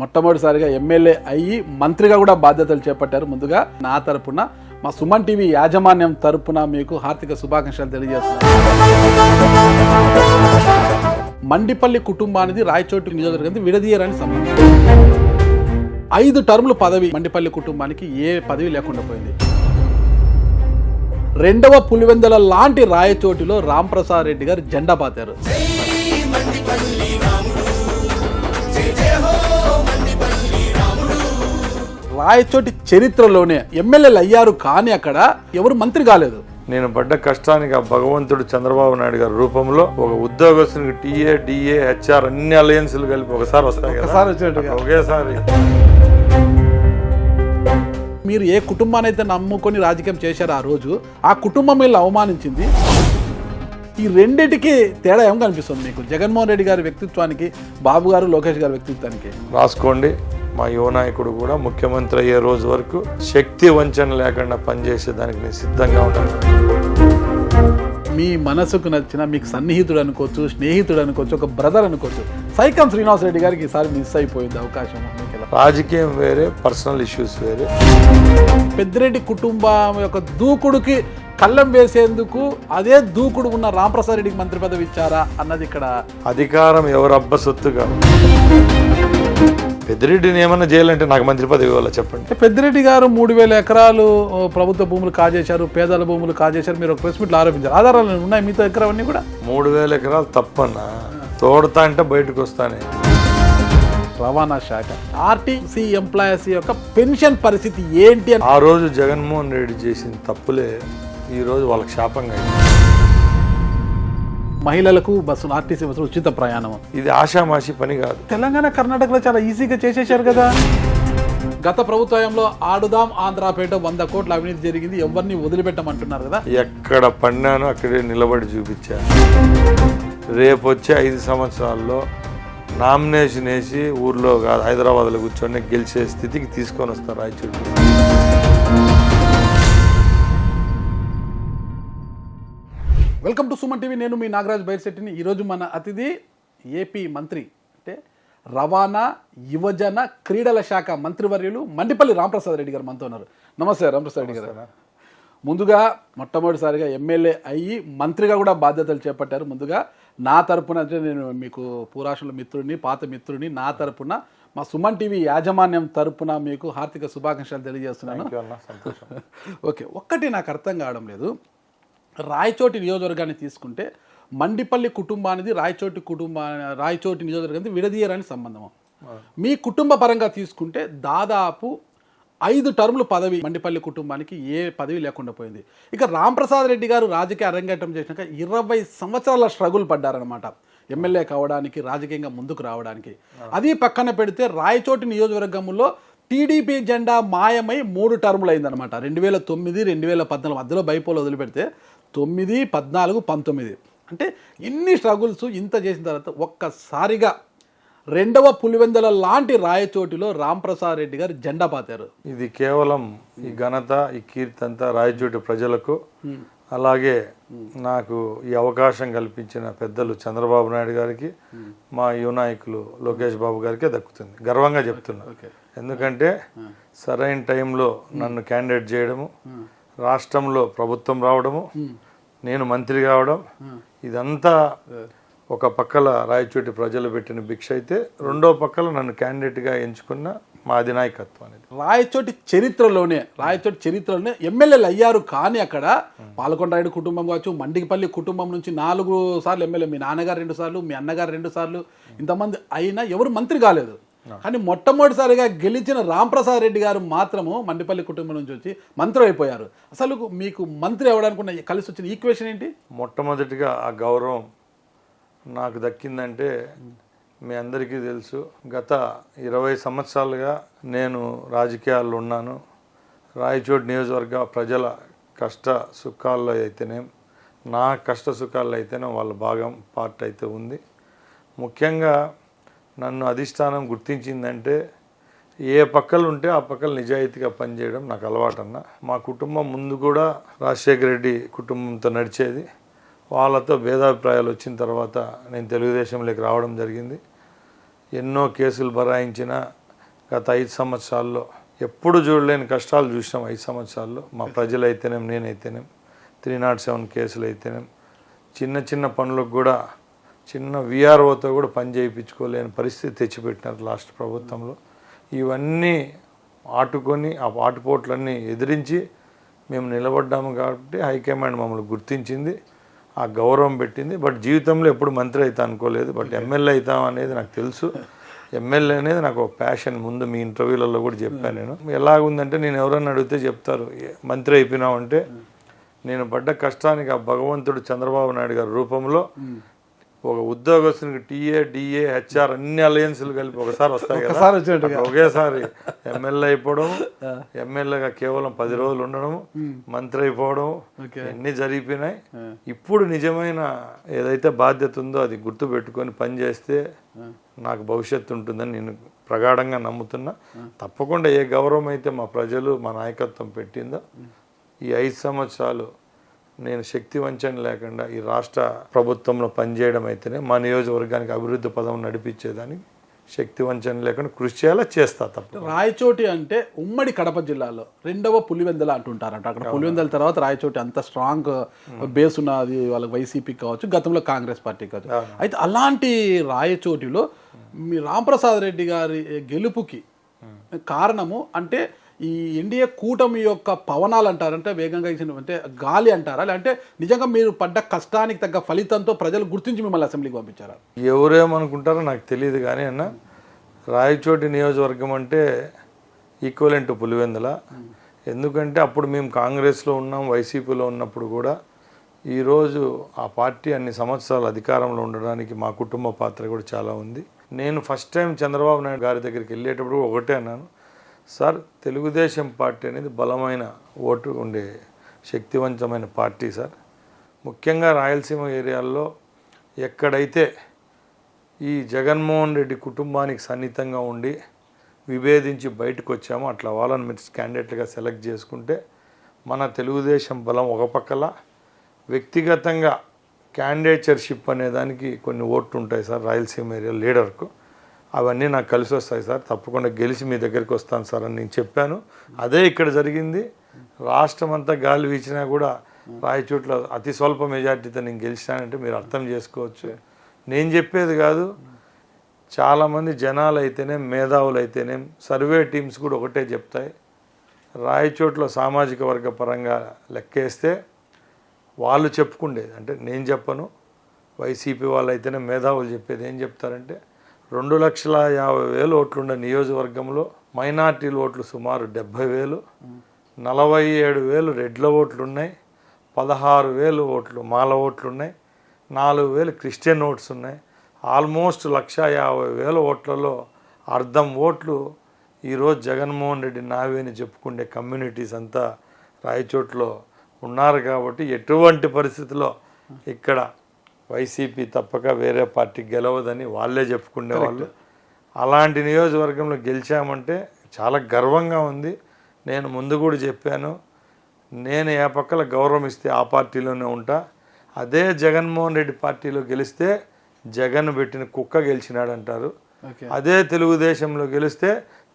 మొట్టమొదటిసారిగా ఎమ్మెల్యే అయ్యి మంత్రిగా కూడా బాధ్యతలు చేపట్టారు. ముందుగా నా తరపున మా సుమన్ టీవీ యాజమాన్యం తరపున మీకు హార్దిక శుభాకాంక్షలు తెలియజేస్తున్నాను. మండిపల్లి కుటుంబానికి రాయచోటి నియోజకవర్గం విడదీయరని సంబంధం. 5 టర్ముల పదవి మండిపల్లి కుటుంబానికి ఏ పదవి లేకుండా పోయింది. రెండవ పులివెందల లాంటి రాయచోటిలో రాంప్రసాద్ రెడ్డి గారు జెండా పాతారు. రాయచోటి చరిత్రలోనే ఎమ్మెల్యేలు అయ్యారు, కానీ అక్కడ ఎవరు మంత్రి కాలేదు. నేను పడ్డ కష్టానికి ఆ భగవంతుడు చంద్రబాబు నాయుడు గారి రూపంలో ఒక ఉద్యోగస్తునికి టీఏ, డిఏ, హెచ్ఆర్ అన్ని అలయన్స్లు కలిపి ఒకసారి వస్తాయి కదా, ఒకేసారి. మీరు ఏ కుటుంబాన్ని అయితే నమ్ముకొని రాజకీయం చేశారో ఆ రోజు ఆ కుటుంబం వీళ్ళు అవమానించింది. ఈ రెండిటికి తేడా ఏం కనిపిస్తుంది మీకు? జగన్మోహన్ రెడ్డి గారి వ్యక్తిత్వానికి, బాబు గారు లోకేష్ గారి వ్యక్తిత్వానికి. రాసుకోండి, మా యువ నాయకుడు కూడా ముఖ్యమంత్రి అయ్యే రోజు వరకు శక్తి వంచన లేకుండా పనిచేసేదానికి నేను సిద్ధంగా ఉంటాను. మీ మనసుకు నచ్చిన, మీకు సన్నిహితుడు అనుకోవచ్చు, స్నేహితుడు అనుకోవచ్చు, ఒక బ్రదర్ అనుకోవచ్చు, సైకం శ్రీనివాసరెడ్డి గారికి ఈసారి మిస్ అయిపోయింది అవకాశం. రాజకీయం వేరే, పర్సనల్ ఇష్యూస్ వేరే. పెద్దిరెడ్డి కుటుంబం యొక్క దూకుడుకి కళ్ళం వేసేందుకు అదే దూకుడు ఉన్న రాంప్రసాద్ రెడ్డికి మంత్రి పదవి ఇచ్చారా అన్నది ఇక్కడ. అధికారం ఎవరబ్బ సొత్తుగా. పెద్దిరెడ్డిని ఏమన్నా చేయాలంటే నాకు మంత్రి పదవి ఇవ్వాలా చెప్పండి. పెద్దిరెడ్డి గారు 3,000 ఎకరాలు ప్రభుత్వ భూములు కాజేశారు, పేదల భూములు కాజేశారు, మీరు ఒక ప్రెస్ మీట్లో ఆరోపించారు. ఆధారాలు ఉన్నాయి మీతో దగ్గర అవన్నీ కూడా. 3,000 ఎకరాలు తప్పన్నా, తోడతా అంటే బయటకు వస్తానే. రవాణా శాఖ, ఆర్టీసీ ఎంప్లాయీస్ యొక్క పెన్షన్ పరిస్థితి ఏంటి అని ఆ రోజు జగన్మోహన్ రెడ్డి చేసిన తప్పులే ఈ రోజు వాళ్ళకి శాపంగా అయింది. మహిళలకు బస్సులు, ఆర్టీసీ బస్సులు ఉచిత ప్రయాణం, ఇది ఆషామాషి పని కాదు. తెలంగాణ, కర్ణాటకలో చాలా ఈజీగా చేసేశారు కదా. గత ప్రభుత్వంలో ఆడుదాం ఆంధ్రాపేట 100 కోట్ల అవినీతి జరిగింది, ఎవరిని వదిలిపెట్టమంటున్నారు కదా. ఎక్కడ పడినానో అక్కడే నిలబడి చూపించాను. రేపు వచ్చే 5 సంవత్సరాల్లో నామినేషన్ వేసి ఊర్లో కాదు హైదరాబాద్లో కూర్చొని గెలిచే స్థితికి తీసుకొని వస్తారు Rayachoti. Welcome to Suman TV. నేను మీ నాగరాజ్ బైర్శెట్టిని. ఈరోజు మన అతిథి ఏపీ మంత్రి, అంటే రవాణా, యువజన, క్రీడల శాఖ మంత్రివర్యులు మండిపల్లి రాంప్రసాద్ రెడ్డి గారు మనతో ఉన్నారు. నమస్తే రాంప్రసాద్ రెడ్డి గారు. ముందుగా మొట్టమొదటిసారిగా ఎమ్మెల్యే అయ్యి మంత్రిగా కూడా బాధ్యతలు చేపట్టారు. ముందుగా నా తరపున, అంటే నేను మీకు పూరాశుల మిత్రుడిని, పాత మిత్రుడిని, నా తరపున మా సుమన్ టీవీ యాజమాన్యం తరపున మీకు హార్దిక శుభాకాంక్షలు తెలియజేస్తున్నాను. ఓకే, ఒక్కటి నాకు అర్థం కావడం లేదు. రాయచోటి నియోజకవర్గాన్ని తీసుకుంటే మండిపల్లి కుటుంబానికి రాయచోటి నియోజకవర్గానికి విడదీయరని సంబంధం. మీ కుటుంబ పరంగా తీసుకుంటే దాదాపు 5 టర్ముల పదవి మండిపల్లి కుటుంబానికి ఏ పదవి లేకుండా పోయింది. ఇక రాంప్రసాద్ రెడ్డి గారు రాజకీయ అరంగేట్రం చేసినాక 20 సంవత్సరాల స్ట్రగుల్ పడ్డారనమాట ఎమ్మెల్యే కావడానికి, రాజకీయంగా ముందుకు రావడానికి. అది పక్కన పెడితే రాయచోటి నియోజకవర్గంలో టీడీపీ జెండా మాయమై 3 టర్ములు అయిందనమాట. 2009, 2014 మధ్యలో బైపోలు వదిలిపెడితే 9, 14, 19 అంటే ఇన్ని స్ట్రగుల్స్ ఇంత చేసిన తర్వాత ఒక్కసారిగా రెండవ పులివెందల లాంటి రాయచోటిలో రాంప్రసాద్ రెడ్డి గారు జెండా పాతారు. ఇది కేవలం ఈ ఘనత, ఈ కీర్తి అంతా రాయచోటి ప్రజలకు, అలాగే నాకు ఈ అవకాశం కల్పించిన పెద్దలు చంద్రబాబు నాయుడు గారికి, మా యువ నాయకులు లోకేష్ బాబు గారికే దక్కుతుంది. గర్వంగా చెప్తున్నా. ఎందుకంటే సరైన టైంలో నన్ను క్యాండిడేట్ చేయడము, రాష్ట్రంలో ప్రభుత్వం రావడము, నేను మంత్రి కావడం, ఇదంతా ఒక పక్కల రాయచోటి ప్రజలు పెట్టిన భిక్ష అయితే, రెండో పక్కల నన్ను క్యాండిడేట్గా ఎంచుకున్న మా అధినాయకత్వం అనేది. రాయచోటి చరిత్రలోనే ఎమ్మెల్యేలు అయ్యారు, కానీ అక్కడ పాలకొండరాయుడు కుటుంబం కావచ్చు, మండిపల్లి కుటుంబం నుంచి 4 సార్లు ఎమ్మెల్యే, మీ నాన్నగారు 2 సార్లు, మీ అన్నగారు 2 సార్లు, ఇంతమంది అయినా ఎవరు మంత్రి కాలేదు. కానీ మొట్టమొదటిసారిగా గెలిచిన రాంప్రసాద్ రెడ్డి గారు మాత్రము మండిపల్లి కుటుంబం నుంచి వచ్చి మంత్రి అయిపోయారు. అసలు మీకు మంత్రి అవ్వడానికి కలిసి వచ్చిన ఈక్వేషన్ ఏంటి? మొట్టమొదటిగా ఆ గౌరవం నాకు దక్కిందంటే మీ అందరికీ తెలుసు. గత 20 సంవత్సరాలుగా నేను రాజకీయాల్లో ఉన్నాను. రాయచోటి నియోజకవర్గ ప్రజల కష్ట సుఖాల్లో అయితేనే, నా కష్ట సుఖాల్లో అయితేనే వాళ్ళ భాగం పార్ట్ అయితే ఉంది. ముఖ్యంగా నన్ను అధిష్టానం గుర్తించిందంటే ఏ పక్కలు ఉంటే ఆ పక్కలు నిజాయితీగా పనిచేయడం నాకు అలవాటన్న. మా కుటుంబం ముందు కూడా రాజశేఖర రెడ్డి కుటుంబంతో నడిచేది. వాళ్ళతో భేదాభిప్రాయాలు వచ్చిన తర్వాత నేను తెలుగుదేశంలోకి రావడం జరిగింది. ఎన్నో కేసులు బరాయించిన గత 5 సంవత్సరాల్లో ఎప్పుడు చూడలేని కష్టాలు చూసినాం. 5 సంవత్సరాల్లో మా ప్రజలైతేనేం, నేనైతేనేం, 307 కేసులు అయితేనేం, చిన్న చిన్న పనులకు కూడా చిన్న విఆర్ఓతో కూడా పని చేయించుకోలేని పరిస్థితి తెచ్చిపెట్టినారు లాస్ట్ ప్రభుత్వంలో. ఇవన్నీ ఆటుకొని ఆ ఆటుపోట్లన్నీ ఎదిరించి మేము నిలబడ్డాము కాబట్టి హైకమాండ్ మమ్మల్ని గుర్తించింది, ఆ గౌరవం పెట్టింది. బట్ జీవితంలో ఎప్పుడు మంత్రి అవుతా అనుకోలేదు. బట్ ఎమ్మెల్యే అవుతాం అనేది నాకు తెలుసు. ఎమ్మెల్యే అనేది నాకు ఒక ప్యాషన్. ముందు మీ ఇంటర్వ్యూలలో కూడా చెప్పాను. నేను ఎలాగుందంటే, నేను ఎవరన్నా అడిగితే చెప్తారు మంత్రి అయిపోయినామంటే నేను పడ్డ కష్టానికి ఆ భగవంతుడు చంద్రబాబు నాయుడు గారి రూపంలో ఒక ఉద్యోగస్తునికి టీఏ, డిఏ, హెచ్ఆర్ అన్ని అలయన్స్లు కలిపి ఒకసారి వస్తాయి కదా, ఒకేసారి ఎమ్మెల్యే అయిపోవడం, ఎమ్మెల్యేగా కేవలం 10 రోజులు ఉండడం, మంత్రి అయిపోవడం, అన్ని జరిగిపోయినాయి. ఇప్పుడు నిజమైన ఏదైతే బాధ్యత ఉందో అది గుర్తు పెట్టుకొని పనిచేస్తే నాకు భవిష్యత్తు ఉంటుందని నేను ప్రగాఢంగా నమ్ముతున్నా. తప్పకుండా ఏ గౌరవం అయితే మా ప్రజలు, మా నాయకత్వం పెట్టిందో ఈ 5 సంవత్సరాలు నేను శక్తి వంచన లేకుండా ఈ రాష్ట్ర ప్రభుత్వంలో పనిచేయడం అయితేనే మా నియోజకవర్గానికి అభివృద్ధి పదం నడిపించేదానికి శక్తి వంచన లేకుండా కృషి చేయాలా, చేస్తా. తప్ప రాయచోటి అంటే ఉమ్మడి కడప జిల్లాలో 2వ పులివెందుల అంటుంటారంట. అక్కడ పులివెందుల తర్వాత రాయచోటి అంత స్ట్రాంగ్ బేస్ ఉన్నది వాళ్ళకి, వైసీపీ కావచ్చు, గతంలో కాంగ్రెస్ పార్టీ కావచ్చు. అయితే అలాంటి రాయచోటిలో మీ రాంప్రసాద్ రెడ్డి గారి గెలుపుకి కారణము అంటే ఈ ఎన్డీఏ కూటమి యొక్క పవనాలు అంటారంటే, వేగంగా ఇచ్చిన అంటే గాలి అంటారా, లేదంటే నిజంగా మీరు పడ్డ కష్టానికి తగ్గ ఫలితంతో ప్రజలు గుర్తించి మిమ్మల్ని అసెంబ్లీకి పంపించారా? ఎవరేమనుకుంటారో నాకు తెలియదు కానీ అన్న, రాయచోటి నియోజకవర్గం అంటే ఈక్వలెంట్ పులివెందుల. ఎందుకంటే అప్పుడు మేము కాంగ్రెస్లో ఉన్నాం, వైసీపీలో ఉన్నప్పుడు కూడా ఈరోజు ఆ పార్టీ అన్ని సంవత్సరాలు అధికారంలో ఉండడానికి మా కుటుంబ పాత్ర కూడా చాలా ఉంది. నేను ఫస్ట్ టైం చంద్రబాబు నాయుడు గారి దగ్గరికి వెళ్ళేటప్పుడు ఒకటే అన్నాను, సార్ తెలుగుదేశం పార్టీ అనేది బలమైన ఓటు ఉండే శక్తివంతమైన పార్టీ సార్. ముఖ్యంగా రాయలసీమ ఏరియాల్లో ఎక్కడైతే ఈ జగన్మోహన్ రెడ్డి కుటుంబానికి సన్నిహితంగా ఉండి విభేదించి బయటకు వచ్చామో అట్లా వాళ్ళని మీరు క్యాండిడేట్లుగా సెలెక్ట్ చేసుకుంటే మన తెలుగుదేశం బలం ఒక పక్కల, వ్యక్తిగతంగా క్యాండిడేచర్షిప్ అనే దానికి కొన్ని ఓట్లు ఉంటాయి సార్ రాయలసీమ ఏరియా లీడర్కు. అవన్నీ నాకు కలిసి వస్తాయి సార్, తప్పకుండా గెలిచి మీ దగ్గరికి వస్తాను సార్ అని నేను చెప్పాను. అదే ఇక్కడ జరిగింది. రాష్ట్రం అంతా గాలి వీచినా కూడా రాయచోట్ల అతి స్వల్ప మెజార్టీతో నేను గెలిచానంటే మీరు అర్థం చేసుకోవచ్చు. నేను చెప్పేది కాదు, చాలామంది జనాలు అయితేనే, మేధావులు అయితేనే, సర్వే టీమ్స్ కూడా ఒకటే చెప్తాయి. రాయచోట్ల సామాజిక వర్గ పరంగా లెక్కేస్తే వాళ్ళు చెప్పుకుండేది, అంటే నేను చెప్పను, వైసీపీ వాళ్ళు అయితేనే మేధావులు చెప్పేది ఏం చెప్తారంటే 2,50,000 ఓట్లున్న నియోజకవర్గంలో మైనార్టీల ఓట్లు సుమారు 70,000, 47,000 రెడ్ల ఓట్లు ఉన్నాయి, 16,000 ఓట్లు మాల ఓట్లు ఉన్నాయి, 4,000 క్రిస్టియన్ ఓట్స్ ఉన్నాయి. ఆల్మోస్ట్ 1,50,000 ఓట్లలో అర్ధం ఓట్లు ఈరోజు జగన్మోహన్ రెడ్డి నావే అని చెప్పుకునే కమ్యూనిటీస్ అంతా రాయచోట్లో ఉన్నారు. కాబట్టి ఎటువంటి పరిస్థితుల్లో ఇక్కడ వైసీపీ తప్పక వేరే పార్టీ గెలవదని వాళ్ళే చెప్పుకునేవాళ్ళు. అలాంటి నియోజకవర్గంలో గెలిచామంటే చాలా గర్వంగా ఉంది. నేను ముందు కూడా చెప్పాను, నేను ఏ పక్కల గౌరవం ఇస్తే ఆ పార్టీలోనే ఉంటా. అదే జగన్మోహన్ రెడ్డి పార్టీలో గెలిస్తే జగన్ పెట్టిన కుక్క గెలిచినాడు అంటారు. అదే తెలుగుదేశంలో గెలిస్తే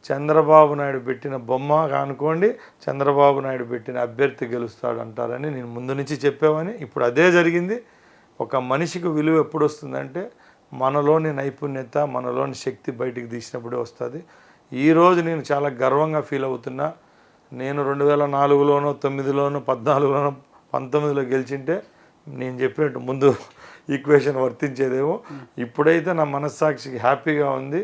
చంద్రబాబు నాయుడు పెట్టిన బొమ్మ కానుకోండి, చంద్రబాబు నాయుడు పెట్టిన అభ్యర్థి గెలుస్తాడు అంటారని నేను ముందు నుంచి చెప్పేవాని. ఇప్పుడు అదే జరిగింది. ఒక మనిషికి విలువ ఎప్పుడు వస్తుందంటే మనలోని నైపుణ్యత, మనలోని శక్తి బయటికి తీసినప్పుడే వస్తుంది. ఈరోజు నేను చాలా గర్వంగా ఫీల్ అవుతున్నా. నేను 2004లోనో 9లోనో 14లోనో 19లో గెలిచింటే నేను చెప్పినట్టు ముందు ఈక్వేషన్ వర్తించేదేమో. ఇప్పుడైతే నా మనస్సాక్షికి హ్యాపీగా ఉంది.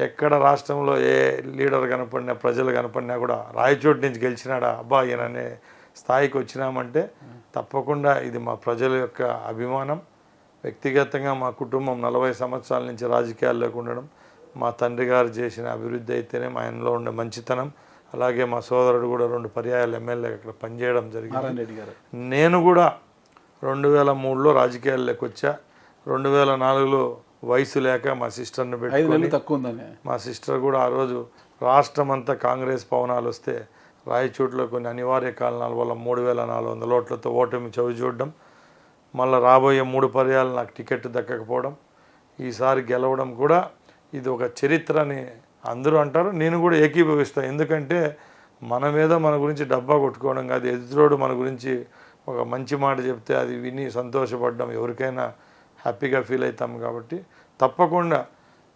ఎక్కడ రాష్ట్రంలో ఏ లీడర్ కనపడినా, ప్రజలు కనపడినా కూడా రాయచోటు నుంచి గెలిచినాడా అబ్బా ఈయననే స్థాయికి వచ్చినామంటే తప్పకుండా ఇది మా ప్రజల యొక్క అభిమానం. వ్యక్తిగతంగా మా కుటుంబం 40 సంవత్సరాల నుంచి రాజకీయాల్లోకి ఉండడం, మా తండ్రి గారు చేసిన అభివృద్ధి అయితేనే ఆయనలో ఉండే మంచితనం, అలాగే మా సోదరుడు కూడా 2 పర్యాయాలు ఎమ్మెల్యే అక్కడ పనిచేయడం జరిగింది. నేను కూడా 2003లో రాజకీయాల్లోకి వచ్చా. 2004లో వయసు లేక మా సిస్టర్ని పెట్టుకొని, మా సిస్టర్ కూడా ఆ రోజు రాష్ట్రం అంతా కాంగ్రెస్ పవనాలు వస్తే రాయచోట్లో కొన్ని అనివార్య కారణాల వల్ల 3,400 ఓట్లతో ఓటమి చవి చూడడం, మళ్ళీ రాబోయే 3 పర్యాలు నాకు టికెట్ దక్కకపోవడం, ఈసారి గెలవడం కూడా ఇది ఒక చరిత్రని అందరూ అంటారు, నేను కూడా ఏకీభవిస్తాను. ఎందుకంటే మన మీద మన గురించి డబ్బా కొట్టుకోవడం కాదు, ఎదురోడు మన గురించి ఒక మంచి మాట చెప్తే అది విని సంతోషపడడం ఎవరికైనా హ్యాపీగా ఫీల్ అవుతాం. కాబట్టి తప్పకుండా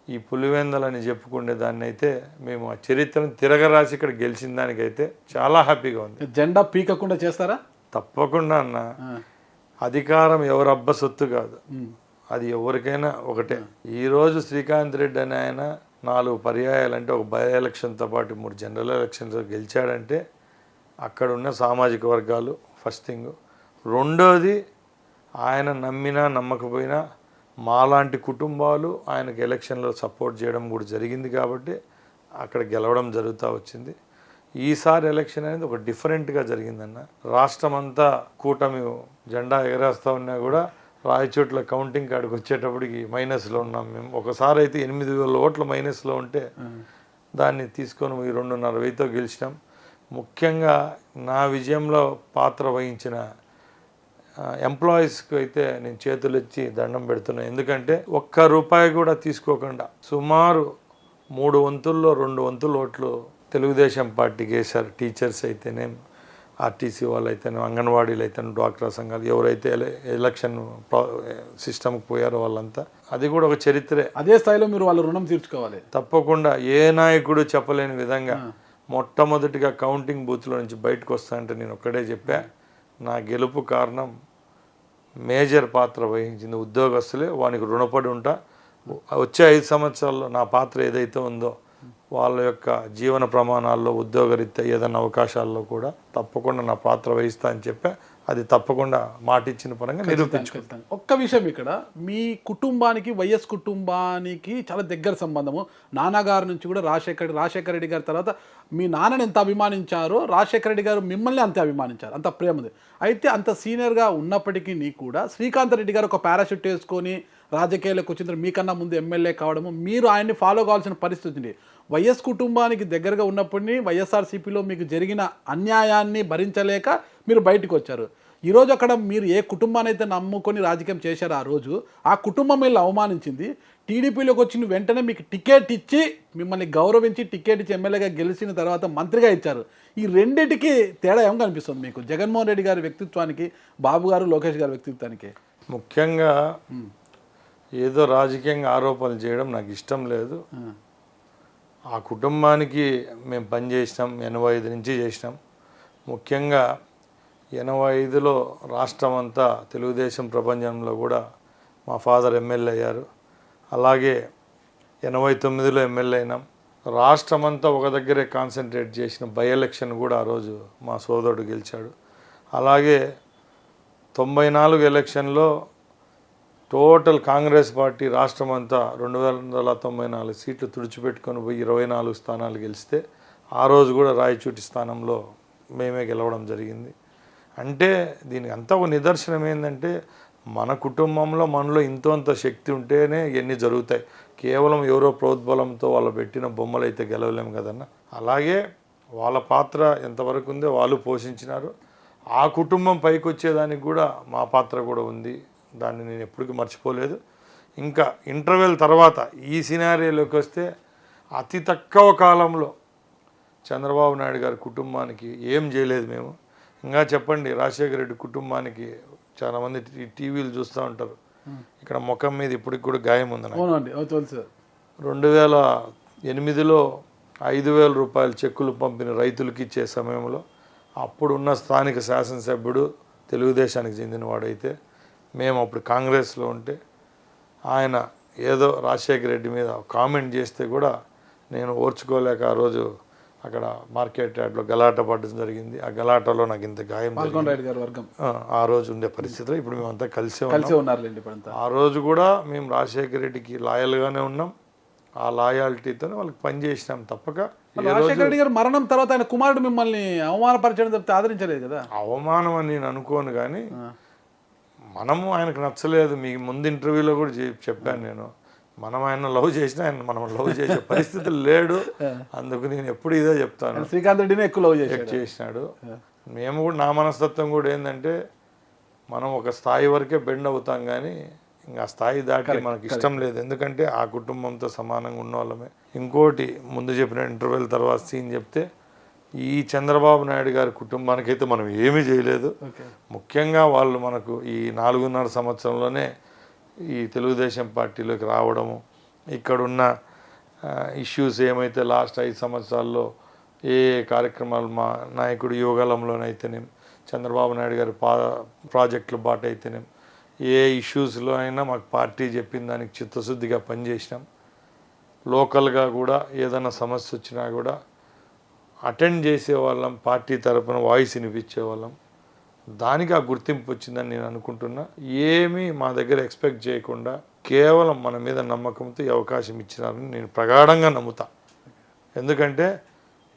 ఈ పులివెందలని చెప్పుకునే దాన్ని అయితే మేము ఆ చరిత్రను తిరగరాసి ఇక్కడ గెలిచిన దానికైతే చాలా హ్యాపీగా ఉంది. జెండా పీకకుండా చేస్తారా? తప్పకుండా అన్న. అధికారం ఎవరు అబ్బ సొత్తు కాదు, అది ఎవరికైనా ఒకటే. ఈరోజు శ్రీకాంత్ రెడ్డి అని ఆయన 4 పర్యాయాలంటే ఒక బై ఎలక్షన్తో పాటు 3 జనరల్ ఎలక్షన్స్ గెలిచాడంటే అక్కడ ఉన్న సామాజిక వర్గాలు ఫస్ట్ థింగ్. రెండోది ఆయన నమ్మినా నమ్మకపోయినా మాలాంటి కుటుంబాలు ఆయనకు ఎలక్షన్లో సపోర్ట్ చేయడం కూడా జరిగింది. కాబట్టి అక్కడ గెలవడం జరుగుతూ వచ్చింది. ఈసారి ఎలక్షన్ అనేది ఒక డిఫరెంట్గా జరిగిందన్న. రాష్ట్రం అంతా కూటమి జెండా ఎగరేస్తూ ఉన్నా కూడా రాయచోట్ల కౌంటింగ్ కాడికి వచ్చేటప్పటికి మైనస్లో ఉన్నాం మేము. ఒకసారి అయితే 8,000 ఓట్ల మైనస్లో ఉంటే దాన్ని తీసుకొని 2,500తో గెలిచినాం. ముఖ్యంగా నా విజయంలో పాత్ర వహించిన ఎంప్లాయీస్కి అయితే నేను చేతులెత్తి దండం పెడుతున్నాను. ఎందుకంటే ₹1 కూడా తీసుకోకుండా సుమారు 3 వంతుల్లో 2 వంతుల ఓట్లు తెలుగుదేశం పార్టీకి వేశారు. టీచర్స్ అయితేనే, ఆర్టీసీ వాళ్ళు అయితేనే, అంగన్వాడీలు అయితేనే, డ్వాక్రా సంఘాలు ఎవరైతే ఎలక్షన్ సిస్టమ్కి పోయారో వాళ్ళంతా. అది కూడా ఒక చరిత్రే. అదే స్థాయిలో మీరు వాళ్ళ రుణం తీర్చుకోవాలి. తప్పకుండా ఏ నాయకుడు చెప్పలేని విధంగా మొట్టమొదటిగా కౌంటింగ్ బూత్లో నుంచి బయటకు వస్తా అంటే నేను ఒక్కడే చెప్పా. నా గెలుపు కారణం మేజర్ పాత్ర వహించింది ఉద్యోగస్తులే. వానికి రుణపడి ఉంటా. వచ్చే 5 సంవత్సరాల్లో నా పాత్ర ఏదైతే ఉందో వాళ్ళ యొక్క జీవన ప్రమాణాల్లో ఉద్యోగరీత్యా ఏదైనా అవకాశాల్లో కూడా తప్పకుండా నా పాత్ర వహిస్తా అని చెప్పా. అది తప్పకుండా మాటిచ్చిన పరంగా నిరూపించుకుంటాను. ఒక్క విషయం, ఇక్కడ మీ కుటుంబానికి, వైఎస్ కుటుంబానికి చాలా దగ్గర సంబంధము. నాన్నగారి నుంచి కూడా రాజశేఖర రెడ్డి గారి తర్వాత మీ నాన్నని ఎంత అభిమానించారో రాజశేఖర రెడ్డి గారు మిమ్మల్ని అంతే అభిమానించారు, అంత ప్రేమది. అయితే అంత సీనియర్గా ఉన్నప్పటికీ కూడా శ్రీకాంత్ రెడ్డి గారు ఒక పారాషూట్ వేసుకొని రాజకీయాలకు వచ్చిన తర్వాత మీకన్నా ముందు ఎమ్మెల్యే కావడము, మీరు ఆయన్ని ఫాలో కావాల్సిన పరిస్థితి ఉంది. వైఎస్ కుటుంబానికి దగ్గరగా ఉన్నప్పటినీ వైఎస్ఆర్సీపీలో మీకు జరిగిన అన్యాయాన్ని భరించలేక మీరు బయటకు వచ్చారు. ఈరోజు అక్కడ మీరు ఏ కుటుంబాన్ని అయితే నమ్ముకొని రాజకీయం చేశారో ఆ రోజు ఆ కుటుంబం వీళ్ళు అవమానించింది. టీడీపీలోకి వచ్చిన వెంటనే మీకు టికెట్ ఇచ్చి మిమ్మల్ని గౌరవించి టికెట్ ఇచ్చి ఎమ్మెల్యేగా గెలిచిన తర్వాత మంత్రిగా ఇచ్చారు. ఈ రెండింటికి తేడా ఏం కనిపిస్తుంది మీకు? జగన్మోహన్ రెడ్డి గారి వ్యక్తిత్వానికి, బాబు గారు లోకేష్ గారి వ్యక్తిత్వానికి. ముఖ్యంగా ఏదో రాజకీయంగా ఆరోపణలు చేయడం నాకు ఇష్టం లేదు. ఆ కుటుంబానికి మేము పనిచేసినాం, 85 నుంచి చేసినాం. ముఖ్యంగా 85లో రాష్ట్రం అంతా తెలుగుదేశం ప్రపంచంలో కూడా మా ఫాదర్ ఎమ్మెల్యే అయ్యారు. అలాగే 89లో ఎమ్మెల్యే అయినాం. రాష్ట్రం అంతా ఒక దగ్గరే కాన్సన్ట్రేట్ చేసిన బై ఎలక్షన్ కూడా ఆ రోజు మా సోదరుడు గెలిచాడు. అలాగే 94 ఎలక్షన్లో టోటల్ కాంగ్రెస్ పార్టీ రాష్ట్రం అంతా 294 సీట్లు తుడిచిపెట్టుకొని పోయి 24 స్థానాలు గెలిస్తే ఆ రోజు కూడా రాయచోటి స్థానంలో మేమే గెలవడం జరిగింది. అంటే దీనికి అంతా ఒక నిదర్శనం ఏంటంటే మన కుటుంబంలో మనలో ఇంత శక్తి ఉంటేనే ఇవన్నీ జరుగుతాయి. కేవలం ఎవరో ప్రోద్బలంతో వాళ్ళు పెట్టిన బొమ్మలు అయితే గెలవలేము కదన్న. అలాగే వాళ్ళ పాత్ర ఎంతవరకు ఉందో వాళ్ళు పోషించినారు. ఆ కుటుంబం పైకి వచ్చేదానికి కూడా మా పాత్ర కూడా ఉంది. దాన్ని నేను ఎప్పటికీ మర్చిపోలేదు. ఇంకా ఇంటర్వెల్ తర్వాత ఈ సినారియోలోకి వస్తే అతి తక్కువ కాలంలో చంద్రబాబు నాయుడు గారి కుటుంబానికి ఏం చేయలేదు మేము. ఇంకా చెప్పండి, రాజశేఖర రెడ్డి కుటుంబానికి చాలామంది టీవీలు చూస్తూ ఉంటారు. ఇక్కడ ముఖం మీద ఇప్పటికి కూడా గాయం ఉంది. 2008లో 5,000 రూపాయల చెక్కులు పంపిన రైతులకి ఇచ్చే సమయంలో అప్పుడున్న స్థానిక శాసనసభ్యుడు తెలుగుదేశానికి చెందినవాడైతే మేము అప్పుడు కాంగ్రెస్లో ఉంటే ఆయన ఏదో రాజశేఖర రెడ్డి మీద కామెంట్ చేస్తే కూడా నేను ఓర్చుకోలేక ఆ రోజు అక్కడ మార్కెట్ యార్డ్లో గలాట పడడం జరిగింది. ఆ గలాటలో నాకు ఇంత గాయం ఆ రోజు ఉండే పరిస్థితిలో ఇప్పుడు మేమంతా కలిసే ఉన్నాం. ఆ రోజు కూడా మేము రాజశేఖర రెడ్డికి లాయల్గానే ఉన్నాం. ఆ లాయాలిటీతో వాళ్ళకి పనిచేసినాం తప్పక. రాజశేఖర రెడ్డి గారు మరణం తర్వాత ఆయన కుమారుడు మిమ్మల్ని అవమానపరచడం తప్పితే ఆదరించలేదు కదా. అవమానం అని నేను అనుకోను, కానీ మనము ఆయనకు నచ్చలేదు. మీకు ముందు ఇంటర్వ్యూలో కూడా చెప్పాను నేను, మనం ఆయన లవ్ చేసినా ఆయన మనం లవ్ చేసే పరిస్థితులు లేడు. అందుకు నేను ఎప్పుడు ఇదే చెప్తాను, శ్రీకాంత్ రెడ్డిని ఎక్కువ లవ్ చేసినాడు. మేము కూడా నా మనస్తత్వం కూడా ఏంటంటే మనం ఒక స్థాయి వరకే బెండ్ అవుతాం, కానీ ఇంకా స్థాయి దాటి మనకి ఇష్టం లేదు. ఎందుకంటే ఆ కుటుంబంతో సమానంగా ఉన్న వాళ్ళమే. ఇంకోటి ముందు చెప్పిన ఇంటర్వెల్ తర్వాత సీన్ చెప్తే ఈ చంద్రబాబు నాయుడు గారి కుటుంబానికైతే మనం ఏమీ చేయలేదు. ముఖ్యంగా వాళ్ళు మనకు ఈ 4.5 సంవత్సరంలోనే ఈ తెలుగుదేశం పార్టీలోకి రావడము, ఇక్కడున్న ఇష్యూస్ ఏమైతే లాస్ట్ 5 సంవత్సరాల్లో ఏ కార్యక్రమాలు మా నాయకుడు యోగాలంలోనైతేనే, చంద్రబాబు నాయుడు గారి ప్రాజెక్టుల బాట అయితేనే, ఏ ఇష్యూస్లో అయినా మాకు పార్టీ చెప్పిన దానికి చిత్తశుద్ధిగా పనిచేసినాం. లోకల్గా కూడా ఏదైనా సమస్య వచ్చినా కూడా అటెండ్ చేసేవాళ్ళం, పార్టీ తరపున వాయిస్ వినిపించేవాళ్ళం. దానికి ఆ గుర్తింపు వచ్చిందని నేను అనుకుంటున్నా. ఏమీ మా దగ్గర ఎక్స్పెక్ట్ చేయకుండా కేవలం మన మీద నమ్మకంతో ఈ అవకాశం ఇచ్చినారని నేను ప్రగాఢంగా నమ్ముతా. ఎందుకంటే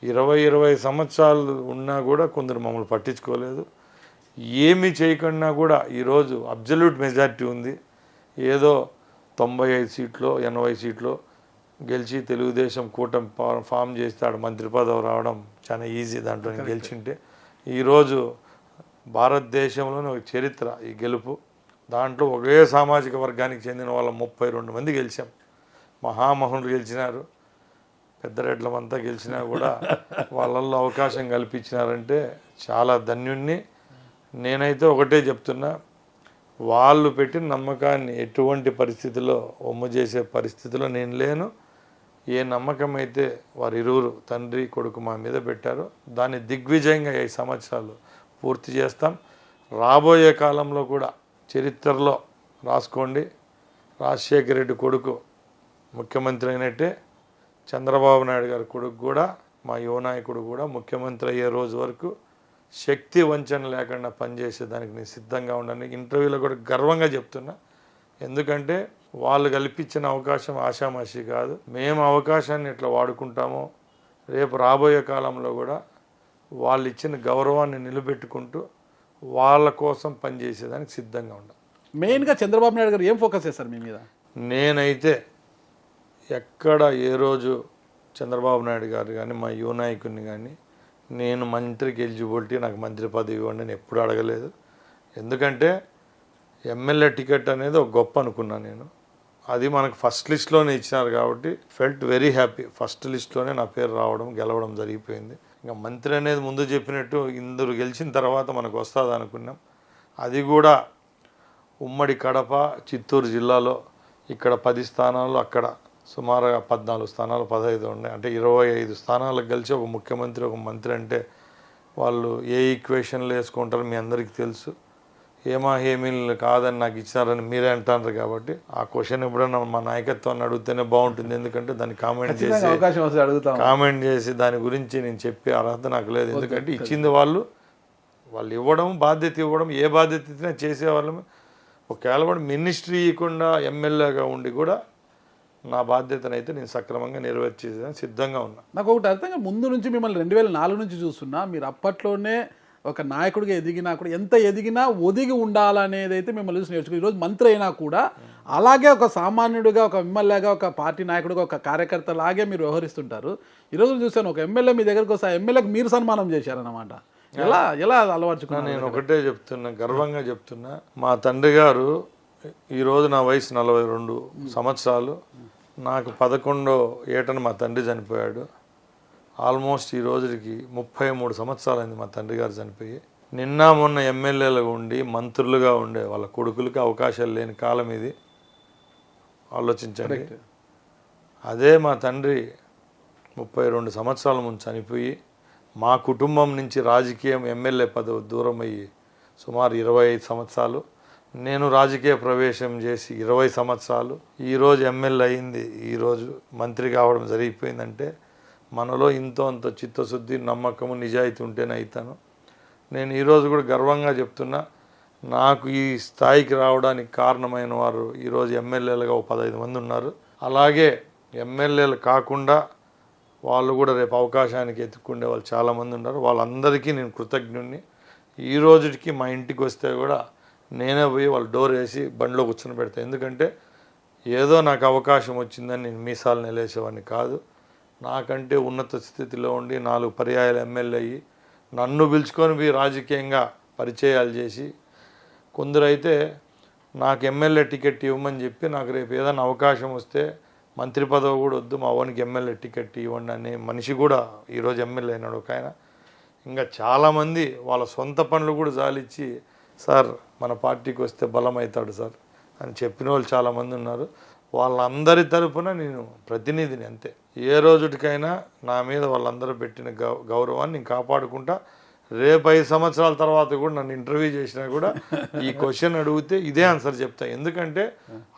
20 సంవత్సరాలు ఉన్నా కూడా కొందరు మమ్మల్ని పట్టించుకోలేదు. ఏమీ చేయకుండా కూడా ఈరోజు అబ్జల్యూట్ మెజారిటీ ఉంది. ఏదో 95 సీట్లో 80 సీట్లో గెలిచి తెలుగుదేశం కూటమి ఫామ్ చేస్తాడు, మంత్రి పదవి రావడం చాలా ఈజీ. దాంట్లో గెలిచింటే ఈరోజు భారతదేశంలోనే ఒక చరిత్ర ఈ గెలుపు. దాంట్లో ఒకే సామాజిక వర్గానికి చెందిన వాళ్ళ 32 మంది గెలిచాం. మహామహులు గెలిచినారు, పెద్దరెడ్లమంతా గెలిచినా కూడా వాళ్ళల్లో అవకాశం కల్పించినారంటే చాలా ధన్యుణ్ణి. నేనైతే ఒకటే చెప్తున్నా, వాళ్ళు పెట్టిన నమ్మకాన్ని ఎటువంటి పరిస్థితిలో ఒమ్ము చేసే పరిస్థితిలో నేను లేను. ఏ నమ్మకం అయితే వారు ఇరువురు తండ్రి కొడుకు మా మీద పెట్టారో దాన్ని దిగ్విజయంగా 5 సంవత్సరాలు పూర్తి చేస్తాం. రాబోయే కాలంలో కూడా చరిత్రలో రాసుకోండి, రాజశేఖర రెడ్డి కొడుకు ముఖ్యమంత్రి అయినట్టే చంద్రబాబు నాయుడు గారి కొడుకు కూడా, మా యువ నాయకుడు కూడా ముఖ్యమంత్రి అయ్యే రోజు వరకు శక్తి వంచన లేకుండా పనిచేసేదానికి నేను సిద్ధంగా ఉండని ఇంటర్వ్యూలో కూడా గర్వంగా చెప్తున్నా. ఎందుకంటే వాళ్ళు కల్పించిన అవకాశం ఆషామాషి కాదు. మేము అవకాశాన్ని ఎట్లా వాడుకుంటామో రేపు రాబోయే కాలంలో కూడా వాళ్ళు ఇచ్చిన గౌరవాన్ని నిలబెట్టుకుంటూ వాళ్ళ కోసం పనిచేసేదానికి సిద్ధంగా ఉండాలి. మెయిన్గా చంద్రబాబు నాయుడు గారు ఏం ఫోకస్ చేస్తారు మీ మీద? నేనైతే ఎక్కడ ఏ రోజు చంద్రబాబు నాయుడు గారు కానీ మా యువ నాయకుడిని కానీ నేను మంత్రికి ఎలిజిబిలిటీ, నాకు మంత్రి పదవి ఇవ్వండి అని ఎప్పుడు అడగలేదు. ఎందుకంటే ఎమ్మెల్యే టికెట్ అనేది ఒక గొప్ప అనుకున్నాను నేను. అది మనకు ఫస్ట్ లిస్ట్లోనే ఇచ్చినారు కాబట్టి ఫెల్ట్ వెరీ హ్యాపీ. ఫస్ట్ లిస్ట్లోనే నా పేరు రావడం, గెలవడం జరిగిపోయింది. ఇంకా మంత్రి అనేది ముందు చెప్పినట్టు ఇందరు గెలిచిన తర్వాత మనకు వస్తుంది అనుకున్నాం. అది కూడా ఉమ్మడి కడప, చిత్తూరు జిల్లాలో ఇక్కడ 10 స్థానాలు, అక్కడ సుమారుగా 14 స్థానాలు, 15 ఉన్నాయి. అంటే 25 స్థానాలకు కలిసి ఒక ముఖ్యమంత్రి, ఒక మంత్రి అంటే వాళ్ళు ఏ ఈక్వేషన్లు వేసుకుంటారో మీ అందరికీ తెలుసు. ఏమీలు కాదని నాకు ఇచ్చినారని మీరే అంటారు. కాబట్టి ఆ క్వశ్చన్ ఎప్పుడైనా మా నాయకత్వాన్ని అడిగితేనే బాగుంటుంది. ఎందుకంటే దాన్ని కామెంట్ చేసి దాని గురించి నేను చెప్పే అర్హత నాకు లేదు. ఎందుకంటే ఇచ్చింది వాళ్ళు ఇవ్వడం, బాధ్యత ఇవ్వడం, ఏ బాధ్యత ఇచ్చినా చేసేవాళ్ళమే. ఒకవేళ కూడా మినిస్ట్రీ ఇవ్వకుండా ఎమ్మెల్యేగా ఉండి కూడా నా బాధ్యతనైతే నేను సక్రమంగా నెరవేర్చేదానికి సిద్ధంగా ఉన్నా. నాకు ఒకటి అర్థంగా, ముందు నుంచి మిమ్మల్ని 2004 నుంచి చూస్తున్నా, మీరు అప్పట్లోనే ఒక నాయకుడిగా ఎదిగినా కూడా ఎంత ఎదిగినా ఒదిగి ఉండాలనేది అయితే మిమ్మల్ని చూసి నేర్చుకుని ఈరోజు మంత్రి అయినా కూడా అలాగే ఒక సామాన్యుడిగా, ఒక ఎమ్మెల్యేగా, ఒక పార్టీ నాయకుడిగా, ఒక కార్యకర్త లాగే మీరు వ్యవహరిస్తుంటారు. ఈరోజు చూశాను ఒక ఎమ్మెల్యే మీ దగ్గరకు వస్తే ఆ ఎమ్మెల్యేకి మీరు సన్మానం చేశారన్నమాట. ఎలా అలవర్చుకున్నా? నేను ఒకటే చెప్తున్నా, గర్వంగా చెప్తున్నా. మా తండ్రి గారు ఈరోజు నా వయసు 42 సంవత్సరాలు. నాకు 11వ ఏటన మా తండ్రి చనిపోయాడు. ఆల్మోస్ట్ ఈ రోజుకి 33 సంవత్సరాలైంది మా తండ్రి గారు చనిపోయి. నిన్న మొన్న ఎమ్మెల్యేలుగా ఉండి మంత్రులుగా ఉండే వాళ్ళ కొడుకులకి అవకాశాలు లేని కాలం ఇది. ఆలోచించండి. అదే మా తండ్రి 32 సంవత్సరాల ముందు చనిపోయి మా కుటుంబం నుంచి రాజకీయం, ఎమ్మెల్యే పదవి దూరం అయ్యి సుమారు 25 సంవత్సరాలు, నేను రాజకీయ ప్రవేశం చేసి 20 సంవత్సరాలు, ఈరోజు ఎమ్మెల్యే అయింది, ఈరోజు మంత్రి కావడం జరిగిపోయిందంటే మనలో ఇంతో అంత చిత్తశుద్ధి, నమ్మకము, నిజాయితీ ఉంటేనే అవుతాను. నేను ఈరోజు కూడా గర్వంగా చెప్తున్నా, నాకు ఈ స్థాయికి రావడానికి కారణమైన వారు ఈరోజు ఎమ్మెల్యేలుగా 15 మంది ఉన్నారు. అలాగే ఎమ్మెల్యేలు కాకుండా వాళ్ళు కూడా రేపు అవకాశానికి ఎత్తుక్కుండే వాళ్ళు చాలామంది ఉన్నారు. వాళ్ళందరికీ నేను కృతజ్ఞుడిని. ఈ రోజుకి మా ఇంటికి వస్తే కూడా నేనే పోయి వాళ్ళు డోర్ వేసి బండిలో కూర్చొని పెడతాను. ఎందుకంటే ఏదో నాకు అవకాశం వచ్చిందని నేను మీసాలు నిలేసేవాడిని కాదు. నాకంటే ఉన్నత స్థితిలో ఉండి 4 పర్యాయాలు ఎమ్మెల్యే అయ్యి నన్ను పిలుచుకొని పోయి రాజకీయంగా పరిచయాలు చేసి, కొందరైతే నాకు ఎమ్మెల్యే టికెట్ ఇవ్వమని చెప్పి నాకు రేపు ఏదైనా అవకాశం వస్తే మంత్రి పదవి కూడా వద్దు, మా ఓనికి ఎమ్మెల్యే టికెట్ ఇవ్వండి అనే మనిషి కూడా ఈరోజు ఎమ్మెల్యే అయినాడు ఒక ఆయన. ఇంకా చాలామంది వాళ్ళ సొంత పనులు కూడా జాలిచ్చి సార్ మన పార్టీకి వస్తే బలం అవుతాడు సార్ అని చెప్పిన వాళ్ళు చాలామంది ఉన్నారు. వాళ్ళందరి తరపున నేను ప్రతినిధిని అంతే. ఏ రోజుటికైనా నా మీద వాళ్ళందరూ పెట్టిన గౌరవాన్ని నేను కాపాడుకుంటా. రేపు 5 సంవత్సరాల తర్వాత కూడా నన్ను ఇంటర్వ్యూ చేసినా కూడా ఈ క్వశ్చన్ అడిగితే ఇదే ఆన్సర్ చెప్తా. ఎందుకంటే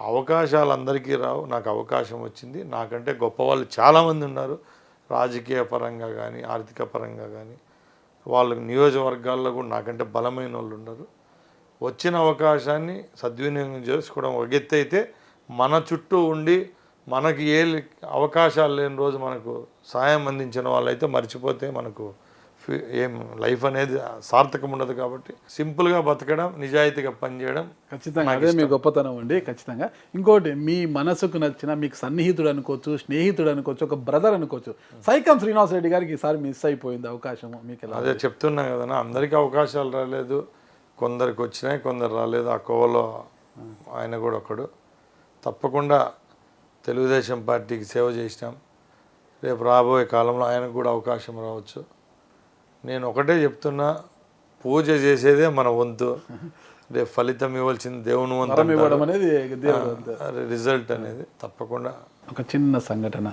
అవకాశాలు అందరికీ రావు, నాకు అవకాశం వచ్చింది. నాకంటే గొప్ప వాళ్ళు చాలామంది ఉన్నారు, రాజకీయ పరంగా కానీ ఆర్థిక పరంగా కానీ. వాళ్ళ నియోజకవర్గాల్లో కూడా నాకంటే బలమైన వాళ్ళు ఉన్నారు. వచ్చిన అవకాశాన్ని సద్వినియోగం చేసుకోవడం ఒక ఎత్తు అయితే, మన చుట్టూ ఉండి మనకి ఏ అవకాశాలు లేని రోజు మనకు సాయం అందించిన వాళ్ళైతే మర్చిపోతే మనకు ఏం లైఫ్ అనేది సార్థకం ఉండదు. కాబట్టి సింపుల్గా బతకడం, నిజాయితీగా పనిచేయడం ఖచ్చితంగా అదే మీ గొప్పతనం అండి. ఖచ్చితంగా ఇంకోటి, మీ మనసుకు నచ్చిన, మీకు సన్నిహితుడు అనుకోవచ్చు, స్నేహితుడు అనుకోవచ్చు, ఒక బ్రదర్ అనుకోవచ్చు, సైకం శ్రీనివాస్ రెడ్డి గారికి ఈసారి మిస్ అయిపోయింది అవకాశం. మీకు అదే చెప్తున్నా కదా, అందరికీ అవకాశాలు రాలేదు, కొందరికి వచ్చినాయి, కొందరు రాలేదు. ఆ కోవలో ఆయన కూడా ఒకడు. తప్పకుండా తెలుగుదేశం పార్టీకి సేవ చేసినాం. రేపు రాబోయే కాలంలో ఆయనకు కూడా అవకాశం రావచ్చు. నేను ఒకటే చెప్తున్నా, పూజ చేసేదే మన వంతు, రేపు ఫలితం ఇవ్వాల్సింది దేవుని వంతు అనేది రిజల్ట్ అనేది. తప్పకుండా ఒక చిన్న సంఘటన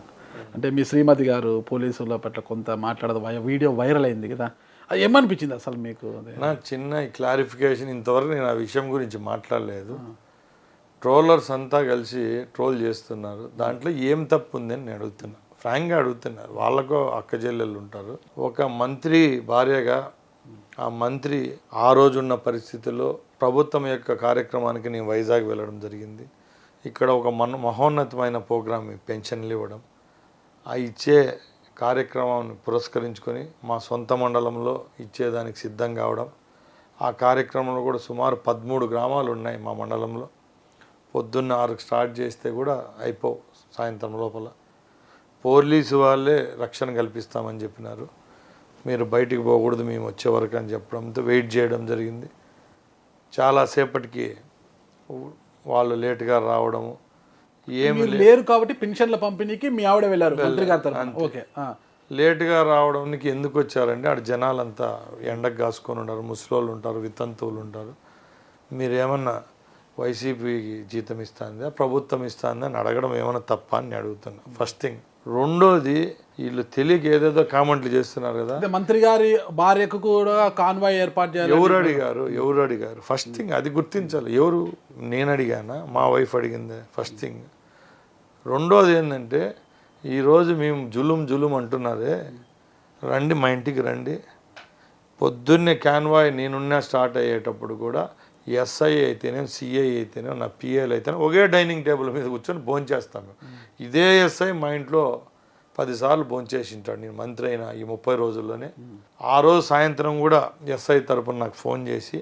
అంటే, మీ శ్రీమతి గారు పోలీసుల పట్ల కొంత మాట్లాడదు, వీడియో వైరల్ అయింది కదా, అది ఏమనిపించింది అసలు మీకు? నా చిన్న క్లారిఫికేషన్, ఇంతవరకు నేను ఆ విషయం గురించి మాట్లాడలేదు. ట్రోలర్స్ అంతా కలిసి ట్రోల్ చేస్తున్నారు, దాంట్లో ఏం తప్పు ఉందని నేను అడుగుతున్నా, ఫ్రాంక్గా అడుగుతున్నారు. వాళ్ళకు అక్క చెల్లెళ్ళు ఉంటారు. ఒక మంత్రి భార్యగా ఆ మంత్రి ఆ రోజున్న పరిస్థితుల్లో ప్రభుత్వం యొక్క కార్యక్రమానికి నేను వైజాగ్ వెళ్ళడం జరిగింది. ఇక్కడ ఒక మహోన్నతమైన ప్రోగ్రాం పెన్షన్లు ఇవ్వడం, ఆ ఇచ్చే కార్యక్రమాన్ని పురస్కరించుకొని మా సొంత మండలంలో ఇచ్చేదానికి సిద్ధం కావడం. ఆ కార్యక్రమంలో కూడా సుమారు 13 గ్రామాలు ఉన్నాయి మా మండలంలో. పొద్దున్న 6కి స్టార్ట్ చేస్తే కూడా అయిపోవు సాయంత్రం లోపల. పోలీసు వాళ్ళే రక్షణ కల్పిస్తామని చెప్పినారు, మీరు బయటికి పోకూడదు మేము వచ్చే వరకు అని చెప్పడంతో వెయిట్ చేయడం జరిగింది. చాలాసేపటికి వాళ్ళు లేటుగా రావడము, ఏమి లేరు కాబట్టి పెన్షన్ల పంపిణీకి మీ ఆవిడ వెళ్ళారు మంత్రి గారి తరపున. ఓకే, లేటుగా రావడానికి ఎందుకు వచ్చారంటే, ఆడ జనాలంతా ఎండకు కాసుకొని ఉంటారు, ముసలోళ్ళు ఉంటారు, వితంతువులు ఉంటారు. మీరేమన్నా వైసీపీకి జీతం ఇస్తుందా, ప్రభుత్వం ఇస్తుందా అని అడగడం ఏమైనా తప్ప అని అడుగుతున్నా, ఫస్ట్ థింగ్. రెండోది, వీళ్ళు తెలియక ఏదేదో కామెంట్లు చేస్తున్నారు కదా, మంత్రి గారి భార్యకు కూడా కాన్వాయ్ ఏర్పాటు చేయాలి. ఎవరు అడిగారు? ఫస్ట్ థింగ్ అది గుర్తించాలి. ఎవరు? నేను అడిగానా? మా వైఫ్ అడిగిందే ఫస్ట్ థింగ్. రెండోది ఏంటంటే, ఈరోజు మేము జులుం అంటున్నారే, రండి మా ఇంటికి రండి. పొద్దున్నే కాన్వాయ్ నేనున్నా స్టార్ట్ అయ్యేటప్పుడు కూడా ఎస్ఐ అయితేనే, సిఐ అయితేనే, నా పిఏలు అయితేనే ఒకే డైనింగ్ టేబుల్ మీద కూర్చొని భోంచేస్తాను. ఇదే ఎస్ఐ మా ఇంట్లో 10 సార్లు భోంచేసి ఉంటాడు నేను మంత్రి అయిన ఈ 30 రోజుల్లోనే. ఆ రోజు సాయంత్రం కూడా ఎస్ఐ తరపున నాకు ఫోన్ చేసి,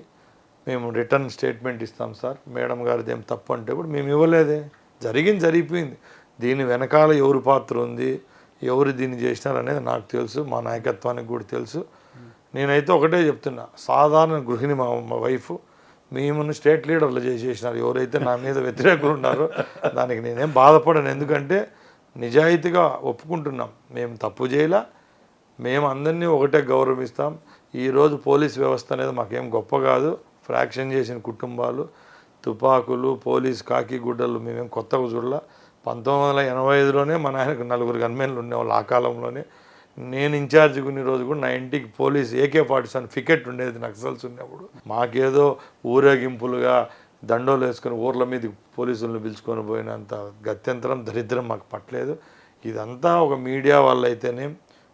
మేము రిటర్న్ స్టేట్మెంట్ ఇస్తాం సార్, మేడం గారిది ఏం తప్పు అంటే కూడా మేము ఇవ్వలేదే, జరిగిపోయింది. దీని వెనకాల ఎవరి పాత్ర ఉంది, ఎవరు దీన్ని చేసినారు అనేది నాకు తెలుసు, మా నాయకత్వానికి కూడా తెలుసు. నేనైతే ఒకటే చెప్తున్నా, సాధారణ గృహిణి మా వైఫ్, మేము స్టేట్ లీడర్లు చేసేసినారు. ఎవరైతే నా మీద వ్యతిరేకులు ఉన్నారో దానికి నేనేం బాధపడను. ఎందుకంటే నిజాయితీగా ఒప్పుకుంటున్నాం, మేము తప్పు చేయలా, మేము అందరినీ ఒకటే గౌరవిస్తాం. ఈరోజు పోలీస్ వ్యవస్థ అనేది మాకేం గొప్ప కాదు. ఫ్రాక్షన్ చేసిన కుటుంబాలు, తుపాకులు, పోలీస్ కాకి గుడ్డలు మేమేం కొత్తగా చూడాల. 1985లోనే మా నాయనకు 4 గన్మెన్లు ఉండేవాళ్ళు. ఆ కాలంలోనే నేను ఇన్ఛార్జ్ కొన్ని రోజు కూడా నా ఇంటికి పోలీస్ AK-47 ఫికెట్ ఉండేది నక్సల్స్ ఉన్నప్పుడు. మాకేదో ఊరేగింపులుగా దండోలు వేసుకొని ఊర్ల మీద పోలీసులను పిలుచుకొని పోయినంత గత్యంతరం, దరిద్రం మాకు పట్టలేదు. ఇదంతా ఒక మీడియా వల్ల అయితేనే,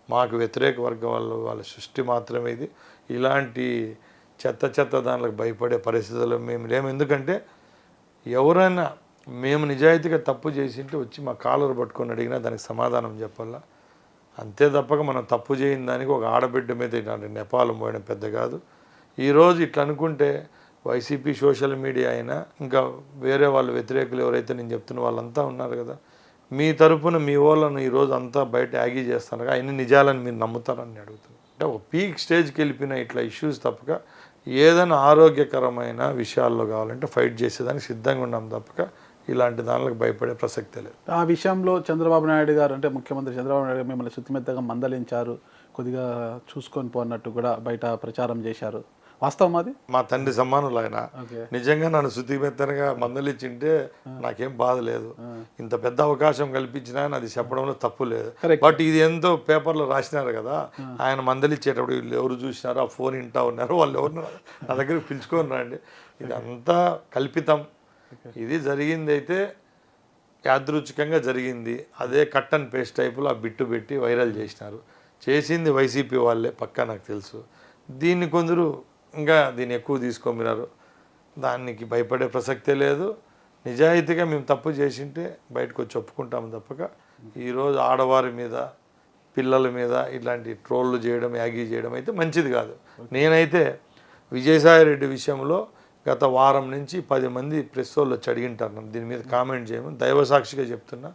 మాకు వ్యతిరేక వర్గం వాళ్ళ సృష్టి మాత్రమే ఇది. ఇలాంటి చెత్త దానికి భయపడే పరిస్థితుల్లో మేము లేము. ఎందుకంటే ఎవరైనా మేము నిజాయితీగా తప్పు చేసింటే వచ్చి మా కాలర్ పట్టుకొని అడిగినా దానికి సమాధానం చెప్పాలా. అంతే తప్పక మనం తప్పు చేయని దానికి ఒక ఆడబిడ్డ మీద ఇట్లాంటి నెపాలం పోయడం పెద్ద కాదు. ఈరోజు ఇట్లా అనుకుంటే వైసీపీ సోషల్ మీడియా అయినా, ఇంకా వేరే వాళ్ళు వ్యతిరేకులు ఎవరైతే నేను చెప్తున్న వాళ్ళంతా ఉన్నారు కదా, మీ తరపున మీ వాళ్ళను ఈరోజు అంతా బయట యాగీ చేస్తున్నారు, అన్ని నిజాలని మీరు నమ్ముతారని అడుగుతున్నాను. అంటే ఒక పీక్ స్టేజ్కి వెళ్ళిపోయిన ఇట్లా ఇష్యూస్ తప్పక ఏదైనా ఆరోగ్యకరమైన విషయాల్లో కావాలంటే ఫైట్ చేసేదానికి సిద్ధంగా ఉన్నాం తప్పక ఇలాంటి దానికి భయపడే ప్రసక్తే లేదు. ఆ విషయంలో చంద్రబాబు నాయుడు గారు అంటే ముఖ్యమంత్రి చంద్రబాబు నాయుడు గారు మిమ్మల్ని శుతిమెత్తగా మందలించారు, కొద్దిగా చూసుకొని పోన్నట్టు కూడా బయట ప్రచారం చేశారు. వాస్తవం అది? మా తండ్రి సమానులు ఆయన. ఓకే. నిజంగా నన్ను శుతిమెత్తనగా మందలిచ్చింటే నాకేం బాధ లేదు. ఇంత పెద్ద అవకాశం కల్పించినా అది చెప్పడంలో తప్పు లేదు. బట్ ఇది ఎంతో పేపర్లో రాసినారు కదా, ఆయన మందలిచ్చేటప్పుడు వీళ్ళు ఎవరు చూసినారో, ఆ ఫోన్ ఇంటా ఉన్నారు, వాళ్ళు ఎవరు నా దగ్గరికి పిలుచుకొని రండి. ఇదంతా కల్పితం. ఇది జరిగింది అయితే యాదృచ్ఛికంగా జరిగింది. అదే కట్ అండ్ పేస్ట్ టైపులో ఆ బిట్టు పెట్టి వైరల్ చేసినారు. చేసింది వైసీపీ వాళ్ళే పక్కా నాకు తెలుసు. దీన్ని కొందరు ఇంకా దీన్ని ఎక్కువ తీసుకోమినారు. దానికి భయపడే ప్రసక్తే లేదు. నిజాయితీగా మేము తప్పు చేసింటే బయటకు వచ్చి ఒప్పుకుంటాము తప్పక ఈరోజు ఆడవారి మీద, పిల్లల మీద ఇట్లాంటి ట్రోళ్ళు చేయడం, యాగీ చేయడం అయితే మంచిది కాదు. నేనైతే విజయసాయి రెడ్డి విషయంలో గత వారం నుంచి 10 మంది ప్రెస్ వాళ్ళు వచ్చి అడిగింటారు నన్ను దీని మీద కామెంట్ చేయమని. దైవసాక్షిగా చెప్తున్నా,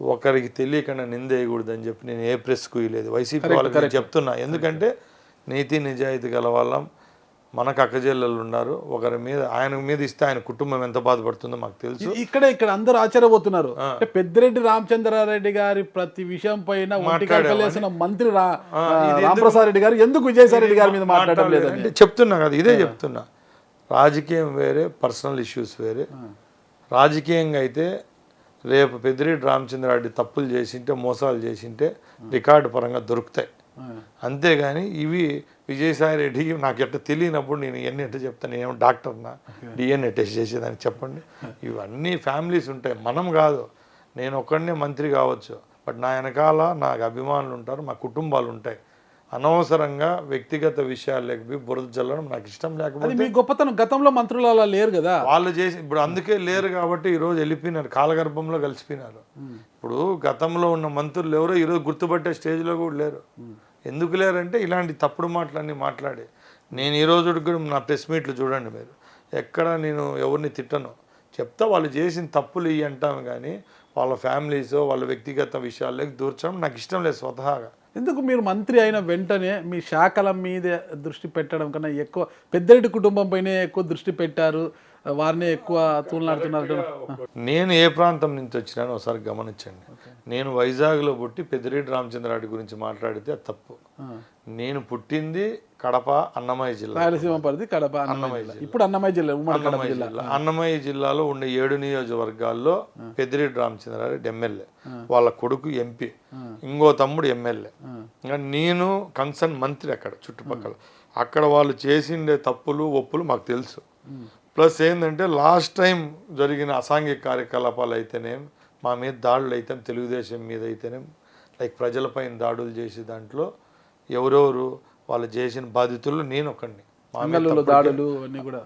ఒకరికి తెలియకుండా నిందేయకూడదని చెప్పి నేను ఏ ప్రెస్కు ఇవ్వలేదు. వైసీపీ వాళ్ళకి చెప్తున్నా. ఎందుకంటే నీతి నిజాయితీ గల వాళ్ళం, మనకు అక్కజెల్లెళ్ళు ఉన్నారు. ఒకరి మీద, ఆయన మీద ఇస్తే ఆయన కుటుంబం ఎంత బాధపడుతుందో మాకు తెలుసు. ఇక్కడ అందరూ ఆశ్చర్యపోతున్నారు. పెద్దిరెడ్డి రామచంద్రారెడ్డి గారి ప్రతి విషయం పైన మాట్లాడాల్సిన మంత్రి రామప్రసాద్ రెడ్డి గారు ఎందుకు విజయసాయి రెడ్డి గారి మీద మాట్లాడడం లేదంటే చెప్తున్నా కదా, ఇదే చెప్తున్నా. రాజకీయం వేరే, పర్సనల్ ఇష్యూస్ వేరే. రాజకీయంగా అయితే రేపు పెద్దిరెడ్డి రామచంద్రారెడ్డి తప్పులు చేసింటే, మోసాలు చేసింటే రికార్డు పరంగా దొరుకుతాయి. అంతేగాని ఇవి విజయసాయి రెడ్డికి నాకు ఎట్లా తెలియనప్పుడు నేను ఇవన్నీ ఎట్లా చెప్తాను? నేనేమో డాక్టర్నా, డిఎన్ఏ టెస్ట్ చేసేదానికి చెప్పండి. ఇవన్నీ ఫ్యామిలీస్ ఉంటాయి, మనం కాదు. నేను ఒక్కడనే మంత్రి కావచ్చు, బట్ నా వెనకాల నాకు అభిమానులు ఉంటారు, మా కుటుంబాలు ఉంటాయి. అనవసరంగా వ్యక్తిగత విషయాలు బురద చల్లడం నాకు ఇష్టం లేకపోతే. మీ గొప్పతనం గతంలో మంత్రులు అలా లేరు కదా, వాళ్ళు చేసి ఇప్పుడు అందుకే లేరు కాబట్టి ఈరోజు వెళ్ళిపోయినారు, కాలగర్భంలో కలిసిపోయినారు. ఇప్పుడు గతంలో ఉన్న మంత్రులు ఎవరో ఈరోజు గుర్తుపట్టే స్టేజ్లో కూడా లేరు. ఎందుకు లేరంటే ఇలాంటి తప్పుడు మాటలన్నీ మాట్లాడి. నేను ఈ రోజు కూడా నా ప్రెస్ మీట్లు చూడండి మీరు, ఎక్కడ నేను ఎవరిని తిట్టను, చెప్తా వాళ్ళు చేసిన తప్పులు ఇవి అంటాము. కానీ వాళ్ళ ఫ్యామిలీస్, వాళ్ళ వ్యక్తిగత విషయాల్లోకి దూర్చడం నాకు ఇష్టం లేదు స్వతహాగా. ఎందుకు మీరు మంత్రి అయిన వెంటనే మీ శాఖల మీద దృష్టి పెట్టడం కన్నా ఎక్కువ పెద్దిరెడ్డి కుటుంబం పైనే ఎక్కువ దృష్టి పెట్టారు, వారిని ఎక్కువ తూలనాడుతున్నారు? నేను ఏ ప్రాంతం నుంచి వచ్చినానో ఒకసారి గమనించండి. నేను వైజాగ్లో పుట్టి పెద్దిరెడ్డి రామచంద్రారెడ్డి గురించి మాట్లాడితే అది తప్పు. నేను పుట్టింది కడప, అన్నమయ్య జిల్లా, రాయలసీమ పరిధి కడప, అన్నమయ్య జిల్లా. ఇప్పుడు అన్నమయ్య జిల్లా, ఉమ్మడి జిల్లా. అన్నమయ్య జిల్లాలో ఉండే 7 నియోజకవర్గాల్లో పెద్దిరెడ్డి రామచంద్రారెడ్డి ఎమ్మెల్యే, వాళ్ళ కొడుకు ఎంపీ, ఇంకో తమ్ముడు ఎమ్మెల్యే. ఇంకా నేను కన్సర్న్ మంత్రి అక్కడ చుట్టుపక్కల. అక్కడ వాళ్ళు చేసిండే తప్పులు ఒప్పులు మాకు తెలుసు. ప్లస్ ఏంటంటే లాస్ట్ టైం జరిగిన అసాంఘిక కార్యకలాపాలు అయితేనేం, మా మీద దాడులు అయితే, తెలుగుదేశం మీద అయితేనేం, లైక్ ప్రజలపైన దాడులు చేసే దాంట్లో ఎవరెవరు వాళ్ళు చేసిన బాధితులు నేను ఒకడిని.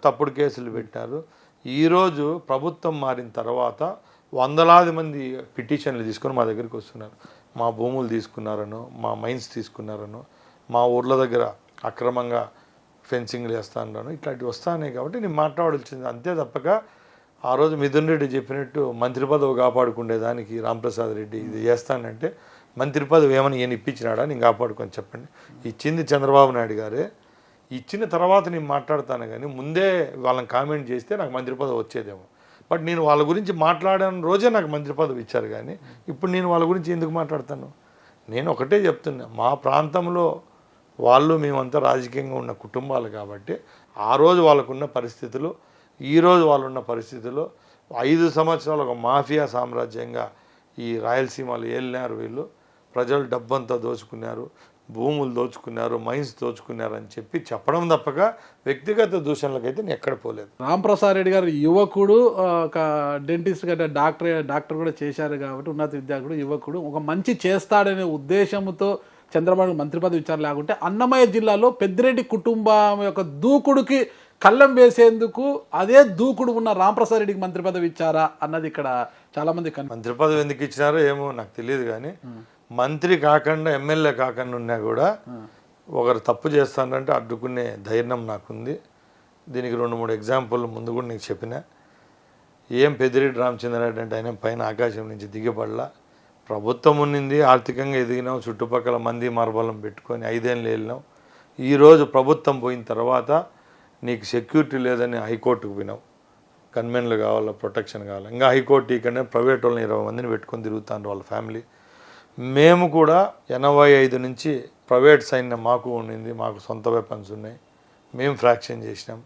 తప్పుడు కేసులు పెట్టారు. ఈరోజు ప్రభుత్వం మారిన తర్వాత వందలాది మంది పిటిషన్లు తీసుకొని మా దగ్గరికి వస్తున్నారు. మా భూములు తీసుకున్నారనో, మా మైన్స్ తీసుకున్నారనో, మా ఊర్ల దగ్గర అక్రమంగా ఫెన్సింగ్లు వేస్తాను, ఇట్లాంటివి వస్తానే. కాబట్టి నేను మాట్లాడాల్సింది అంతే తప్పక ఆ రోజు మిథున్ రెడ్డి చెప్పినట్టు మంత్రి పదవి కాపాడుకునేదానికి రామప్రసాద్ రెడ్డి ఇది చేస్తానంటే మంత్రి పదవి ఏమని ఈయన ఇప్పించినాడా? నేను కాపాడుకొని చెప్పండి. ఇచ్చింది చంద్రబాబు నాయుడు గారే. ఇచ్చిన తర్వాత నేను మాట్లాడతాను, కానీ ముందే వాళ్ళని కామెంట్ చేస్తే నాకు మంత్రి పదవి వచ్చేదేమో. బట్ నేను వాళ్ళ గురించి మాట్లాడిన రోజే నాకు మంత్రి పదవి ఇచ్చారు, కానీ ఇప్పుడు నేను వాళ్ళ గురించి ఎందుకు మాట్లాడతాను? నేను ఒకటే చెప్తున్నా, మా ప్రాంతంలో వాళ్ళు మేమంతా రాజకీయంగా ఉన్న కుటుంబాలు కాబట్టి ఆ రోజు వాళ్ళకున్న పరిస్థితులు, ఈరోజు వాళ్ళున్న పరిస్థితుల్లో 5 సంవత్సరాలు ఒక మాఫియా సామ్రాజ్యంగా ఈ రాయలసీమలు ఏలినారు. వీళ్ళు ప్రజలు డబ్బంతా దోచుకున్నారు, భూములు దోచుకున్నారు, మైన్స్ దోచుకున్నారు అని చెప్పడం తప్పక వ్యక్తిగత దూషణలకైతే నేను ఎక్కడ పోలేదు. రామప్రసాద్ రెడ్డి గారు యువకుడు, ఒక డెంటిస్ట్ కంటే డాక్టర్ కూడా చేశారు కాబట్టి ఉన్నత విద్యార్థుడు, యువకుడు, ఒక మంచి చేస్తాడనే ఉద్దేశంతో చంద్రబాబు మంత్రి పదవి ఇచ్చారు. లేకుంటే అన్నమయ్య జిల్లాలో పెద్దిరెడ్డి కుటుంబం యొక్క దూకుడుకి కళ్ళం వేసేందుకు అదే దూకుడు ఉన్న రామప్రసాద్ రెడ్డికి మంత్రి పదవి ఇచ్చారా అన్నది ఇక్కడ చాలా మంది. మంత్రి పదవి ఎందుకు ఇచ్చినారో ఏమో నాకు తెలియదు, కానీ మంత్రి కాకుండా ఎమ్మెల్యే కాకుండా ఉన్నా కూడా ఒకరు తప్పు చేస్తానంటే అడ్డుకునే ధైర్యం నాకుంది. దీనికి 2-3 ఎగ్జాంపుల్ ముందు కూడా నీకు చెప్పిన. ఏం పెద్దిరెడ్డి రామచంద్రారెడ్డి అంటే ఆయన పైన ఆకాశం నుంచి దిగబడలా. ప్రభుత్వం ఉన్నింది, ఆర్థికంగా ఎదిగినాం, చుట్టుపక్కల మంది మార్బలం పెట్టుకొని 5 ఏళ్ళు వెళ్ళినాం. ఈరోజు ప్రభుత్వం పోయిన తర్వాత నీకు సెక్యూరిటీ లేదని హైకోర్టుకు పోయినావు. గన్మెన్లు కావాలా, ప్రొటెక్షన్ కావాలి. ఇంకా హైకోర్టు ఇక్కడనే ప్రైవేట్ వాళ్ళని 20 మందిని పెట్టుకొని తిరుగుతారు వాళ్ళ ఫ్యామిలీ. మేము కూడా 85 నుంచి ప్రైవేట్ సైన్యం మాకు ఉండింది, మాకు సొంత వెపన్స్ ఉన్నాయి, మేము ఫ్రాక్షన్ చేసినాం.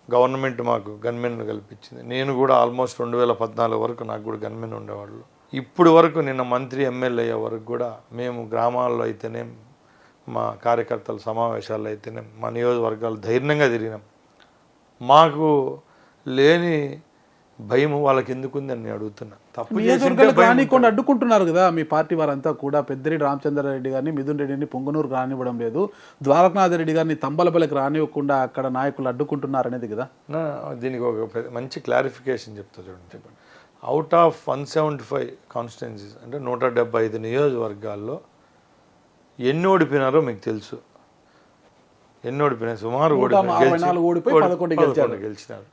గవర్నమెంట్ మాకు గన్మెన్లు కల్పించింది. నేను కూడా ఆల్మోస్ట్ 2014 వరకు నాకు కూడా గన్మెన్ ఉండేవాళ్ళు. ఇప్పుడు వరకు నిన్న మంత్రి ఎమ్మెల్యే అయ్యే వరకు కూడా మేము గ్రామాల్లో అయితేనే, మా కార్యకర్తల సమావేశాల్లో అయితేనే, మా నియోజకవర్గాలు ధైర్యంగా తిరిగినాం. మాకు లేని భయం వాళ్ళకి ఎందుకుందని నేను అడుగుతున్నా. తప్పు నియోజకవర్గాలకు రానికుండా అడ్డుకుంటున్నారు కదా మీ పార్టీ వారంతా కూడా. పెద్దిరెడ్డి రామచంద్రారెడ్డి గారిని, మిథున్ రెడ్డిని పొంగనూరు రానివ్వడం లేదు, ద్వారకనాథ్ రెడ్డి గారిని తంబలపల్లికి రానివ్వకుండా అక్కడ నాయకులు అడ్డుకుంటున్నారు అనేది కదా. దీనికి ఒక మంచి క్లారిఫికేషన్ చెప్తా చూడండి. అవుట్ ఆఫ్ 175 కాన్స్టిట్యున్సీస్ అంటే 175 నియోజకవర్గాల్లో ఎన్ని ఓడిపోయినారో మీకు తెలుసు. ఎన్ని ఓడిపోయినాయి? సుమారు 11 గెలిచినారు.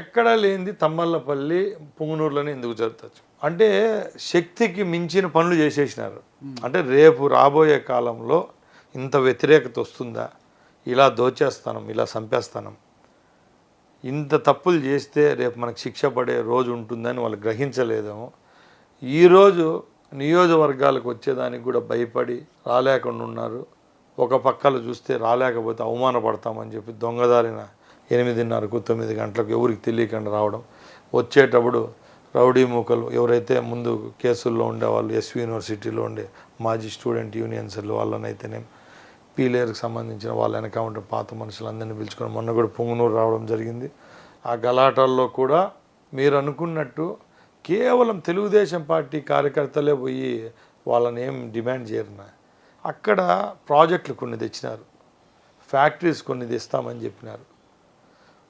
ఎక్కడా లేనిది తమ్మల్లపల్లి, పుంగనూరులోనే ఎందుకు జరుగుతుంది అంటే శక్తికి మించిన పనులు చేసేసినారు. అంటే రేపు రాబోయే కాలంలో ఇంత వ్యతిరేకత వస్తుందా, ఇలా దోచేస్తానం, ఇలా చంపేస్తానం, ఇంత తప్పులు చేస్తే రేపు మనకు శిక్ష పడే రోజు ఉంటుందని వాళ్ళు గ్రహించలేదేమో. ఈరోజు నియోజకవర్గాలకు వచ్చేదానికి కూడా భయపడి రాలేకుండా ఉన్నారు. ఒక పక్కలు చూస్తే రాలేకపోతే అవమానపడతామని చెప్పి దొంగదారిన 8:30కు 9 గంటలకు ఎవరికి తెలియకుండా రావడం. వచ్చేటప్పుడు రౌడీ మూకలు ఎవరైతే ముందు కేసుల్లో ఉండేవాళ్ళు, ఎస్వి యూనివర్సిటీలో ఉండే మాజీ స్టూడెంట్ యూనియన్స్లు వాళ్ళనైతేనే, పీలేరుకు సంబంధించిన వాళ్ళ ఎన్కౌంటర్ పాత మనుషులందరినీ పిలుచుకొని మొన్న కూడా పొంగునూరు రావడం జరిగింది. ఆ గలాటాల్లో కూడా మీరు అనుకున్నట్టు కేవలం తెలుగుదేశం పార్టీ కార్యకర్తలే పోయి వాళ్ళని ఏం డిమాండ్ చేయరు. అక్కడ ప్రాజెక్టులు కొన్ని తెచ్చినారు, ఫ్యాక్టరీస్ కొన్ని తెస్తామని చెప్పినారు.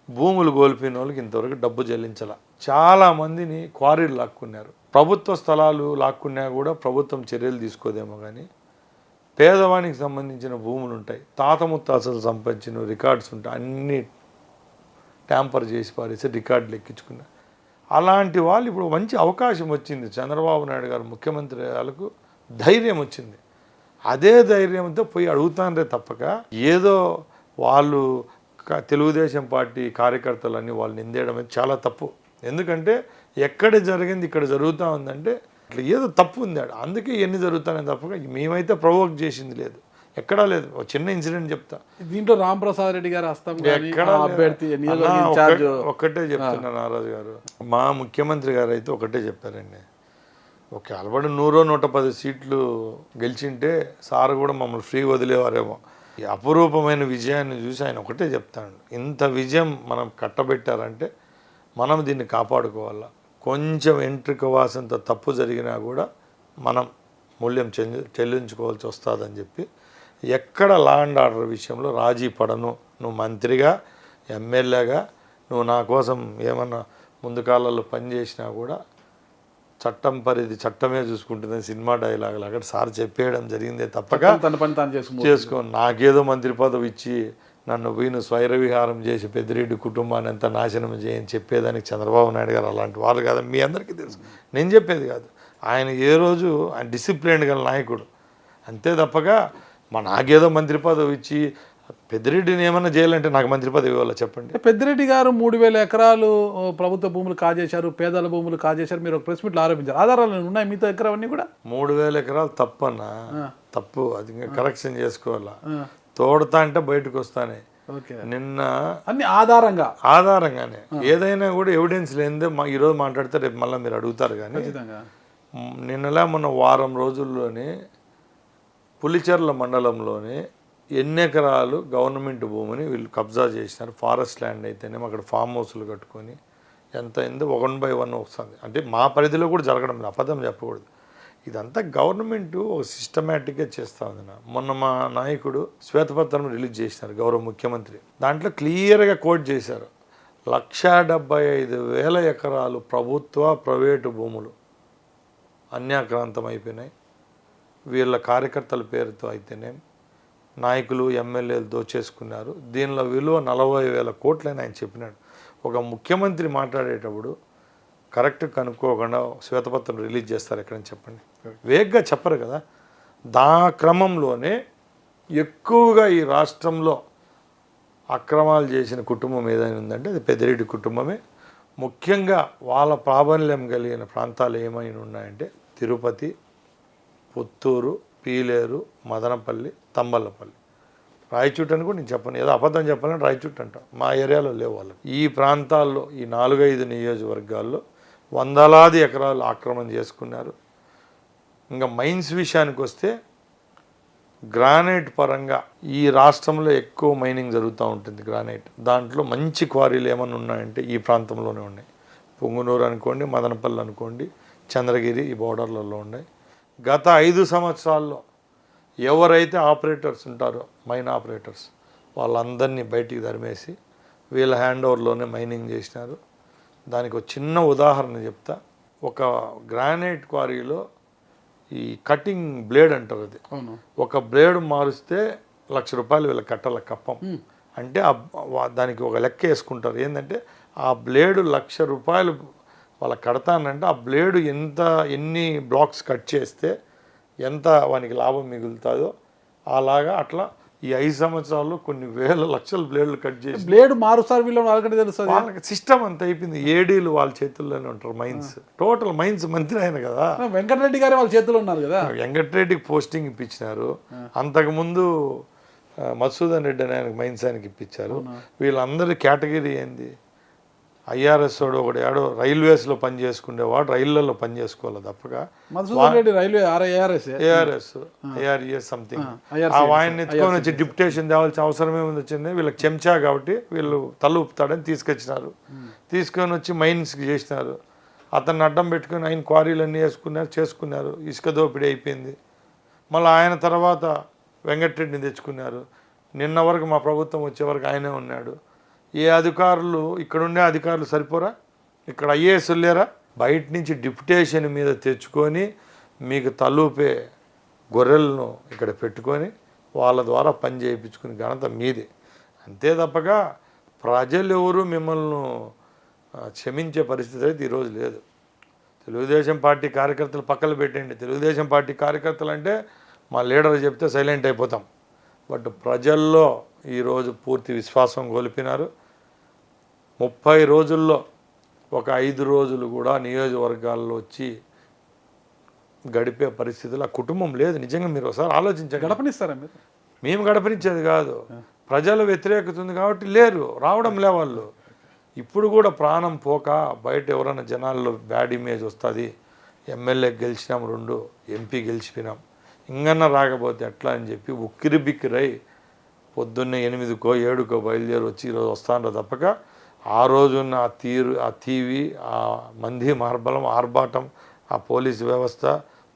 భూములు కోల్పోయిన వాళ్ళకి ఇంతవరకు డబ్బు చెల్లించాల. చాలామందిని క్వారీలు లాక్కున్నారు. ప్రభుత్వ స్థలాలు లాక్కున్నా కూడా ప్రభుత్వం చర్యలు తీసుకోదేమో కానీ పేదవానికి సంబంధించిన భూములు ఉంటాయి, తాత ముత్తాతలు సంపాదించిన రికార్డ్స్ ఉంటాయి, అన్నీ ట్యాంపర్ చేసి పారేసి రికార్డులు ఎక్కించుకున్నారు. అలాంటి వాళ్ళు ఇప్పుడు మంచి అవకాశం వచ్చింది. చంద్రబాబు నాయుడు గారు ముఖ్యమంత్రి వాళ్ళకు ధైర్యం వచ్చింది. అదే ధైర్యంతో పోయి అడుగుతానరే తప్పక ఏదో వాళ్ళు తెలుగుదేశం పార్టీ కార్యకర్తలన్నీ వాళ్ళు నిందేయడం చాలా తప్పు. ఎందుకంటే ఎక్కడ జరిగింది ఇక్కడ జరుగుతూ ఉందంటే అట్లా ఏదో తప్పు ఉంది. అందుకే ఎన్ని జరుగుతానే తప్పక మేమైతే ప్రొవోక్ చేసింది లేదు, ఎక్కడా లేదు. ఒక చిన్న ఇన్సిడెంట్ చెప్తా. దీంట్లో రాంప్రసాద్ రెడ్డి గారు ఒక్కటే చెప్తున్నా నారాజు గారు, మా ముఖ్యమంత్రి గారు అయితే ఒకటే చెప్పారండి. ఒక అలబడి 100-110 సీట్లు గెలిచింటే సార్ కూడా మమ్మల్ని ఫ్రీ వదిలేవారేమో. ఈ అపురూపమైన విజయాన్ని చూసి ఆయన ఒకటే చెప్తాడు, ఇంత విజయం మనం కట్టబెట్టారంటే మనం దీన్ని కాపాడుకోవాలా. కొంచెం ఎంట్రిక వాసంత తప్పు జరిగినా కూడా మనం మూల్యం చెల్లించుకోవాల్సి వస్తుందని చెప్పి ఎక్కడ లా అండ్ ఆర్డర్ విషయంలో రాజీ పడను. నువ్వు మంత్రిగా, ఎమ్మెల్యేగా నువ్వు నా కోసం ఏమన్నా ముందు కాలాల్లో పనిచేసినా కూడా చట్టం పరిధి చట్టమే చూసుకుంటుందని సినిమా డైలాగ్ లాగా సార్ చెప్పేయడం జరిగిందే తప్పక తన పని తాను చేసుకో నాకేదో మంత్రి పదవి ఇచ్చి నన్ను పోయిన స్వైర విహారం చేసి పెద్దిరెడ్డి కుటుంబాన్ని అంతా నాశనం చేయని చెప్పేదానికి చంద్రబాబు నాయుడు గారు అలాంటి వాళ్ళు కాదు. మీ అందరికీ తెలుసు, నేను చెప్పేది కాదు. ఆయన ఏ రోజు ఆయన డిసిప్లిన్ గల నాయకుడు, అంతే తప్పక నాకేదో మంత్రి పదవి ఇచ్చి పెద్దిరెడ్డిని ఏమన్నా చేయాలంటే నాకు మంత్రి పదవి ఇవ్వాలా చెప్పండి. పెద్దిరెడ్డి గారు 3,000 ఎకరాలు ప్రభుత్వ భూములు కాజేశారు, పేదల భూములు కాజేశారు, మీరు ఒక ప్రెస్ మీట్లో ఆరోపించారు. ఆధారాలు ఉన్నాయి మీతో దగ్గర అవన్నీ కూడా? 3,000 ఎకరాలు తప్పన్నా, తప్పు. అది కరెక్షన్ చేసుకోవాలా. తోడతా అంటే బయటకు వస్తానే. నిన్న అన్ని ఆధారంగానే ఏదైనా కూడా ఎవిడెన్స్ లేనిదే ఈరోజు మాట్లాడితే రేపు మళ్ళీ మీరు అడుగుతారు. కానీ నిన్నలా మొన్న వారం రోజుల్లోనే పులిచెర్ల మండలంలోనే ఎన్ని ఎకరాలు గవర్నమెంట్ భూమిని వీళ్ళు కబ్జా చేసినారు. ఫారెస్ట్ ల్యాండ్ అయితేనేమో అక్కడ ఫామ్ హౌస్లు కట్టుకొని ఎంత అయిందో 1/1 వస్తుంది. అంటే మా పరిధిలో కూడా జరగడం లేదు, అబద్ధం చెప్పకూడదు. ఇదంతా గవర్నమెంట్ ఒక సిస్టమేటిక్గా చేస్తూ ఉంది. మొన్న మా నాయకుడు శ్వేతపత్రం రిలీజ్ చేసినారు గౌరవ ముఖ్యమంత్రి. దాంట్లో క్లియర్గా కోట్ చేశారు, 175,000 ఎకరాలు ప్రభుత్వ ప్రైవేటు భూములు అన్యాక్రాంతం అయిపోయినాయి. వీళ్ళ కార్యకర్తల పేరుతో అయితేనే నాయకులు ఎమ్మెల్యేలు దోచేసుకున్నారు. దీనిలో విలువ 40,000 కోట్లని ఆయన చెప్పినాడు. ఒక ముఖ్యమంత్రి మాట్లాడేటప్పుడు కరెక్ట్ కనుక్కోకుండా శ్వేతపత్రం రిలీజ్ చేస్తారు ఎక్కడని చెప్పండి? వేగ్గా చెప్పరు కదా. క్రమంలోనే ఎక్కువగా ఈ రాష్ట్రంలో అక్రమాలు చేసిన కుటుంబం ఏదైనా ఉందంటే అది పెద్దిరెడ్డి కుటుంబమే. ముఖ్యంగా వాళ్ళ ప్రాబల్యం కలిగిన ప్రాంతాలు ఏమైనా ఉన్నాయంటే తిరుపతి, పుత్తూరు, పీలేరు, మదనపల్లి, తంబలపల్లి. రాయచూట్ అని కూడా నేను చెప్పను, ఏదో అబద్ధం చెప్పాలని రాయచూట్ అంటాం. మా ఏరియాలో లేవు వాళ్ళు. ఈ ప్రాంతాల్లో ఈ 4-5 నియోజకవర్గాల్లో వందలాది ఎకరాలు ఆక్రమణ చేసుకున్నారు. ఇంకా మైన్స్ విషయానికి వస్తే గ్రానైట్ పరంగా ఈ రాష్ట్రంలో ఎక్కువ మైనింగ్ జరుగుతూ ఉంటుంది. గ్రానైట్ దాంట్లో మంచి క్వారీలు ఏమైనా ఉన్నాయంటే ఈ ప్రాంతంలోనే ఉన్నాయి. పొంగునూరు అనుకోండి, మదనపల్లి అనుకోండి, చంద్రగిరి ఈ బోర్డర్లలో ఉన్నాయి. గత 5 సంవత్సరాల్లో ఎవరైతే ఆపరేటర్స్ ఉంటారో మైన్ ఆపరేటర్స్ వాళ్ళందరినీ బయటికి తరిమేసి వీళ్ళ హ్యాండ్ ఓవర్లోనే మైనింగ్ చేసినారు. దానికి ఒక చిన్న ఉదాహరణ చెప్తా. ఒక గ్రానైట్ క్వారీలో ఈ కటింగ్ బ్లేడ్ అంటారు, అది ఒక బ్లేడ్ మారుస్తే ₹1,00,000 వీళ్ళకి కట్టాల కప్పం. అంటే దానికి ఒక లెక్క వేసుకుంటారు ఏంటంటే ఆ బ్లేడు ₹1,00,000 వాళ్ళకి కడతానంటే ఆ బ్లేడు ఎన్ని బ్లాక్స్ కట్ చేస్తే ఎంత వానికి లాభం మిగులుతుందో అలాగా అట్లా ఈ 5 సంవత్సరాల్లో కొన్ని వేల లక్షల బ్లేడ్లు కట్ చేసి బ్లేడ్ మారుస్తారు వీళ్ళు వాళ్ళకంటే తెలుస్తుంది. వాళ్ళకి సిస్టమ్ అంతా అయిపోయింది. ఏడీలు వాళ్ళ చేతుల్లోనే ఉంటారు. మైన్స్ టోటల్ మైన్స్ మంత్రి ఆయన కదా, వెంకటరెడ్డి గారు వాళ్ళ చేతుల్లో ఉన్నారు కదా. వెంకటరెడ్డికి పోస్టింగ్ ఇప్పించినారు. అంతకుముందు మధుసూదన్ రెడ్డి అని ఆయనకు మైన్స్ ఆయనకి ఇప్పించారు. వీళ్ళందరి కేటగిరీ ఏంది? ఐఆర్ఎస్ వాడు ఒకడు ఏడో రైల్వేస్లో పని చేసుకునేవాడు, రైళ్లలో పని చేసుకోవాలి తప్పక. Madhusudan Reddy railway ARS something. ఆయన్ని ఎత్తుకొని వచ్చి డిప్యుటేషన్ తేవాల్సిన అవసరం ఏముంది వచ్చింది? వీళ్ళకి చెంచా కాబట్టి వీళ్ళు తల ఊపుతాడని తీసుకొచ్చినారు. తీసుకొని వచ్చి మైన్స్కి చేసినారు. అతన్ని అడ్డం పెట్టుకుని ఆయన క్వారీలన్నీ చేసుకున్నారు. ఇసుక దోపిడీ అయిపోయింది. మళ్ళీ ఆయన తర్వాత వెంకటరెడ్డిని తెచ్చుకున్నారు. నిన్న వరకు మా ప్రభుత్వం వచ్చే వరకు ఆయనే ఉన్నాడు. ఏ అధికారులు ఇక్కడుండే అధికారులు సరిపోరా? ఇక్కడ ఐఏఎస్ లేరా? బయట నుంచి డిప్యుటేషన్ మీద తెచ్చుకొని మీకు తలూపే గొర్రెలను ఇక్కడ పెట్టుకొని వాళ్ళ ద్వారా పని చేయించుకుని ఘనత మీది. అంతే తప్పగా ప్రజలు ఎవరు మిమ్మల్ని క్షమించే పరిస్థితి అయితే ఈరోజు లేదు. తెలుగుదేశం పార్టీ కార్యకర్తలు పక్కన పెట్టండి. తెలుగుదేశం పార్టీ కార్యకర్తలు అంటే మా లీడర్ చెప్తే సైలెంట్ అయిపోతాం. బట్ ప్రజల్లో ఈరోజు పూర్తి విశ్వాసం కోల్పోయినారు. 30 రోజుల్లో ఒక 5 రోజులు కూడా నియోజకవర్గాల్లో వచ్చి గడిపే పరిస్థితులు ఆ కుటుంబం లేదు. నిజంగా మీరు ఒకసారి ఆలోచించండి. గడపనిస్తారా మీరు? మేము గడపనిచ్చేది కాదు, ప్రజల వ్యతిరేకత ఉంది కాబట్టి లేరు, రావడం లే వాళ్ళు. ఇప్పుడు కూడా ప్రాణం పోక బయట ఎవరైనా జనాల్లో బ్యాడ్ ఇమేజ్ వస్తుంది. ఎమ్మెల్యే గెలిచినాం, 2 ఎంపీ గెలిచిపోయినాం, ఇంకన్నా రాకపోతే ఎట్లా అని చెప్పి ఉక్కిరి బిక్కిరై పొద్దున్నే 8కో 7కో బయలుదేరి వచ్చి ఈరోజు వస్తాను తప్పక ఆ రోజున్న ఆ తీవి, ఆ మంది మార్బలం, ఆర్భాటం, ఆ పోలీసు వ్యవస్థ,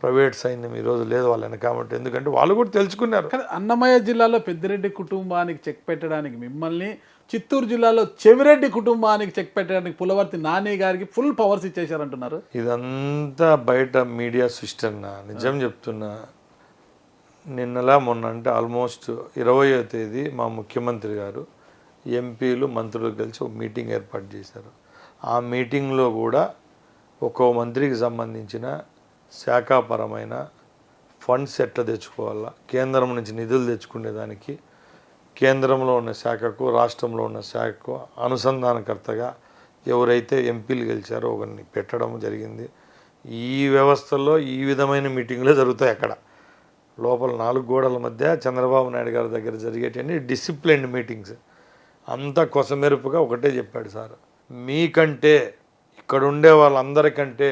ప్రైవేట్ సైన్యం ఈరోజు లేదు వాళ్ళ వెనకామంటే. ఎందుకంటే వాళ్ళు కూడా తెలుసుకున్నారు. కానీ అన్నమయ్య జిల్లాలో పెద్దిరెడ్డి కుటుంబానికి చెక్ పెట్టడానికి మిమ్మల్ని, చిత్తూరు జిల్లాలో చెవిరెడ్డి కుటుంబానికి చెక్ పెట్టడానికి పులవర్తి నాని గారికి ఫుల్ పవర్స్ ఇచ్చేశారంటున్నారు. ఇదంతా బయట మీడియా సృష్టి. నిజం చెప్తున్నా, నిన్నలా మొన్న అంటే ఆల్మోస్ట్ 20వ తేదీ మా ముఖ్యమంత్రి గారు ఎంపీలు మంత్రులు కలిసి ఒక మీటింగ్ ఏర్పాటు చేశారు. ఆ మీటింగ్లో కూడా ఒక్కో మంత్రికి సంబంధించిన శాఖాపరమైన ఫండ్స్ ఎట్లా తెచ్చుకోవాలా, కేంద్రం నుంచి నిధులు తెచ్చుకునేదానికి కేంద్రంలో ఉన్న శాఖకు రాష్ట్రంలో ఉన్న శాఖకు అనుసంధానకర్తగా ఎవరైతే ఎంపీలు గెలిచారో ఒకరిని పెట్టడం జరిగింది. ఈ వ్యవస్థల్లో ఈ విధమైన మీటింగ్లే జరుగుతాయి. అక్కడ లోపల 4 గోడల మధ్య చంద్రబాబు నాయుడు గారి దగ్గర జరిగేటన్ని డిసిప్లిన్డ్ మీటింగ్స్. అంతా కొసమెరుపుగా ఒకటే చెప్పాడు సార్, మీకంటే ఇక్కడ ఉండే వాళ్ళందరికంటే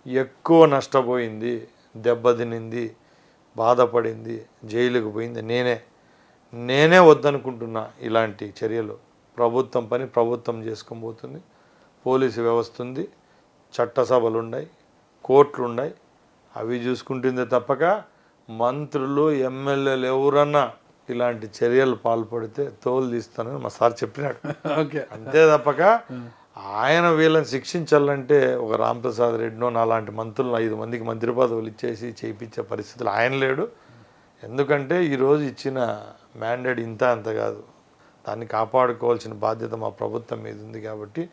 ఎక్కువ నష్టపోయింది, దెబ్బతినింది, బాధపడింది, జైలుకు పోయింది నేనే వద్దనుకుంటున్నా. ఇలాంటి చర్యలు ప్రభుత్వం పని ప్రభుత్వం చేసుకొని పోతుంది. పోలీసు వ్యవస్థ ఉంది, చట్టసభలు ఉన్నాయి, కోర్టులు ఉన్నాయి, అవి చూసుకుంటుందే తప్పక మంత్రులు ఎమ్మెల్యేలు ఎవరన్నా ఇలాంటి చర్యలు పాల్పడితే తోలు తీస్తానని మా సార్ చెప్పినాడు. అంతే తప్పక ఆయన వీళ్ళని శిక్షించాలంటే ఒక రాంప్రసాద్ రెడ్డినో నాలాంటి మంత్రులను 5 మందికి మంత్రి పదవులు ఇచ్చేసి చేయించే పరిస్థితులు ఆయన లేడు. ఎందుకంటే ఈరోజు ఇచ్చిన మ్యాండేట్ ఇంత అంత కాదు, దాన్ని కాపాడుకోవాల్సిన బాధ్యత మా ప్రభుత్వం మీద ఉంది. కాబట్టి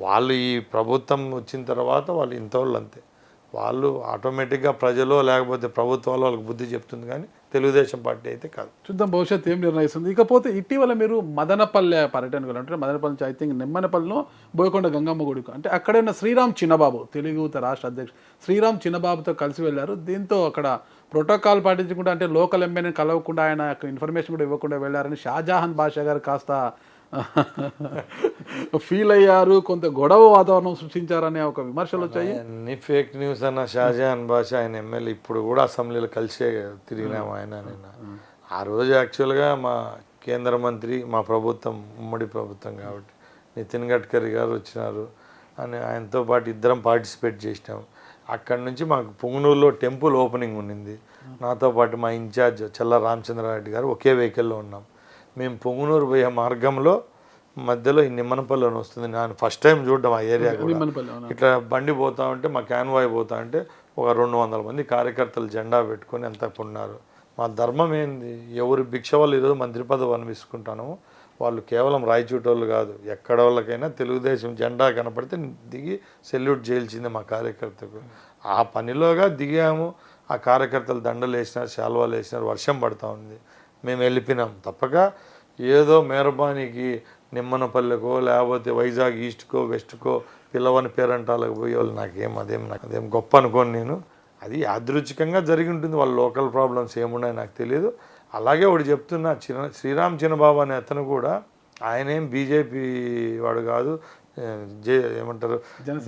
వాళ్ళు ఈ ప్రభుత్వం వచ్చిన తర్వాత వాళ్ళు ఇంతోళ్ళు అంతే, వాళ్ళు ఆటోమేటిక్గా ప్రజలు లేకపోతే ప్రభుత్వాలు వాళ్ళకి బుద్ధి చెప్తుంది కానీ తెలుగుదేశం పార్టీ అయితే కాదు. చూద్దాం భవిష్యత్తు ఏం నిర్ణయిస్తుంది. ఇకపోతే ఇటీవల మీరు మదనపల్లె పర్యటనకు వెళ్ళారు. మదనపల్లి నుంచి ఐ థింక్ నిమ్మనపల్లిలో బోయకొండ గంగమ్మ గుడికి, అంటే అక్కడే ఉన్న శ్రీరామ్ చిన్నబాబు, తెలుగు యువత రాష్ట్ర అధ్యక్షుడు శ్రీరామ్ చిన్నబాబుతో కలిసి వెళ్ళారు. దీంతో అక్కడ ప్రోటోకాల్ పాటించకుండా, అంటే లోకల్ ఎమ్మెల్యేని కలవకుండా, ఆయన ఇన్ఫర్మేషన్ కూడా ఇవ్వకుండా వెళ్ళారని షాజహాన్ బాషా గారు కాస్త ఫీల్ అయ్యారు. కొంత గొడవ వాతావరణం సృష్టించారనే ఒక విమర్శలు వచ్చాయి. అన్ని ఫేక్ న్యూస్ అన్న షాజహాన్ బాషా ఆయన ఎమ్మెల్యే ఇప్పుడు కూడా అసెంబ్లీలో కలిసే తిరిగినాము ఆయన నేను. ఆ రోజు యాక్చువల్గా మా కేంద్ర మంత్రి, మా ప్రభుత్వం ఉమ్మడి ప్రభుత్వం కాబట్టి నితిన్ గడ్కరీ గారు వచ్చినారు అని ఆయనతో పాటు ఇద్దరం పార్టిసిపేట్ చేసినాం. అక్కడి నుంచి మాకు పొంగనూరులో టెంపుల్ ఓపెనింగ్ ఉన్నింది. నాతో పాటు మా ఇన్ఛార్జ్ చల్ల రామచంద్రారెడ్డి గారు ఒకే వెహికల్లో ఉన్నాం. మేము పొంగనూరు పోయే మార్గంలో మధ్యలో ఈ నిమ్మనపల్లిలోనే వస్తుంది. నేను ఫస్ట్ టైం చూడడం ఆ ఏరియా కూడా. ఇట్లా బండి పోతా ఉంటే, మా క్యాన్వాయ్ పోతా ఉంటే ఒక 200 మంది కార్యకర్తలు జెండా పెట్టుకొని ఎంత ఉన్నారు. మా ధర్మం ఏంది, ఎవరు భిక్ష వాళ్ళు ఈరోజు మంత్రి పదవి అనిపించుకుంటానో వాళ్ళు కేవలం రాయచూటోళ్ళు కాదు, ఎక్కడ వాళ్ళకైనా తెలుగుదేశం జెండా కనపడితే దిగి సెల్యూట్ చేయాల్సిందే మా కార్యకర్తకు. ఆ పనిలోగా దిగాము. ఆ కార్యకర్తలు దండలు వేసినారు, శాల్వాలు వేసినారు, వర్షం పడుతూ ఉంది, మేము వెళ్ళిపోయినాం. తప్పక ఏదో మేరబానికి నిమ్మనపల్లెకో లేకపోతే వైజాగ్ ఈస్ట్కో వెస్ట్కో పిల్లవని పేరంటాలకు పోయే వాళ్ళు నాకేం గొప్ప అనుకోని నేను. అది యాదృచ్ఛికంగా జరిగి ఉంటుంది. వాళ్ళ లోకల్ ప్రాబ్లమ్స్ ఏమున్నాయో నాకు తెలియదు. అలాగే ఒకటి చెప్తున్నా, శ్రీరామ్ చిన్నబాబు అనే అతను కూడా ఆయనేం బీజేపీ వాడు కాదు, ఏమంటారు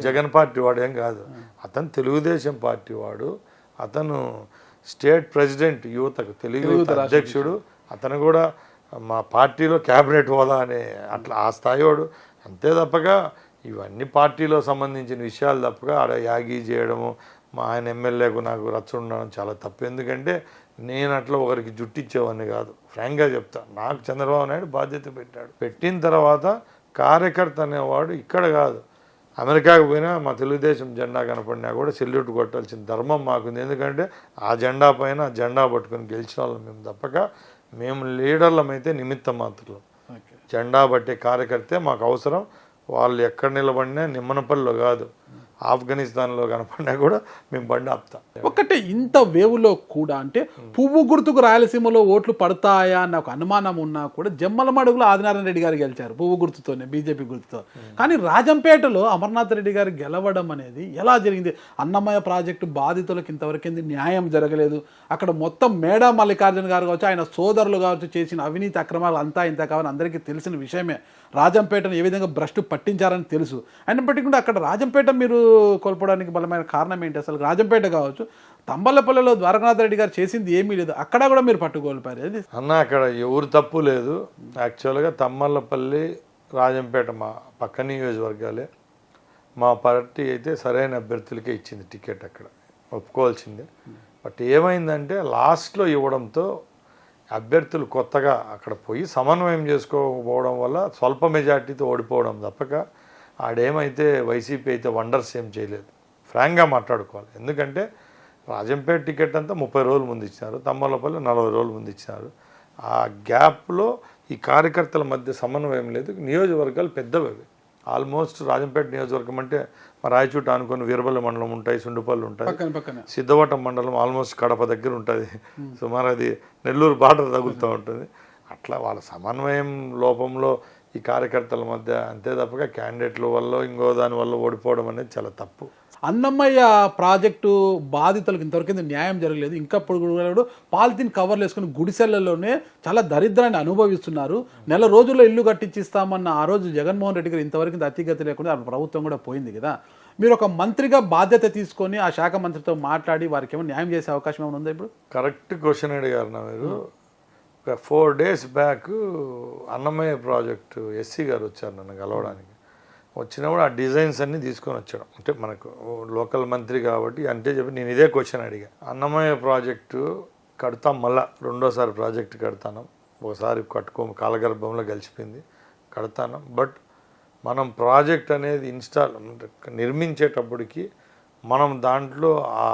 జగన్ పార్టీ వాడు ఏం కాదు. అతను తెలుగుదేశం పార్టీ వాడు. అతను స్టేట్ ప్రెసిడెంట్ యువతకు, తెలుగు యువత అధ్యక్షుడు. అతను కూడా మా పార్టీలో క్యాబినెట్ హోదా అనే అట్లా ఆ స్థాయి వాడు. అంతే తప్పగా ఇవన్నీ పార్టీలో సంబంధించిన విషయాలు తప్పగా ఆడ యాగి చేయడము, మా ఆయన ఎమ్మెల్యేకు నాకు రచ్చ ఉండడం చాలా తప్పు. ఎందుకంటే నేను అట్లా ఒకరికి జుట్టిచ్చేవాడిని కాదు. ఫ్రాంక్గా చెప్తా, నాకు చంద్రబాబు నాయుడు బాధ్యత పెట్టాడు. పెట్టిన తర్వాత కార్యకర్త అనేవాడు ఇక్కడ కాదు, అమెరికాకు పోయినా మా తెలుగుదేశం జెండా కనపడినా కూడా సెల్యూట్ కొట్టాల్సిన ధర్మం మాకుంది. ఎందుకంటే ఆ జెండా పైన జెండా పట్టుకొని గెలిచిన వాళ్ళం మేము తప్పక, మేము లీడర్లమైతే నిమిత్త మాత్రం. జెండా పట్టే కార్యకర్తే మాకు అవసరం. వాళ్ళు ఎక్కడ నిలబడినా నిమ్మనపల్లిలో కాదు, ఆఫ్ఘనిస్తాన్లో కనపడినా కూడా మేము బండి ఆపుతాం. ఒకటే ఇంత వేవులో కూడా, అంటే పువ్వు గుర్తుకు రాయలసీమలో ఓట్లు పడతాయా అన్న ఒక అనుమానం ఉన్నా కూడా జమ్మలమడుగులో ఆదినారాయణ రెడ్డి గారు గెలిచారు పువ్వు గుర్తుతోనే, బీజేపీ గుర్తుతో. కానీ రాజంపేటలో అమర్నాథ్ రెడ్డి గారు గెలవడం అనేది ఎలా జరిగింది? అన్నమయ్య ప్రాజెక్టు బాధితులకు ఇంతవరకు న్యాయం జరగలేదు. అక్కడ మొత్తం మేడా మల్లికార్జున గారు కావచ్చు, ఆయన సోదరులు కావచ్చు చేసిన అవినీతి అక్రమాలు అంతా ఇంత కావాలని అందరికీ తెలిసిన విషయమే. రాజంపేటను ఏ విధంగా భ్రష్టు పట్టించారని తెలుసు. అయినప్పటికీ కూడా అక్కడ రాజంపేట మీరు కోల్పోవడానికి బలమైన కారణం ఏంటి? అసలు రాజంపేట కావచ్చు, తంబలపల్లిలో ద్వారకానాథ్ రెడ్డి గారు చేసింది ఏమీ లేదు, అక్కడ కూడా మీరు పట్టుకోల్పారు. అది అన్న అక్కడ ఎవరు తప్పు లేదు. యాక్చువల్గా తమ్మలపల్లి రాజంపేట మా పక్క నియోజకవర్గాలే. మా పార్టీ అయితే సరైన అభ్యర్థులకే ఇచ్చింది టికెట్, అక్కడ ఒప్పుకోవాల్సిందే. బట్ ఏమైందంటే లాస్ట్లో ఇవ్వడంతో అభ్యర్థులు కొత్తగా అక్కడ పోయి సమన్వయం చేసుకోకపోవడం వల్ల స్వల్ప మెజార్టీతో ఓడిపోవడం తప్పక ఆడేమైతే వైసీపీ అయితే వండర్స్ ఏం చేయలేదు. ఫ్రాంక్గా మాట్లాడుకోవాలి. ఎందుకంటే రాజంపేట టికెట్ అంతా 30 రోజుల ముందు ఇచ్చినారు, తమ్మలపల్లి 40 రోజుల ముందు ఇచ్చినారు. ఆ గ్యాప్లో ఈ కార్యకర్తల మధ్య సమన్వయం లేదు. నియోజకవర్గాలు పెద్దవి, ఆల్మోస్ట్ రాజంపేట నియోజకవర్గం అంటే మా రాయచూట అనుకుని వీరబల్లి మండలం ఉంటాయి, సుండుపల్లి ఉంటాయి, సిద్ధవటం మండలం ఆల్మోస్ట్ కడప దగ్గర ఉంటుంది, సుమారు అది నెల్లూరు బార్డర్ తగులుతూ ఉంటుంది. అట్లా వాళ్ళ సమన్వయం లోపంలో ఈ కార్యకర్తల మధ్య, అంతే తప్పగా క్యాండిడేట్ల వల్ల ఇంకో దాని వల్ల ఓడిపోవడం అనేది చాలా తప్పు. అన్నమయ్య ప్రాజెక్టు బాధితులకు ఇంతవరకు న్యాయం జరగలేదు. ఇంకప్పుడు కూడా పాలిథిన్ కవర్లు వేసుకుని గుడిసెలలోనే చాలా దరిద్రాన్ని అనుభవిస్తున్నారు. నెల రోజుల్లో ఇల్లు కట్టించిస్తామన్న ఆ రోజు జగన్మోహన్ రెడ్డి గారు ఇంతవరకు అతిగతి లేకుండా ప్రభుత్వం కూడా పోయింది కదా. మీరు ఒక మంత్రిగా బాధ్యత తీసుకొని ఆ శాఖ మంత్రితో మాట్లాడి వారికి ఏమైనా న్యాయం చేసే అవకాశం ఏమైనా ఉందా? ఇప్పుడు కరెక్ట్ క్వశ్చన్ అడిగారు నా మీరు. ఒక 4 days back Annamayya project SC గారు వచ్చారు నన్ను కలవడానికి. వచ్చినప్పుడు ఆ డిజైన్స్ అన్నీ తీసుకొని వచ్చాడు. అంటే మనకు లోకల్ మంత్రి కాబట్టి అంటే చెప్పి నేను ఇదే క్వశ్చన్ అడిగా. అన్నమయ్య ప్రాజెక్టు కడతాం, మళ్ళా రెండోసారి ప్రాజెక్టు కడతాను, ఒకసారి కాలగర్భంలో కలిసిపోయింది, కడతాను. బట్ మనం ప్రాజెక్ట్ అనేది నిర్మించేటప్పటికి మనం దాంట్లో ఆ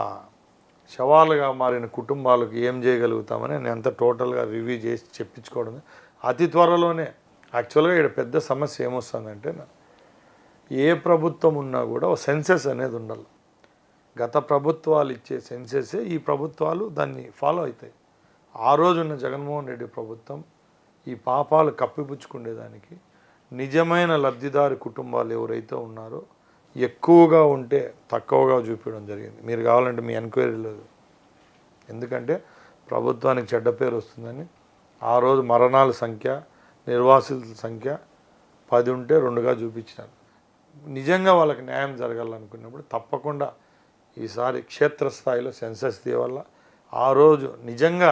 శవాలుగా మారిన కుటుంబాలకు ఏం చేయగలుగుతామని నేను అంత టోటల్గా రివ్యూ చేసి చెప్పించుకోవడం. అతి త్వరలోనే యాక్చువల్గా ఇక్కడ పెద్ద సమస్య ఏమొస్తుందంటే, ఏ ప్రభుత్వం ఉన్నా కూడా ఒక సెన్సెస్ అనేది ఉండాలి. గత ప్రభుత్వాలు ఇచ్చే సెన్సెసే ఈ ప్రభుత్వాలు దాన్ని ఫాలో అవుతాయి. ఆ రోజున్న జగన్మోహన్ రెడ్డి ప్రభుత్వం ఈ పాపాలు కప్పిపుచ్చుకునేదానికి నిజమైన లబ్ధిదారు కుటుంబాలు ఎవరైతే ఉన్నారో ఎక్కువగా ఉంటే తక్కువగా చూపించడం జరిగింది. మీరు కావాలంటే మీ ఎంక్వైరీలో, ఎందుకంటే ప్రభుత్వానికి చెడ్డ పేరు వస్తుందని ఆ రోజు మరణాల సంఖ్య, నిర్వాసితుల సంఖ్య 10 ఉంటే 2గా చూపించినారు. నిజంగా వాళ్ళకి న్యాయం జరగాలనుకున్నప్పుడు తప్పకుండా ఈసారి క్షేత్రస్థాయిలో సెన్సస్ తీయవల్ల ఆ రోజు నిజంగా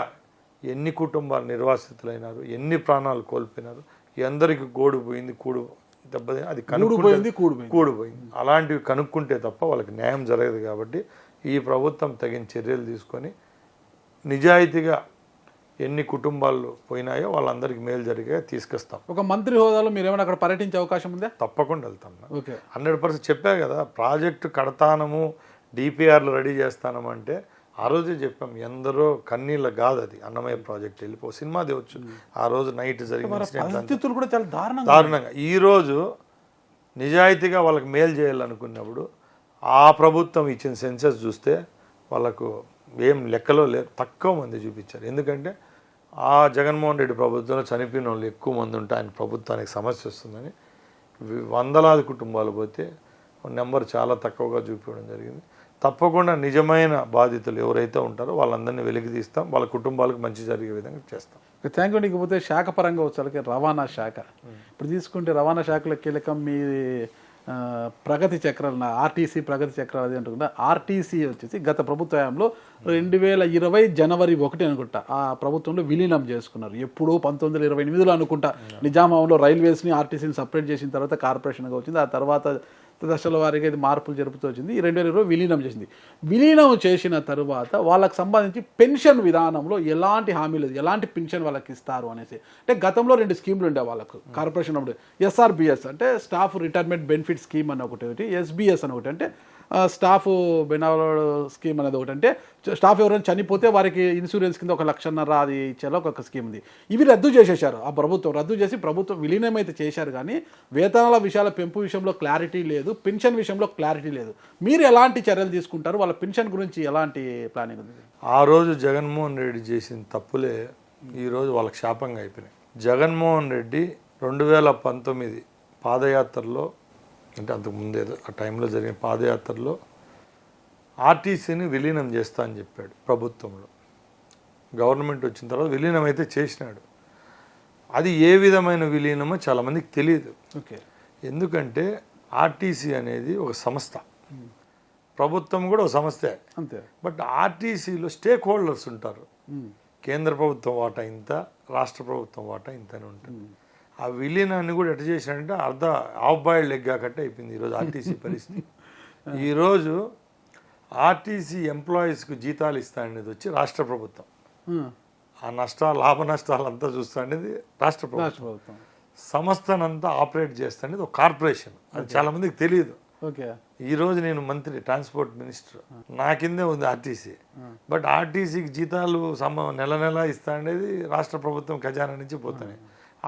ఎన్ని కుటుంబాలు నిర్వాసితులైనారు, ఎన్ని ప్రాణాలు కోల్పోయినారు, ఎందరికి గోడు పోయింది, దెబ్బతింది, అది కూడిపోయింది, అలాంటివి కనుక్కుంటే తప్ప వాళ్ళకి న్యాయం జరగదు. కాబట్టి ఈ ప్రభుత్వం తగిన చర్యలు తీసుకొని నిజాయితీగా ఎన్ని కుటుంబాలు పోయినాయో వాళ్ళందరికీ మేలు జరిగే తీసుకొస్తాం. ఒక మంత్రి హోదాలో మీరు ఏమైనా అక్కడ పర్యటించే అవకాశం ఉందా? తప్పకుండా వెళ్తాం. ఓకే, 100% చెప్పా కదా, ప్రాజెక్టు కడతానము, డిపిఆర్లు రెడీ చేస్తానము అంటే ఆ రోజే చెప్పాం. ఎందరో కన్నీళ్ళ కాదు అది అన్నమయ్య ప్రాజెక్ట్ వెళ్ళిపో సినిమా దేవచ్చు. ఆ రోజు నైట్ జరిగిన పరిస్థితులు కూడా చాలా దారుణంగా. ఈరోజు నిజాయితీగా వాళ్ళకి మేలు చేయాలనుకున్నప్పుడు ఆ ప్రభుత్వం ఇచ్చిన సెన్సెస్ చూస్తే వాళ్ళకు ఏం లెక్కలో లేదు, తక్కువ మంది చూపించారు. ఎందుకంటే ఆ జగన్మోహన్ రెడ్డి ప్రభుత్వంలో చనిపోయిన వాళ్ళు ఎక్కువ మంది ఉంటే ఆయన ప్రభుత్వానికి సమస్య వస్తుందని వందలాది కుటుంబాలు పోతే నెంబర్ చాలా తక్కువగా చూపించడం జరిగింది. తప్పకుండా నిజమైన బాధితులు ఎవరైతే ఉంటారో వాళ్ళందరినీ వెలికి తీస్తాం, వాళ్ళ కుటుంబాలకు మంచి జరిగే విధంగా చేస్తాం. Thank you. ఇకపోతే శాఖ పరంగా వచ్చాక రవాణా శాఖ, ఇప్పుడు తీసుకుంటే రవాణా శాఖలో కీలకం మీ ప్రగతి చక్రాలు, ఆర్టీసీ ప్రగతి చక్రాలు అది అంటుకుంటా. ఆర్టీసీ వచ్చేసి గత ప్రభుత్వ హయాంలో 2020 జనవరి 1 అనుకుంటా ఆ ప్రభుత్వంలో విలీనం చేసుకున్నారు. ఎప్పుడో 1928లో అనుకుంటా నిజామాబాద్లో రైల్వేస్ని ఆర్టీసీని సపరేట్ చేసిన తర్వాత కార్పొరేషన్గా వచ్చింది. ఆ తర్వాత దశల వారీగా ఇది మార్పులు జరుపుతూ వచ్చింది. ఈ 2020 విలీనం చేసింది. విలీనం చేసిన తరువాత వాళ్ళకి సంబంధించి పెన్షన్ విధానంలో ఎలాంటి హామీలు, ఎలాంటి పెన్షన్ వాళ్ళకి ఇస్తారు అనేసి, అంటే గతంలో 2 స్కీములు ఉండే వాళ్ళకు కార్పొరేషన్ అప్పుడు, ఎస్ఆర్బిఎస్ అంటే స్టాఫ్ రిటైర్మెంట్ బెనిఫిట్ స్కీమ్ అని ఒకటి, ఎస్బిఎస్ అని ఒకటి అంటే స్టాఫ్ బెనావల్ స్కీమ్ అనేది ఒకటి, అంటే స్టాఫ్ ఎవరైనా చనిపోతే వారికి ఇన్సూరెన్స్ కింద 1,50,000 అది ఇచ్చేలా ఒక స్కీమ్ ఉంది. ఇవి రద్దు చేసేశారు. ఆ ప్రభుత్వం రద్దు చేసి ప్రభుత్వం విలీనం అయితే చేశారు, కానీ వేతనాల విషయాల పెంపు విషయంలో క్లారిటీ లేదు, పెన్షన్ విషయంలో క్లారిటీ లేదు. మీరు ఎలాంటి చర్యలు తీసుకుంటారు? వాళ్ళ పెన్షన్ గురించి ఎలాంటి ప్లానింగ్ ఉంది? ఆ రోజు జగన్మోహన్ రెడ్డి చేసిన తప్పులే ఈరోజు వాళ్ళకి శాపంగా అయిపోయినాయి. జగన్మోహన్ రెడ్డి 2019 పాదయాత్రలో, అంటే అంతకు ముందేదో ఆ టైంలో జరిగిన పాదయాత్రలో ఆర్టీసీని విలీనం చేస్తా అని చెప్పాడు. ప్రభుత్వంలో గవర్నమెంట్ వచ్చిన తర్వాత విలీనం అయితే చేసినాడు. అది ఏ విధమైన విలీనమో చాలామందికి తెలియదు. ఓకే, ఎందుకంటే ఆర్టీసీ అనేది ఒక సంస్థ, ప్రభుత్వం కూడా ఒక సంస్థే అంతే. బట్ ఆర్టీసీలో స్టేక్ హోల్డర్స్ ఉంటారు. కేంద్ర ప్రభుత్వం వాటా ఇంత, రాష్ట్ర ప్రభుత్వం వాటా ఇంతనే ఉంటుంది. ఆ విలీనాన్ని కూడా ఎట్లా చేసినాడంటే హాఫ్ బాయిల్డ్ ఎగ్ కాకట్టే అయిపోయింది ఈరోజు ఆర్టీసీ పరిస్థితి. ఈరోజు ఆర్టీసీ ఎంప్లాయీస్కు జీతాలు ఇస్తా అనేది వచ్చి రాష్ట్ర ప్రభుత్వం, ఆ లాభ నష్టాలు అంతా చూస్తా అనేది రాష్ట్ర ప్రభుత్వం, సంస్థనంతా ఆపరేట్ చేస్తా అనేది ఒక కార్పొరేషన్. అది చాలా మందికి తెలియదు. ఓకే, ఈరోజు నేను మంత్రి, ట్రాన్స్పోర్ట్ మినిస్టర్, నా కిందే ఉంది ఆర్టీసీ. బట్ ఆర్టీసీకి జీతాలు నెల నెల ఇస్తా అనేది రాష్ట్ర ప్రభుత్వం ఖజానా నుంచి పోతున్నాయి.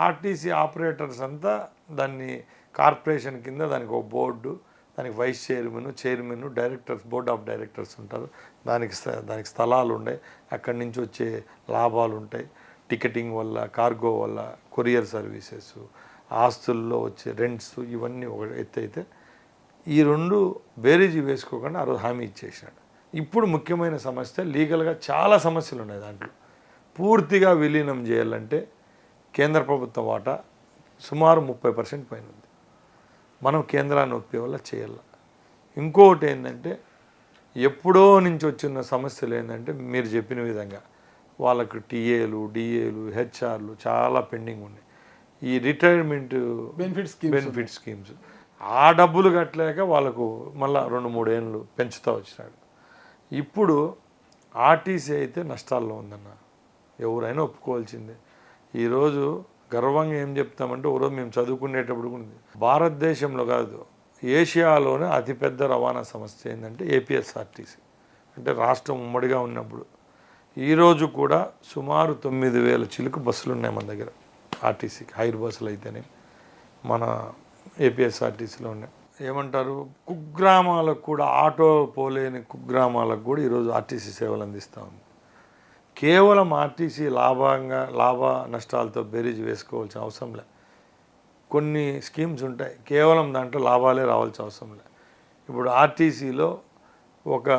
ఆర్టీసీ ఆపరేటర్స్ అంతా దాన్ని కార్పొరేషన్ కింద, దానికి ఒక బోర్డు, దానికి vice chairman, directors, board of directors ఉంటారు. దానికి స్థలాలు ఉన్నాయి, అక్కడి నుంచి వచ్చే లాభాలు ఉంటాయి, టికెటింగ్ వల్ల, కార్గో వల్ల, కొరియర్ సర్వీసెస్, ఆస్తుల్లో వచ్చే రెంట్స్, ఇవన్నీ ఒక ఎత్తు అయితే ఈ 2 బేరీజీ వేసుకోకుండా ఆ రోజు హామీ ఇచ్చేసినాడు. ఇప్పుడు ముఖ్యమైన సమస్య, లీగల్గా చాలా సమస్యలు ఉన్నాయి దాంట్లో. పూర్తిగా విలీనం చేయాలంటే కేంద్ర ప్రభుత్వం వాటా సుమారు 30% పైన ఉంది. మనం కేంద్రాన్ని ఒప్పే వల్ల చేయాలి. ఇంకొకటి ఏంటంటే, ఎప్పుడో నుంచి వచ్చిన సమస్యలు ఏంటంటే మీరు చెప్పిన విధంగా వాళ్ళకు టీఏలు, డిఏలు, హెచ్ఆర్లు చాలా పెండింగ్ ఉన్నాయి. ఈ రిటైర్మెంట్ బెనిఫిట్ స్కీమ్స్ ఆ డబ్బులు కట్టలేక వాళ్ళకు మళ్ళీ 2-3 ఏళ్ళు పెంచుతూ వచ్చినాడు. ఇప్పుడు ఆర్టీసీ అయితే నష్టాల్లో ఉందన్న, ఎవరైనా ఒప్పుకోవాల్సిందే. ఈరోజు గర్వంగా ఏం చెప్తామంటే, ఒకరోజు మేము చదువుకునేటప్పుడు కూడా భారతదేశంలో కాదు ఏషియాలోనే అతిపెద్ద రవాణా సంస్థ ఏంటంటే ఏపీఎస్ఆర్టీసీ. అంటే రాష్ట్రం ఉమ్మడిగా ఉన్నప్పుడు ఈరోజు కూడా సుమారు 9,000 చిలుకు బస్సులు ఉన్నాయి మన దగ్గర ఆర్టీసీకి. హైర్ బస్సులు అయితేనే మన ఏపీఎస్ఆర్టీసీలో ఉన్నాయి. ఏమంటారు, కుగ్రామాలకు కూడా, ఆటో పోలేని కుగ్రామాలకు కూడా ఈరోజు ఆర్టీసీ సేవలు అందిస్తూ ఉంది. కేవలం ఆర్టీసీ లాభ నష్టాలతో బేరీజ్ వేసుకోవాల్సిన అవసరం లే. కొన్ని స్కీమ్స్ ఉంటాయి కేవలం దాంట్లో లాభాలే రావాల్సిన అవసరం లే. ఇప్పుడు ఆర్టీసీలో ఒక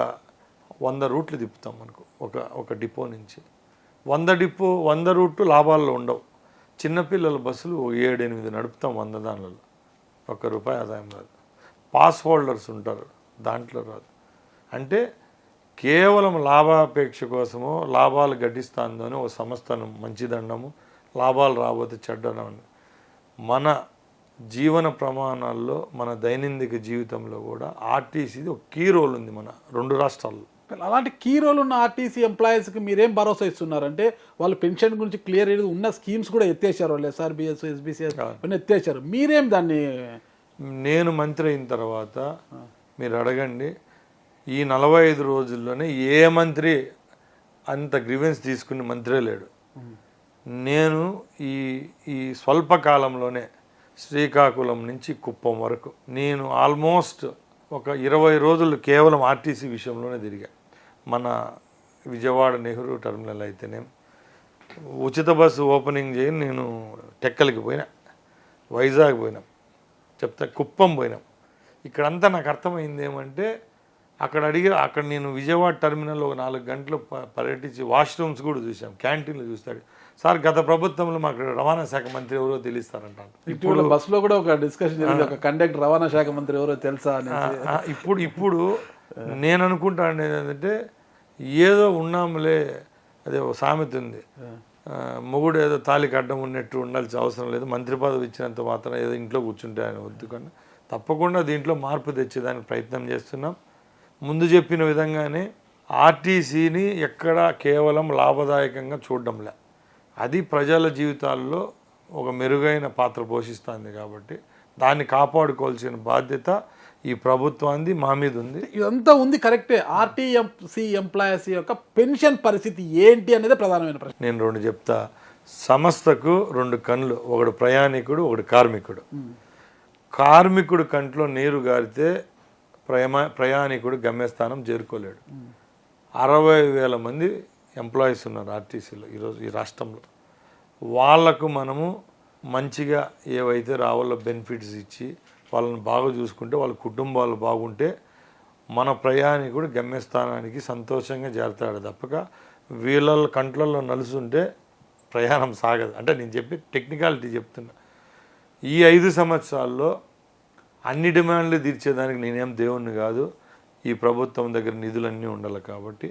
100 రూట్లు తిప్పుతాం మనకు ఒక డిపో నుంచి. 100 రూట్లు లాభాల్లో ఉండవు. చిన్నపిల్లల బస్సులు 7-8 నడుపుతాం 100 దానిలలో, ₹1 ఆదాయం రాదు. పాస్ హోల్డర్స్ ఉంటారు, దాంట్లో రాదు. అంటే కేవలం లాభాపేక్ష కోసమో లాభాలు గడ్డిస్తాందో అని ఒక సంస్థను మంచిదండము, లాభాలు రాబోతే చెడ్డనని. మన జీవన ప్రమాణాల్లో మన దైనందిక జీవితంలో కూడా ఆర్టీసీది ఒక కీ రోల్ ఉంది మన 2 రాష్ట్రాల్లో. అలాంటి కీ రోల్ ఉన్న ఆర్టీసీ ఎంప్లాయీస్కి మీరేం భరోసా ఇస్తున్నారంటే వాళ్ళు పెన్షన్ గురించి క్లియర్ అయ్యేది, ఉన్న స్కీమ్స్ కూడా ఎత్తేసారు, వాళ్ళు SRBS SBCS ఇవన్నీ ఎత్తేసారు. మీరేం దాన్ని? నేను మంత్రి అయిన తర్వాత మీరు అడగండి, ఈ 45 రోజుల్లోనే ఏ మంత్రి అంత గ్రీవెన్స్ తీసుకుని మంత్రే లేడు. నేను ఈ స్వల్ప కాలంలోనే శ్రీకాకుళం నుంచి కుప్పం వరకు నేను ఆల్మోస్ట్ ఒక 20 రోజులు కేవలం ఆర్టీసీ విషయంలోనే తిరిగా. మన విజయవాడ నెహ్రూ టెర్మినల్ అయితేనే ఉచిత బస్సు ఓపెనింగ్ చేయని నేను టెక్కలికి పోయినా, వైజాగ్ పోయినాం, కుప్పం పోయినాం. ఇక్కడంతా నాకు అర్థమైంది ఏమంటే అక్కడ నేను విజయవాడ టెర్మినల్లో 4 గంటలు పర్యటించి వాష్రూమ్స్ కూడా చూసాం, క్యాంటీన్లు చూస్తాడు. సార్ గత ప్రభుత్వంలో మాకు రవాణా శాఖ మంత్రి ఎవరో తెలుస్తారంట. ఇప్పుడు బస్సులో కూడా ఒక డిస్కషన్ జరిగింది, ఒక కండక్టర్ రవాణా శాఖ మంత్రి ఎవరో తెలుసా అని. ఇప్పుడు నేను అనుకుంటాను ఏంటంటే ఏదో ఉన్నాములే, అదే ఒక సామెత ఉంది, మొగుడు ఏదో తాలికి అడ్డం ఉన్నట్టు ఉండాల్సిన అవసరం లేదు, మంత్రి పదవి ఇచ్చినంత మాత్రం ఏదో ఇంట్లో కూర్చుంటే ఆయన వద్దు. కానీ తప్పకుండా దీంట్లో మార్పు తెచ్చేదానికి ప్రయత్నం చేస్తున్నాం. ముందు చెప్పిన విధంగానే ఆర్టీసీని ఎక్కడా కేవలం లాభదాయకంగా చూడడంలే, అది ప్రజల జీవితాల్లో ఒక మెరుగైన పాత్ర పోషిస్తుంది. కాబట్టి దాన్ని కాపాడుకోవాల్సిన బాధ్యత ఈ ప్రభుత్వానికి మా మీద ఉంది. ఇదంతా ఉంది కరెక్టే. ఆర్టీసీ ఎంప్లాయీస్ యొక్క పెన్షన్ పరిస్థితి ఏంటి అనేది ప్రధానమైన ప్రశ్న. నేను 2 చెప్తా. సంస్థకు 2 కన్నులు, ఒకడు ప్రయాణికుడు, ఒకడు కార్మికుడు. కార్మికుడు కంట్లో నీరు గారితే ప్రయాణికుడు గమ్యస్థానం చేరుకోలేడు. 60,000 మంది ఎంప్లాయీస్ ఉన్నారు ఆర్టీసీలో ఈరోజు ఈ రాష్ట్రంలో. వాళ్లకు మనము మంచిగా ఏవైతే రావాలో బెనిఫిట్స్ ఇచ్చి వాళ్ళని బాగా చూసుకుంటే, వాళ్ళ కుటుంబాలు బాగుంటే మన ప్రయాణికుడు గమ్యస్థానానికి సంతోషంగా చేరతాడు. తప్పక వీళ్ళ కంట్లలో నలుసుంటే ప్రయాణం సాగదు. అంటే నేను చెప్పి టెక్నికాలిటీ చెప్తున్నా. ఈ 5 సంవత్సరాల్లో అన్ని డిమాండ్లు తీర్చేదానికి నేనేం దేవుణ్ణి కాదు, ఈ ప్రభుత్వం దగ్గర నిధులన్నీ ఉండాలి. కాబట్టి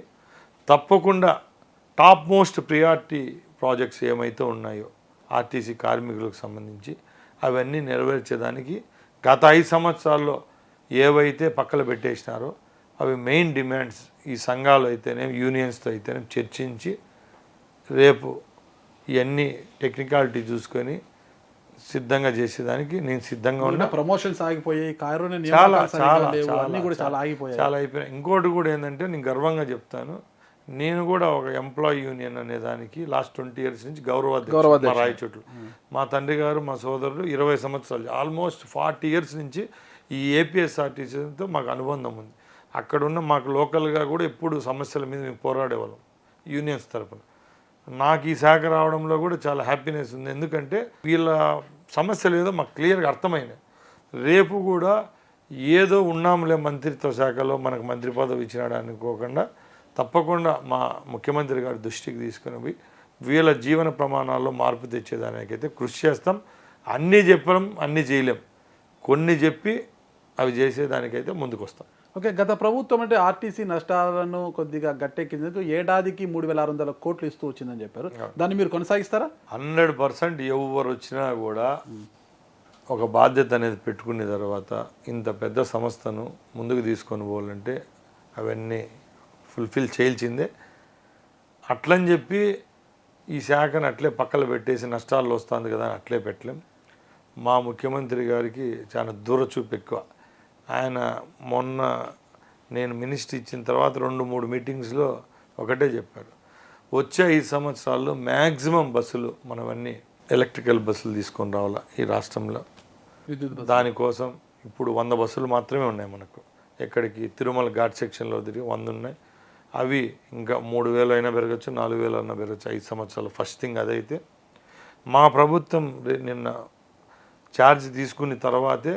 తప్పకుండా టాప్ మోస్ట్ ప్రియారిటీ ప్రాజెక్ట్స్ ఏమైతే ఉన్నాయో ఆర్టీసీ కార్మికులకు సంబంధించి అవన్నీ నెరవేర్చేదానికి గత 5 సంవత్సరాల్లో ఏవైతే పక్కన పెట్టేసినారో అవి మెయిన్ డిమాండ్స్ ఈ సంఘాలు అయితేనే యూనియన్స్తో అయితేనే చర్చించి రేపు ఇవన్నీ టెక్నికాలిటీ చూసుకొని సిద్ధంగా చేసేదానికి నేను సిద్ధంగా ఉన్నా. ప్రమోషన్స్ ఆగిపోయాయి, చాలా అయిపోయాయి. ఇంకోటి కూడా ఏంటంటే నేను గర్వంగా చెప్తాను, నేను కూడా ఒక ఎంప్లాయీ యూనియన్ అనే దానికి లాస్ట్ 20 years నుంచి గౌరవాధ్యక్షుడు మా రాయచోట్లు. మా తండ్రి గారు మా సోదరుడు 20 సంవత్సరాలు ఆల్మోస్ట్ 40 years నుంచి ఈ ఏపీఎస్ఆర్టీసీతో మాకు అనుబంధం ఉంది. అక్కడున్న మాకు లోకల్గా కూడా ఎప్పుడు సమస్యల మీద మేము పోరాడేవాళ్ళం యూనియన్స్ తరఫున. నాకు ఈ శాఖ రావడంలో కూడా చాలా హ్యాపీనెస్ ఉంది. ఎందుకంటే వీళ్ళ సమస్యలు ఏదో మాకు క్లియర్గా అర్థమైనాయి. రేపు కూడా ఏదో ఉన్నాములే మంత్రిత్వ శాఖలో మనకు మంత్రి పదవి ఇచ్చినాడు అనుకోకుండా తప్పకుండా మా ముఖ్యమంత్రి గారి దృష్టికి తీసుకుని పోయి వీళ్ళ జీవన ప్రమాణాల్లో మార్పు తెచ్చేదానికైతే కృషి చేస్తాం. అన్నీ చెప్పడం అన్నీ చేయలేం, కొన్ని చెప్పి అవి చేసేదానికైతే ముందుకు వస్తాం. ఓకే, గత ప్రభుత్వం అంటే ఆర్టీసీ నష్టాలను కొద్దిగా గట్టెక్కించేందుకు ఏడాదికి 3,600 కోట్లు ఇస్తూ వచ్చిందని చెప్పారు. దాన్ని మీరు కొనసాగిస్తారా? 100% ఎవరు వచ్చినా కూడా ఒక బాధ్యత అనేది పెట్టుకున్న తర్వాత ఇంత పెద్ద సంస్థను ముందుకు తీసుకొని పోవాలంటే అవన్నీ ఫుల్ఫిల్ చేయాల్సిందే. అట్లని చెప్పి ఈ శాఖను అట్లే పక్కన పెట్టేసి నష్టాల్లో వస్తుంది కదా అని అట్లే పెట్టలేం. మా ముఖ్యమంత్రి గారికి చాలా దూరచూపు ఎక్కువ. ఆయన మొన్న నేను మినిస్ట్రీ ఇచ్చిన తర్వాత 2-3 మీటింగ్స్లో ఒకటే చెప్పారు, వచ్చే 5 సంవత్సరాల్లో మ్యాక్సిమం బస్సులు మనవన్నీ ఎలక్ట్రికల్ బస్సులు తీసుకొని రావాలా ఈ రాష్ట్రంలో. దానికోసం ఇప్పుడు 100 బస్సులు మాత్రమే ఉన్నాయి మనకు. ఎక్కడికి తిరుమల ఘాట్ సెక్షన్లో తిరిగి 100 ఉన్నాయి. అవి ఇంకా 3,000 అయినా పెరగచ్చు, 4,000 అయినా పెరగచ్చు 5 సంవత్సరాలు. ఫస్ట్ థింగ్ అదైతే మా ప్రభుత్వం నిన్న ఛార్జ్ తీసుకున్న తర్వాతే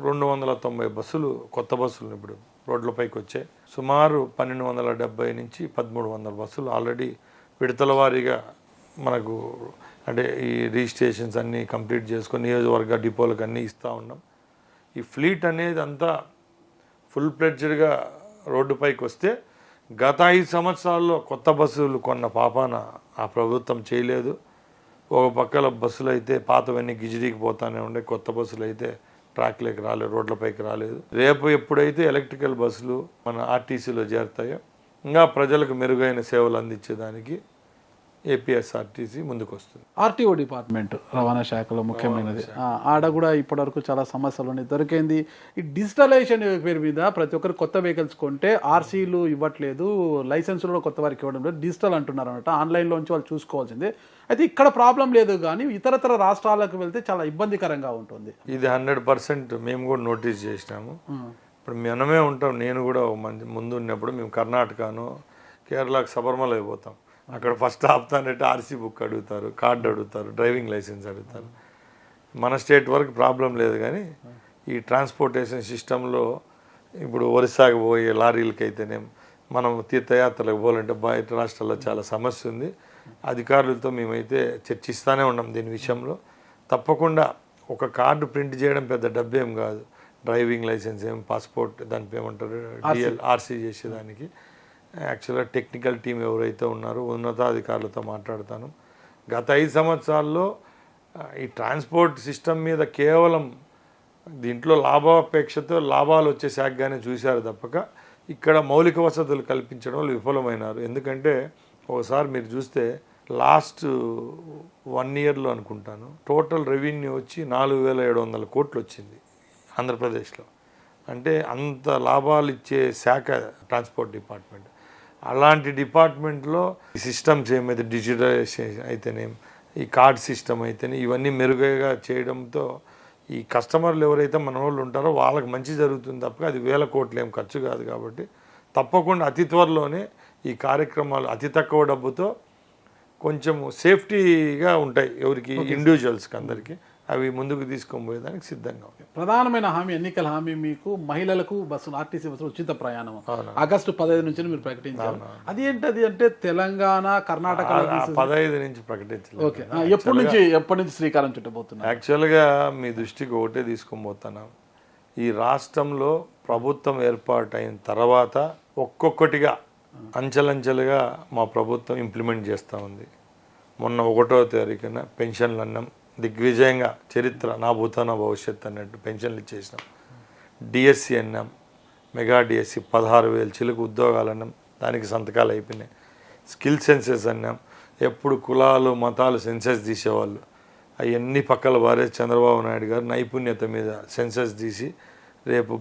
290 బస్సులు, కొత్త బస్సులు ఇప్పుడు రోడ్లపైకి వచ్చాయి. సుమారు 1270 నుంచి 1300 బస్సులు ఆల్రెడీ విడతల వారీగా మనకు అంటే ఈ రిజిస్ట్రేషన్స్ అన్నీ కంప్లీట్ చేసుకొని నియోజకవర్గ డిపోలకు అన్నీ ఇస్తూ ఉన్నాం. ఈ ఫ్లీట్ అనేది అంతా ఫుల్ ప్లెడ్జ్డ్గా రోడ్డుపైకి వస్తే గత 5 సంవత్సరాల్లో కొత్త బస్సులు కొన్న పాపాన ఆ ప్రభుత్వం చేయలేదు. ఒక పక్కల బస్సులు అయితే పాతవన్నీ గిజిడీకి పోతానే ఉండే, కొత్త బస్సులు అయితే ట్రాక్లోకి రాలేదు, రోడ్లపైకి రాలేదు. రేపు ఎప్పుడైతే ఎలక్ట్రికల్ బస్సులు మన ఆర్టీసీలో చేరుతాయో ఇంకా ప్రజలకు మెరుగైన సేవలు అందించేదానికి ఏపీఎస్ఆర్టీసీ ముందుకు వస్తుంది. ఆర్టీఓ డిపార్ట్మెంట్ రవాణా శాఖలో ముఖ్యమైనది. ఆడ కూడా ఇప్పటివరకు చాలా సమస్యలు ఉన్నాయి. దొరికింది ఈ డిజిటలైజేషన్ పేరు మీద ప్రతి ఒక్కరు కొత్త వెహికల్స్ కొంటే ఆర్సీలు ఇవ్వట్లేదు, లైసెన్సులు కూడా కొత్త వారికి ఇవ్వడం లేదు, డిజిటల్ అంటున్నారు అనమాట. ఆన్లైన్లోంచి వాళ్ళు చూసుకోవాల్సిందే. అయితే ఇక్కడ ప్రాబ్లం లేదు, కానీ ఇతరతర రాష్ట్రాలకు వెళ్తే చాలా ఇబ్బందికరంగా ఉంటుంది. ఇది 100% మేము కూడా నోటీస్ చేసినాము. ఇప్పుడు మనమే ఉంటాం, నేను కూడా ముందు ఉన్నప్పుడు మేము కర్ణాటకను కేరళకు సబర్మల అయిపోతాం. అక్కడ ఫస్ట్ ఆపుతానంటే ఆర్సీ బుక్ అడుగుతారు, కార్డు అడుగుతారు, డ్రైవింగ్ లైసెన్స్ అడుగుతారు. మన స్టేట్ వరకు ప్రాబ్లం లేదు, కానీ ఈ ట్రాన్స్పోర్టేషన్ సిస్టంలో ఇప్పుడు ఒరిస్సాకు పోయే లారీలకైతేనే మనం తీర్థయాత్రలకు పోవాలంటే బయట రాష్ట్రాల్లో చాలా సమస్య ఉంది. అధికారులతో మేమైతే చర్చిస్తూనే ఉన్నాం దీని విషయంలో. తప్పకుండా ఒక కార్డు ప్రింట్ చేయడం పెద్ద డబ్బేం కాదు, డ్రైవింగ్ లైసెన్స్ ఏం, పాస్పోర్ట్ దానికి ఏమంటారు ఆర్సీ చేసేదానికి. యాక్చువల్గా టెక్నికల్ టీం ఎవరైతే ఉన్నారో ఉన్నతాధికారులతో మాట్లాడతాను. గత 5 సంవత్సరాల్లో ఈ ట్రాన్స్పోర్ట్ సిస్టమ్ మీద కేవలం దీంట్లో లాభాపేక్షతో లాభాలు వచ్చే శాఖగానే చూశారు తప్పక ఇక్కడ మౌలిక వసతులు కల్పించడంలో విఫలమైనారు. ఎందుకంటే ఒకసారి మీరు చూస్తే లాస్ట్ 1 ఇయర్లో అనుకుంటాను టోటల్ రెవెన్యూ వచ్చి 4,700 కోట్లు వచ్చింది ఆంధ్రప్రదేశ్లో. అంటే అంత లాభాలు ఇచ్చే శాఖ ట్రాన్స్పోర్ట్ డిపార్ట్మెంట్. అలాంటి డిపార్ట్మెంట్లో ఈ సిస్టమ్స్ ఏమైతే డిజిటలైజేషన్ అయితేనేం, ఈ కార్డ్ సిస్టమ్ అయితేనే ఇవన్నీ మెరుగైగా చేయడంతో ఈ కస్టమర్లు ఎవరైతే మన వాళ్ళు ఉంటారో వాళ్ళకి మంచి జరుగుతుంది తప్ప అది 1,000 కోట్లు ఏం ఖర్చు కాదు. కాబట్టి తప్పకుండా అతి త్వరలోనే ఈ కార్యక్రమాలు అతి తక్కువ డబ్బుతో కొంచెం సేఫ్టీగా ఉంటాయి ఎవరికి, ఇండివిజువల్స్కి అందరికీ. అవి ముందుకు తీసుకొని పోయేదానికి సిద్ధంగా ఉన్నాయి. ప్రధానమైన హామీ, ఎన్నికల హామీ మీకు మహిళలకు బస్సులు, ఆర్టీసీ బస్సులు ఉచిత ప్రయాణం ఆగస్టు 15 నుంచి మీరు ప్రకటించారు. అది ఏంటది అంటే తెలంగాణ, కర్ణాటక 15 నుంచి ప్రకటించలేదు. ఓకే, ఎప్పటి నుంచి శ్రీకారం చుట్టబోతున్నారు? యాక్చువల్గా మీ దృష్టికి ఒకటే తీసుకొని పోతున్నాం. ఈ రాష్ట్రంలో ప్రభుత్వం ఏర్పాటైన తర్వాత ఒక్కొక్కటిగా అంచెలంచెలుగా మా ప్రభుత్వం ఇంప్లిమెంట్ చేస్తూ ఉంది. మొన్న 1వ తారీఖున పెన్షన్లు అన్నాం, దిగ్విజయంగా చరిత్ర నా భూత నా భవిష్యత్ అన్నట్టు పెన్షన్లు ఇచ్చేసినాం. డిఎస్సి అన్నాం, మెగా డిఎస్సి 16,000 చిలుకు ఉద్యోగాలు అన్నాం, దానికి సంతకాలు అయిపోయినాయి. స్కిల్ సెన్సెస్ అన్నాం, ఎప్పుడు కులాలు మతాలు సెన్సెస్ తీసేవాళ్ళు అవన్నీ పక్కల వారే చంద్రబాబు నాయుడు గారు నైపుణ్యత మీద సెన్సెస్ తీసి రేపు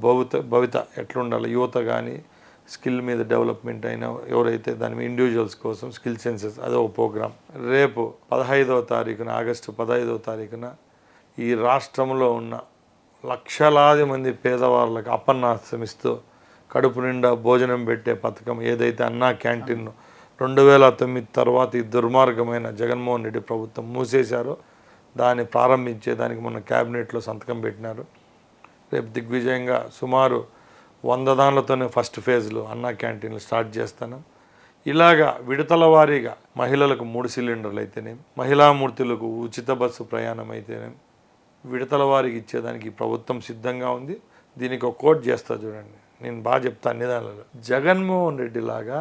భవిత ఎట్లుండాలి, యువత కానీ స్కిల్ మీద డెవలప్మెంట్ అయినా ఎవరైతే దాని మీద ఇండివిజువల్స్ కోసం స్కిల్ సెన్సెస్ అదో ప్రోగ్రామ్. రేపు 15వ తారీఖున ఆగస్టు 15వ తారీఖున ఈ రాష్ట్రంలో ఉన్న లక్షలాది మంది పేదవాళ్ళకి అపన్నాస్తం ఇస్తూ కడుపు నిండా భోజనం పెట్టే పథకం ఏదైతే అన్నా క్యాంటీన్ 2009 తర్వాత ఈ దుర్మార్గమైన జగన్మోహన్ రెడ్డి ప్రభుత్వం మూసేశారో దాన్ని ప్రారంభించేదానికి మొన్న క్యాబినెట్లో సంతకం పెట్టినారు. రేపు దిగ్విజయంగా సుమారు 100 దానిలతోనే ఫస్ట్ ఫేజ్లో అన్నా క్యాంటీన్లు స్టార్ట్ చేస్తాను. ఇలాగా విడతల వారీగా మహిళలకు 3 సిలిండర్లు అయితేనే, మహిళామూర్తులకు ఉచిత బస్సు ప్రయాణం అయితేనే విడతల వారికి ఇచ్చేదానికి ప్రభుత్వం సిద్ధంగా ఉంది. దీనికి ఒక కోట్ చేస్తా చూడండి, నేను బాగా చెప్తాను అన్ని దానిలో. జగన్మోహన్ రెడ్డి లాగా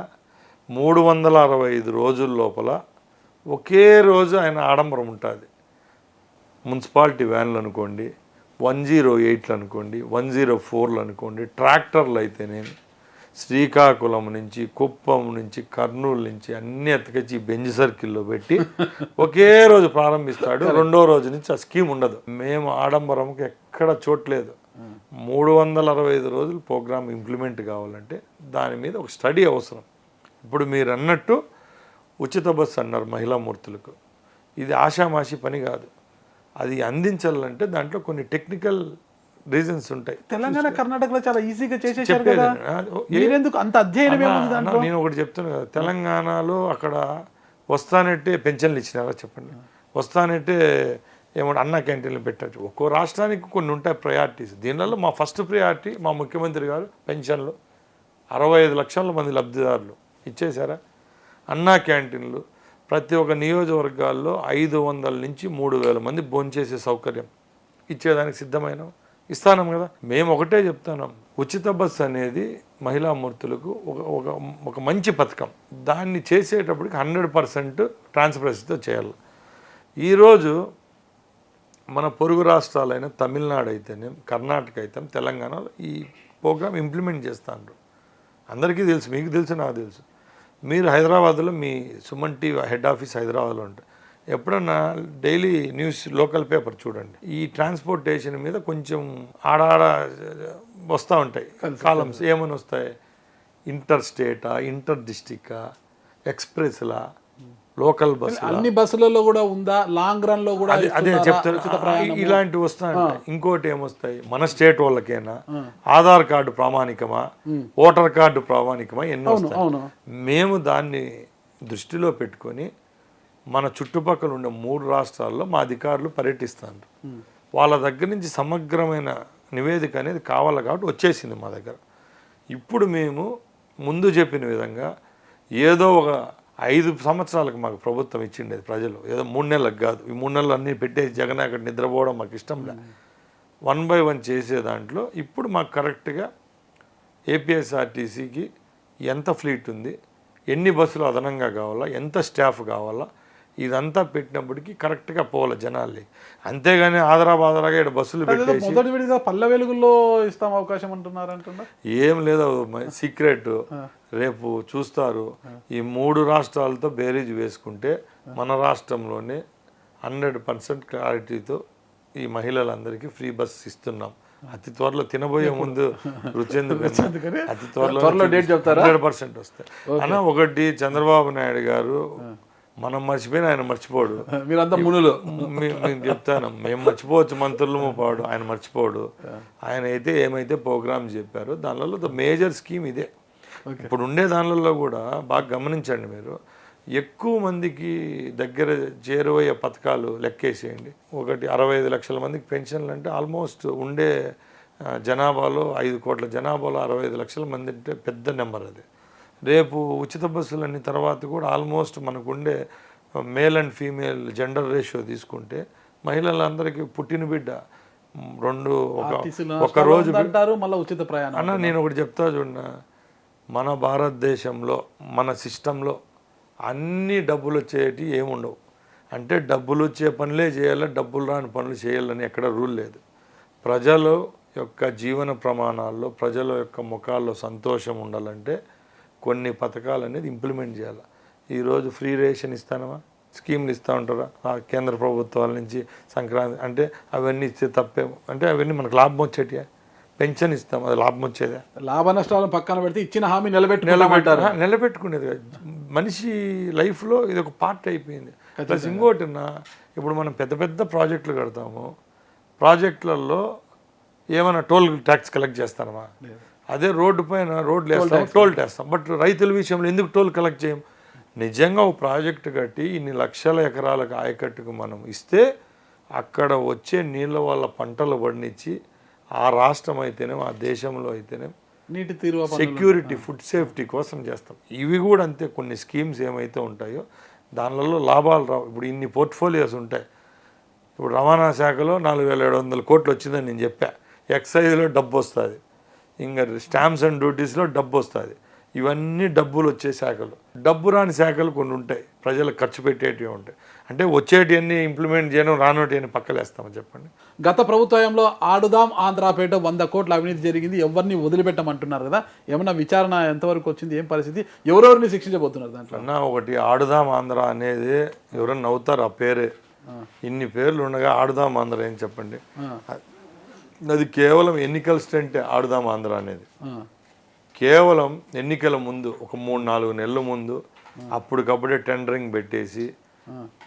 365 రోజుల లోపల ఒకే రోజు ఆయన ఆడంబరం ఉంటుంది. మున్సిపాలిటీ వ్యాన్లు అనుకోండి, 108లు అనుకోండి, 104లు అనుకోండి, ట్రాక్టర్లు అయితేనే శ్రీకాకుళం నుంచి, కుప్పం నుంచి, కర్నూలు నుంచి అన్ని ఎత్తుకొచ్చి బెంజ్ సర్కిల్లో పెట్టి ఒకే రోజు ప్రారంభిస్తాడు. 2వ రోజు నుంచి ఆ స్కీమ్ ఉండదు. మేము ఆడంబరంకి ఎక్కడ చోట్లేదు. 365 రోజులు ప్రోగ్రామ్ ఇంప్లిమెంట్ కావాలంటే దాని మీద ఒక స్టడీ అవసరం. ఇప్పుడు మీరు అన్నట్టు ఉచిత బస్సు అన్నారు మహిళామూర్తులకు, ఇది ఆషామాషి పని కాదు. అది అందించాలంటే దాంట్లో కొన్ని టెక్నికల్ రీజన్స్ ఉంటాయి. తెలంగాణ కర్ణాటకలో చాలా ఈజీగా చేసేసారు చెప్పేది కదా, ఏ- మీరెందుకు అంత అధ్యయనం ఏముంది అన్న, దాంట్లో? నేను ఒకటి చెప్తాను కదా, తెలంగాణలో అక్కడ వస్తానంటే పెన్షన్లు ఇచ్చినారా చెప్పండి, వస్తానంటే ఏమంటే అన్న క్యాంటీన్లు పెట్టచ్చు. ఒక్కో రాష్ట్రానికి కొన్ని ఉంటాయి ప్రయారిటీస్. దీనిలో మా ఫస్ట్ ప్రయారిటీ మా ముఖ్యమంత్రి గారు పెన్షన్లు 65 లక్షల మంది లబ్ధిదారులు ఇచ్చేశారా. అన్నా క్యాంటీన్లు ప్రతి ఒక్క నియోజకవర్గాల్లో 500 నుంచి 3000 మంది భోంచేసే సౌకర్యం ఇచ్చేదానికి సిద్ధమైన ఇస్తానం కదా. మేము ఒకటే చెప్తున్నాం, ఉచిత బస్సు అనేది మహిళా మూర్తులకు ఒక మంచి పథకం. దాన్ని చేసేటప్పటికి 100% ట్రాన్స్పరెన్సీతో చేయాలి. ఈరోజు మన పొరుగు రాష్ట్రాలైన తమిళనాడు అయితేనే, కర్ణాటక అయితే, తెలంగాణలో ఈ ప్రోగ్రామ్ ఇంప్లిమెంట్ చేస్తాను. అందరికీ తెలుసు, మీకు తెలుసు, నాకు తెలుసు. మీరు హైదరాబాద్లో మీ సుమన్ టీవీ హెడ్ ఆఫీస్ హైదరాబాద్లో ఉంటుంది. ఎప్పుడన్నా డైలీ న్యూస్ లోకల్ పేపర్ చూడండి, ఈ ట్రాన్స్పోర్టేషన్ మీద కొంచెం ఆడాడ వస్తూ ఉంటాయి కాలమ్స్. ఏమని వస్తాయి? ఇంటర్ స్టేటా, ఇంటర్ డిస్టికా, ఎక్స్ప్రెస్లా, లోకల్ బస్సు, అన్ని బస్సులలో కూడా ఉందా, లాంగ్ రన్ లో కూడా అదే చెప్తారు. ఇలాంటివి వస్తాయి. ఇంకోటి ఏమొస్తాయి, మన స్టేట్ వాళ్ళకేనా ఆధార్ కార్డు ప్రామాణికమా, ఓటర్ కార్డు ప్రామాణికమా, ఎన్నో వస్తాయి. మేము దాన్ని దృష్టిలో పెట్టుకొని మన చుట్టుపక్కల ఉండే 3 రాష్ట్రాల్లో మా అధికారులు పర్యటిస్తారు. వాళ్ళ దగ్గర నుంచి సమగ్రమైన నివేదిక అనేది కావాలి కాబట్టి వచ్చేసింది మా దగ్గర. ఇప్పుడు మేము ముందు చెప్పిన విధంగా ఏదో ఒక 5 సంవత్సరాలకు మాకు ప్రభుత్వం ఇచ్చిండేది ప్రజలు, ఏదో 3 నెలలకు కాదు. ఈ 3 నెలలు అన్నీ పెట్టేసి జగన్ అక్కడ నిద్రపోవడం మాకు ఇష్టం లే. 1 by 1 చేసే దాంట్లో ఇప్పుడు మాకు కరెక్ట్గా ఏపీఎస్ఆర్టీసీకి ఎంత ఫ్లీట్ ఉంది, ఎన్ని బస్సులు అదనంగా కావాలా, ఎంత స్టాఫ్ కావాలా, ఇదంతా పెట్టినప్పటికీ కరెక్ట్గా పోవాలి జనాల్ని. అంతేగాని ఆదరాబాదరాగా ఇక్కడ బస్సులు పెట్టేసి మొదటి విడిగా పల్లె వెలుగుల్లో ఇస్తాం అవకాశం అంటున్నారంటున్నా. ఏం లేదు, సీక్రెట్. రేపు చూస్తారు. ఈ 3 రాష్ట్రాలతో బేరీజ్ వేసుకుంటే మన రాష్ట్రంలోనే 100% క్లారిటీతో ఈ మహిళలందరికీ ఫ్రీ బస్ ఇస్తున్నాం. అతి త్వరలో తినబోయే ముందు రుచెందుకు అతి త్వరలో డేట్ చెప్తారా? 100% వస్తాయి అన్న. ఒకటి చంద్రబాబు నాయుడు గారు మనం మర్చిపోయినా ఆయన మర్చిపోడు. మీరంతా మునులు. మేము చెప్తాను, మేము మర్చిపోవచ్చు, మంత్రులు పాడు, ఆయన మర్చిపోడు. ఆయన అయితే ఏమైతే ప్రోగ్రామ్ చెప్పారో దానిలో మేజర్ స్కీమ్ ఇదే. ఇప్పుడు ఉండే దానిలో కూడా బాగా గమనించండి మీరు, ఎక్కువ మందికి దగ్గర చేరువయ్యే పథకాలు లెక్కేసేయండి. ఒకటి 65 లక్షల మందికి పెన్షన్లు అంటే ఆల్మోస్ట్ ఉండే జనాభాలో 5 కోట్ల జనాభాలో 65 లక్షల మంది అంటే పెద్ద నెంబర్ అది. రేపు ఉచిత బస్సులన్నీ తర్వాత కూడా ఆల్మోస్ట్ మనకు ఉండే male and female gender ratio తీసుకుంటే మహిళలందరికీ పుట్టిన బిడ్డ 2 ఒక రోజు అంటారు మళ్ళీ ఉచిత ప్రయాణం. అన్న నేను ఒకటి చెప్తా చూడ, మన భారతదేశంలో మన సిస్టంలో అన్ని డబ్బులు వచ్చేటి ఏముండవు. అంటే డబ్బులు వచ్చే పనులే చేయాలి, డబ్బులు రాని పనులు చేయాలని ఎక్కడ రూల్ లేదు. ప్రజల యొక్క జీవన ప్రమాణాల్లో, ప్రజల యొక్క ముఖాల్లో సంతోషం ఉండాలంటే కొన్ని పథకాలు అనేది ఇంప్లిమెంట్ చేయాలి. ఈరోజు ఫ్రీ రేషన్ ఇస్తానమా, స్కీమ్లు ఇస్తూ ఉంటారా కేంద్ర ప్రభుత్వాల నుంచి, సంక్రాంతి అంటే అవన్నీ ఇస్తే తప్పేమో, అంటే అవన్నీ మనకు లాభం వచ్చేటియా? పెన్షన్ ఇస్తాం, అది లాభం వచ్చేదా? లాభ నష్టాలను పక్కన పెడితే ఇచ్చిన హామీ నిలబెట్టుకునేది మనిషి లైఫ్లో ఇది ఒక పార్ట్ అయిపోయింది. ప్లస్ ఇంకోటిన్నా, ఇప్పుడు మనం పెద్ద పెద్ద ప్రాజెక్టులు కడతాము, ప్రాజెక్టులలో ఏమైనా టోల్ ట్యాక్స్ కలెక్ట్ చేస్తామా? అదే రోడ్డు పైన రోడ్లు వేస్తాం, టోల్ వేస్తాం. బట్ రైతుల విషయంలో ఎందుకు టోల్ కలెక్ట్ చేయం? నిజంగా ఒక ప్రాజెక్టు కట్టి ఇన్ని లక్షల ఎకరాలకు ఆయకట్టుకు మనం ఇస్తే అక్కడ వచ్చే నీళ్ళ వల్ల పంటలు పండించి ఆ రాష్ట్రం అయితేనేమో ఆ దేశంలో అయితేనే నీటి తీరువ సెక్యూరిటీ, ఫుడ్ సేఫ్టీ కోసం చేస్తాం. ఇవి కూడా అంతే. కొన్ని స్కీమ్స్ ఏమైతే ఉంటాయో దానిలలో లాభాలు రావు. ఇప్పుడు ఇన్ని పోర్ట్ఫోలియోస్ ఉంటాయి. ఇప్పుడు రవాణా శాఖలో 4700 కోట్లు వచ్చిందని నేను చెప్పా. ఎక్సైజ్లో డబ్బు వస్తుంది, ఇంకా స్టాంప్స్ అండ్ డ్యూటీస్లో డబ్బు వస్తుంది. ఇవన్నీ డబ్బులు వచ్చే శాఖలు. డబ్బు రాని శాఖలు కొన్ని ఉంటాయి, ప్రజలకు ఖర్చు పెట్టేటివి ఉంటాయి. అంటే వచ్చేటివన్నీ ఇంప్లిమెంట్ చేయడం, రానోటివన్నీ పక్కలేస్తామని చెప్పండి. గత ప్రభుత్వంలో ఆడుదాం ఆంధ్రాపేట 100 కోట్ల అవినీతి జరిగింది, ఎవరిని వదిలిపెట్టమంటున్నారు కదా, ఏమన్నా విచారణ ఎంతవరకు వచ్చింది, ఏం పరిస్థితి, ఎవరెవరిని శిక్షించబోతున్నారు దాంట్లో? అన్న ఒకటి ఆడుదాం ఆంధ్ర అనేది ఎవరన్నా నవ్వుతారు ఆ పేరే. ఇన్ని పేర్లు ఉండగా ఆడుదాం ఆంధ్ర ఏం చెప్పండి? అది కేవలం ఎన్నికల స్టంటే ఆడుదాం ఆంధ్ర అనేది. కేవలం ఎన్నికల ముందు ఒక 3-4 నెలల ముందు అప్పటికప్పుడే టెండరింగ్ పెట్టేసి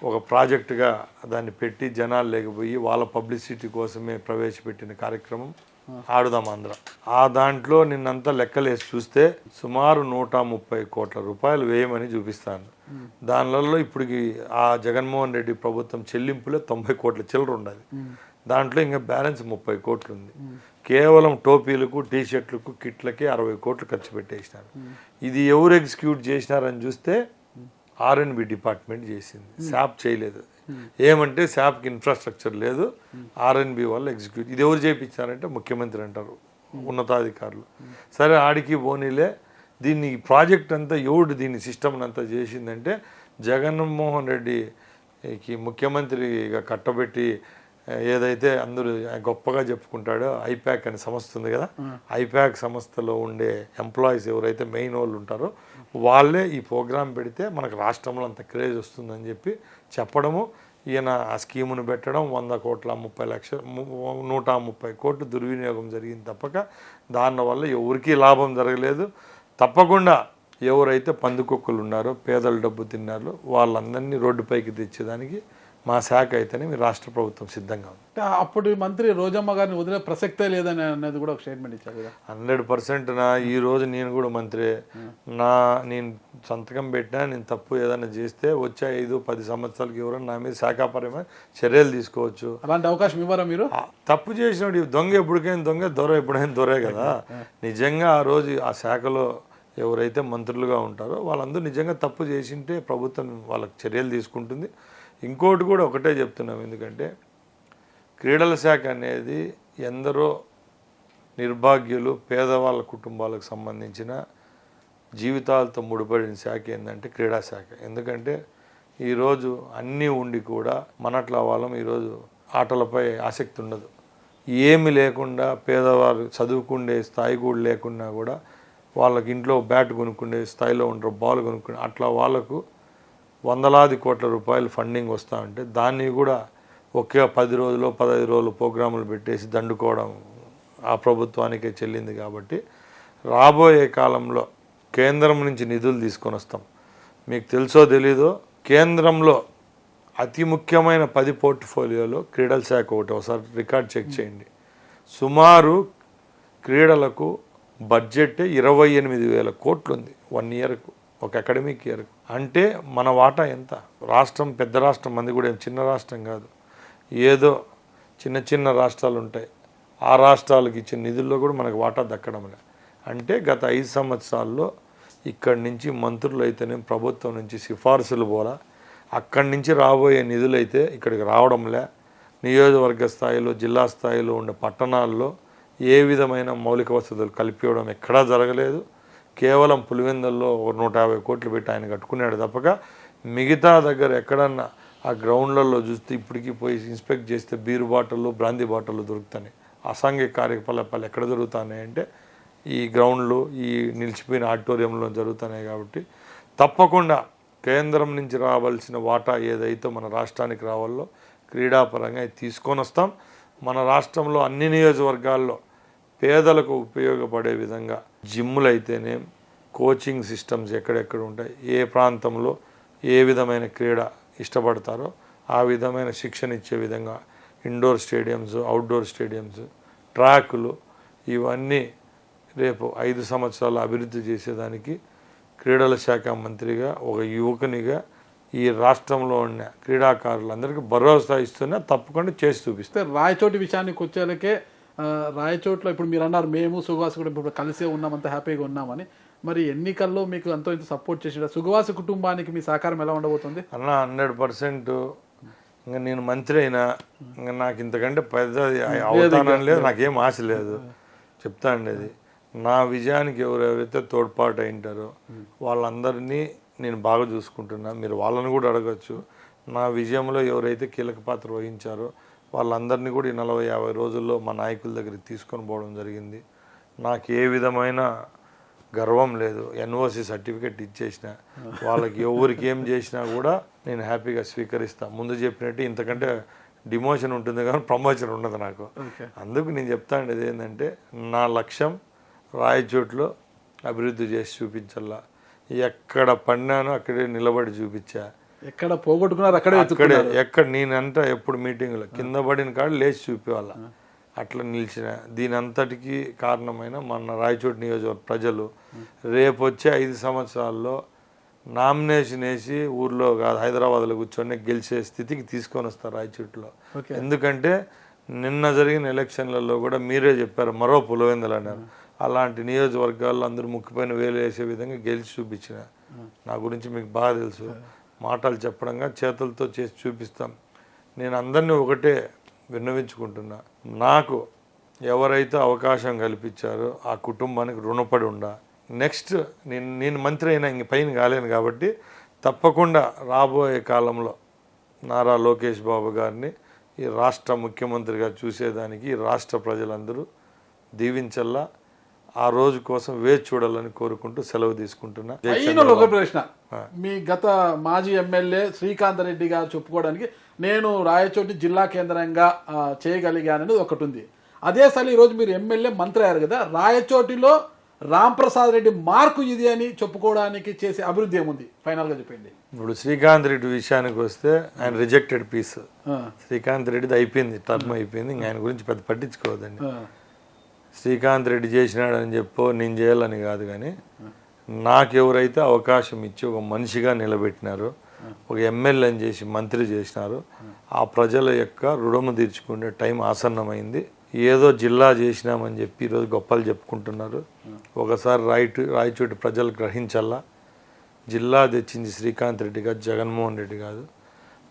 ఒక ప్రాజెక్టుగా దాన్ని పెట్టి జనాలు లేకపోయి వాళ్ళ పబ్లిసిటీ కోసమే ప్రవేశపెట్టిన కార్యక్రమం ఆడుదాం అందరం. ఆ దాంట్లో నిన్నంతా లెక్కలేసి చూస్తే సుమారు 130 కోట్ల రూపాయలు వేయమని చూపిస్తాను. దానిలో ఇప్పటికి ఆ జగన్మోహన్ రెడ్డి ప్రభుత్వం చెల్లింపులో 90 కోట్ల చిల్లర ఉండాలి. దాంట్లో ఇంకా బ్యాలెన్స్ 30 కోట్లు ఉంది. కేవలం టోపీలకు, టీషర్ట్లకు, కిట్లకి 60 కోట్లు ఖర్చు పెట్టేసినారు. ఇది ఎవరు ఎగ్జిక్యూట్ చేసినారని చూస్తే R&B డిపార్ట్మెంట్ చేసింది, శాప్ చేయలేదు. ఏమంటే శాప్కి ఇన్ఫ్రాస్ట్రక్చర్ లేదు, R&B వాళ్ళు ఎగ్జిక్యూట్. ఇది ఎవరు చేయించారంటే ముఖ్యమంత్రి అంటారు, ఉన్నతాధికారులు. సరే ఆడికి పోనీలే. దీన్ని ప్రాజెక్ట్ అంతా ఎవడు దీన్ని సిస్టమ్ అంతా చేసిందంటే జగన్మోహన్ రెడ్డికి ముఖ్యమంత్రిగా కట్టబెట్టి ఏదైతే అందరూ గొప్పగా చెప్పుకుంటాడో ఐప్యాక్ అనే సంస్థ ఉంది కదా, ఐప్యాక్ సంస్థలో ఉండే ఎంప్లాయీస్ ఎవరైతే మెయిన్ వాళ్ళు ఉంటారో వాళ్ళే ఈ ప్రోగ్రాం పెడితే మనకు రాష్ట్రంలో అంత క్రేజ్ వస్తుందని చెప్పి చెప్పడము, ఈయన ఆ స్కీమును పెట్టడం, 100 కోట్ల 30 లక్షలు 130 కోట్లు దుర్వినియోగం జరిగింది తప్పక దానివల్ల ఎవరికీ లాభం జరగలేదు. తప్పకుండా ఎవరైతే పందుకొక్కులు ఉన్నారో, పేదల డబ్బు తిన్నారో వాళ్ళందరినీ రోడ్డుపైకి తెచ్చేదానికి మా శాఖ అయితేనే మీ రాష్ట్ర ప్రభుత్వం సిద్ధంగా ఉంది. అప్పుడు మంత్రి రోజమ్మ గారిని వదిలే ప్రసక్తే లేదని అనేది కూడా ఒక స్టేట్మెంట్ ఇచ్చారు కదా. 100% ఈ రోజు నేను కూడా మంత్రి, నేను సంతకం పెట్టినా నేను తప్పు ఏదైనా చేస్తే వచ్చే 5-10 సంవత్సరాలకి ఎవరైనా నా మీద శాఖాపరమైన చర్యలు తీసుకోవచ్చు. అలాంటి అవకాశం ఇవ్వరా మీరు? తప్పు చేసినప్పుడు దొంగ ఎప్పటికైనా దొంగ, దొర ఎప్పుడైనా దొరే కదా. నిజంగా ఆ రోజు ఆ శాఖలో ఎవరైతే మంత్రులుగా ఉంటారో వాళ్ళందరూ నిజంగా తప్పు చేసింటే ప్రభుత్వం వాళ్ళకి చర్యలు తీసుకుంటుంది. ఇంకోటి కూడా ఒకటే చెప్తున్నాం, ఎందుకంటే క్రీడల శాఖ అనేది ఎందరో నిర్భాగ్యులు, పేదవాళ్ళ కుటుంబాలకు సంబంధించిన జీవితాలతో ముడిపడిన శాఖ ఏంటంటే క్రీడా శాఖ. ఎందుకంటే ఈరోజు అన్నీ ఉండి కూడా మనట్లా వాళ్ళం ఈరోజు ఆటలపై ఆసక్తి ఉండదు. ఏమి లేకుండా పేదవారు చదువుకునే స్థాయి కూడా లేకున్నా కూడా వాళ్ళకి ఇంట్లో బ్యాట్ కొనుక్కునే స్థాయిలో ఉండరు, బాల్ కొనుక్కునే అట్లా వాళ్ళకు వందలాది కోట్ల రూపాయలు ఫండింగ్ వస్తూ ఉంటే దాన్ని కూడా ఒకే 10 రోజులు 15 రోజులు ప్రోగ్రాములు పెట్టేసి దండుకోవడం ఆ ప్రభుత్వానికే చెల్లింది. కాబట్టి రాబోయే కాలంలో కేంద్రం నుంచి నిధులు తీసుకొని వస్తాం. మీకు తెలుసో తెలీదో, కేంద్రంలో అతి ముఖ్యమైన 10 పోర్ట్ఫోలియోలో క్రీడల శాఖ ఒకటి. ఒకసారి రికార్డ్ చెక్ చేయండి. సుమారు క్రీడలకు బడ్జెట్ 28,000 కోట్లు ఉంది 1 ఇయర్కు, ఒక అకాడమిక్ ఇయర్కు. అంటే మన వాటా ఎంత? రాష్ట్రం పెద్ద రాష్ట్రం, మంది కూడా ఏం చిన్న రాష్ట్రం కాదు. ఏదో చిన్న చిన్న రాష్ట్రాలు ఉంటాయి, ఆ రాష్ట్రాలకు ఇచ్చిన నిధుల్లో కూడా మనకు వాటా దక్కడం లే. అంటే గత 5 సంవత్సరాల్లో ఇక్కడి నుంచి మంత్రులు అయితేనే ప్రభుత్వం నుంచి సిఫార్సులు పోలా, అక్కడి నుంచి రాబోయే నిధులైతే ఇక్కడికి రావడంలే. నియోజకవర్గ స్థాయిలో, జిల్లా స్థాయిలో ఉండే పట్టణాల్లో ఏ విధమైన మౌలిక వసతులు కల్పించడం ఎక్కడా జరగలేదు. కేవలం పులివెందుల్లో 150 కోట్లు పెట్టి ఆయన కట్టుకున్నాడు తప్పక మిగతా దగ్గర ఎక్కడన్నా ఆ గ్రౌండ్లలో చూస్తే ఇప్పటికీ పోయి ఇన్స్పెక్ట్ చేస్తే బీరు బాటిళ్ళు, బ్రాందీ బాటిళ్ళు దొరుకుతాయి. అసాంఘిక కార్యకలాపాలు ఎక్కడ జరుగుతున్నాయి అంటే ఈ గ్రౌండ్లు, ఈ నిలిచిపోయిన ఆడిటోరియంలో జరుగుతున్నాయి. కాబట్టి తప్పకుండా కేంద్రం నుంచి రావాల్సిన వాటా ఏదైతే మన రాష్ట్రానికి రావాలో క్రీడాపరంగా తీసుకొని వస్తాం. మన రాష్ట్రంలో అన్ని నియోజకవర్గాల్లో పేదలకు ఉపయోగపడే విధంగా జిమ్ములు అయితేనే, కోచింగ్ సిస్టమ్స్ ఎక్కడెక్కడ ఉంటాయి, ఏ ప్రాంతంలో ఏ విధమైన క్రీడ ఇష్టపడతారో ఆ విధమైన శిక్షణ ఇచ్చే విధంగా ఇండోర్ స్టేడియంస్, అవుట్డోర్ స్టేడియంస్, ట్రాకులు ఇవన్నీ రేపు 5 సంవత్సరాలు అభివృద్ధి చేసేదానికి క్రీడల శాఖ మంత్రిగా, ఒక యువకునిగా ఈ రాష్ట్రంలో ఉన్న క్రీడాకారులందరికీ భరోసా ఇస్తున్నా తప్పకుండా చేసి చూపిస్తే. రాయచోటి విషయానికి వచ్చేలకే, రాయచోట్లో ఇప్పుడు మీరు అన్నారు మేము సుగవాసి కూడా ఇప్పుడు కలిసే ఉన్నాం, అంత హ్యాపీగా ఉన్నామని. మరి ఎన్నికల్లో మీకు ఎంతో ఇంత సపోర్ట్ చేసి సుగవాసి కుటుంబానికి మీ సహకారం ఎలా ఉండబోతుంది? అన్న 100%. ఇంకా నేను మంత్రి అయినా ఇంకా నాకు ఇంతకంటే పెద్ద అవతారం లేదు, నాకేం ఆశ లేదు. చెప్తా అండి, అది నా విజయానికి ఎవరెవరైతే తోడ్పాటు అయింటారో వాళ్ళందరినీ నేను బాగా చూసుకుంటున్నా. మీరు వాళ్ళని కూడా అడగచ్చు. నా విజయంలో ఎవరైతే కీలక పాత్ర వహించారో వాళ్ళందరినీ కూడా ఈ 40-50 రోజుల్లో మా నాయకుల దగ్గరికి తీసుకొని పోవడం జరిగింది. నాకు ఏ విధమైన గర్వం లేదు. ఎన్ఓసి సర్టిఫికెట్ ఇచ్చేసిన వాళ్ళకి ఎవరికి ఏం చేసినా కూడా నేను హ్యాపీగా స్వీకరిస్తాను. ముందు చెప్పినట్టు ఇంతకంటే డిమోషన్ ఉంటుంది కానీ ప్రమోషన్ ఉండదు నాకు. అందుకు నేను చెప్తాను ఏంటంటే నా లక్ష్యం రాయచోట్లో అభివృద్ధి చేసి చూపించాలా. ఎక్కడ పడినానో అక్కడే నిలబడి చూపించా, ఎక్కడ పోగొట్టుకున్నారు అక్కడే ఎక్కడ నేనంట ఎప్పుడు మీటింగ్లో కింద పడిన కాడ లేచి చూపేవాళ్ళ. అట్లా నిలిచిన. దీని అంతటికీ కారణమైన మన రాయచోటి నియోజకవర్గ ప్రజలు రేపు వచ్చే 5 సంవత్సరాల్లో నామినేషన్ వేసి ఊర్లో కాదు హైదరాబాద్లో కూర్చొని గెలిచే స్థితికి తీసుకొని వస్తారు రాయచోటిలో. ఎందుకంటే నిన్న జరిగిన ఎలక్షన్లలో కూడా మీరే చెప్పారు మరో పులివెందులు అన్నారు. అలాంటి నియోజకవర్గాల్లో అందరూ ముక్కిపోయిన వేలు వేసే విధంగా గెలిచి చూపించిన. నా గురించి మీకు బాగా తెలుసు. మాటలు చెప్పడంగా చేతులతో చేసి చూపిస్తాం. నేను అందరినీ ఒకటే విన్నవించుకుంటున్నా, నాకు ఎవరైతే అవకాశం కల్పించారో ఆ కుటుంబానికి రుణపడి ఉండా. నెక్స్ట్ నేను మంత్రి అయినా ఇంక పైన కాలేను కాబట్టి తప్పకుండా రాబోయే కాలంలో నారా లోకేష్ బాబు గారిని ఈ రాష్ట్ర ముఖ్యమంత్రిగా చూసేదానికి ఈ రాష్ట్ర ప్రజలందరూ దీవించల్లా. ఆ రోజు కోసం వేచి చూడాలని కోరుకుంటూ సెలవు తీసుకుంటున్నా. ఒక ప్రశ్న, మీ గత మాజీ ఎమ్మెల్యే శ్రీకాంత్ రెడ్డి గారు చెప్పుకోవడానికి నేను రాయచోటి జిల్లా కేంద్రంగా చేయగలిగానని ఒకటి ఉంది. అదే సరే ఈరోజు మీరు ఎమ్మెల్యే మంత్రి అయ్యారు కదా, రాయచోటిలో రాంప్రసాద్ రెడ్డి మార్కు ఇది అని చెప్పుకోవడానికి చేసే అభివృద్ధి ఏముంది ఫైనల్గా చెప్పండి. ఇప్పుడు శ్రీకాంత్ రెడ్డి విషయానికి వస్తే ఆయన రిజెక్టెడ్ పీస్. శ్రీకాంత్ రెడ్డిది అయిపోయింది, టర్మ్ అయిపోయింది. ఇంక ఆయన గురించి పెద్ద పట్టించుకోవద్దండి. శ్రీకాంత్ రెడ్డి చేసినాడని చెప్పో నేను చేయాలని కాదు, కానీ నాకు ఎవరైతే అవకాశం ఇచ్చి ఒక మనిషిగా నిలబెట్టినారో, ఒక ఎమ్మెల్యేని చేసి మంత్రి చేసినారు, ఆ ప్రజల యొక్క రుణము తీర్చుకునే టైం ఆసన్నమైంది. ఏదో జిల్లా చేసినామని చెప్పి ఈరోజు గొప్పలు చెప్పుకుంటున్నారు. ఒకసారి రాయచోటి ప్రజలు గ్రహించాలా, జిల్లా తెచ్చింది శ్రీకాంత్ రెడ్డి కాదు, జగన్మోహన్ రెడ్డి కాదు.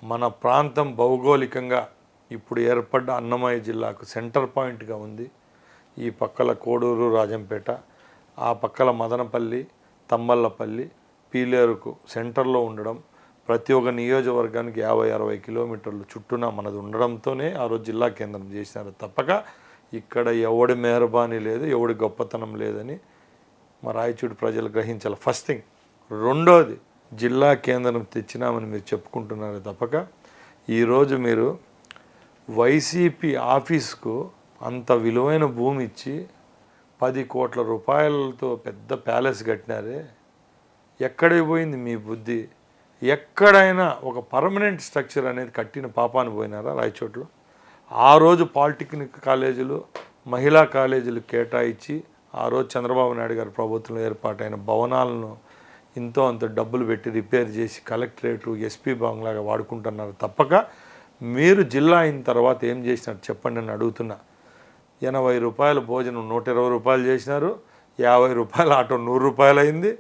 మన ప్రాంతం భౌగోళికంగా ఇప్పుడు ఏర్పడ్డ అన్నమయ్య జిల్లాకు సెంటర్ పాయింట్గా ఉంది. ఈ పక్కల కోడూరు, రాజంపేట, ఆ పక్కల మదనపల్లి, తమ్మల్లపల్లి, పీలేరుకు సెంటర్లో ఉండడం, ప్రతి ఒక్క నియోజకవర్గానికి 50-60 కిలోమీటర్లు చుట్టూన మనది ఉండడంతోనే ఆ రోజు జిల్లా కేంద్రం చేసినారు. తప్పక ఇక్కడ ఎవడి మెహర్బానీ లేదు, ఎవడి గొప్పతనం లేదని మా రాయచూడి ప్రజలు గ్రహించాలి. First thing. రెండోది, జిల్లా కేంద్రం తెచ్చినామని మీరు చెప్పుకుంటున్నారు తప్పక ఈరోజు మీరు వైసీపీ ఆఫీస్కు అంత విలువైన భూమి ఇచ్చి 10 కోట్ల రూపాయలతో పెద్ద ప్యాలెస్ కట్టినారే, ఎక్కడికి పోయింది మీ బుద్ధి? ఎక్కడైనా ఒక పర్మనెంట్ స్ట్రక్చర్ అనేది కట్టిన పాపాన్ని పోయినారా రాయచోట్లో? ఆ రోజు పాలిటెక్నిక్ కాలేజీలు, మహిళా కాలేజీలు కేటాయించి ఆ రోజు చంద్రబాబు నాయుడు గారి ప్రభుత్వంలో ఏర్పాటైన భవనాలను ఇంతో అంత డబ్బులు పెట్టి రిపేర్ చేసి కలెక్టరేటు, ఎస్పీ బంగ్లాగా వాడుకుంటున్నారు. తప్పక మీరు జిల్లా అయిన తర్వాత ఏం చేసినారు చెప్పండి అని అడుగుతున్నా. 80 రూపాయల భోజనం 120 రూపాయలు చేసినారు, 50 రూపాయల ఆటో 100 రూపాయలు అయింది,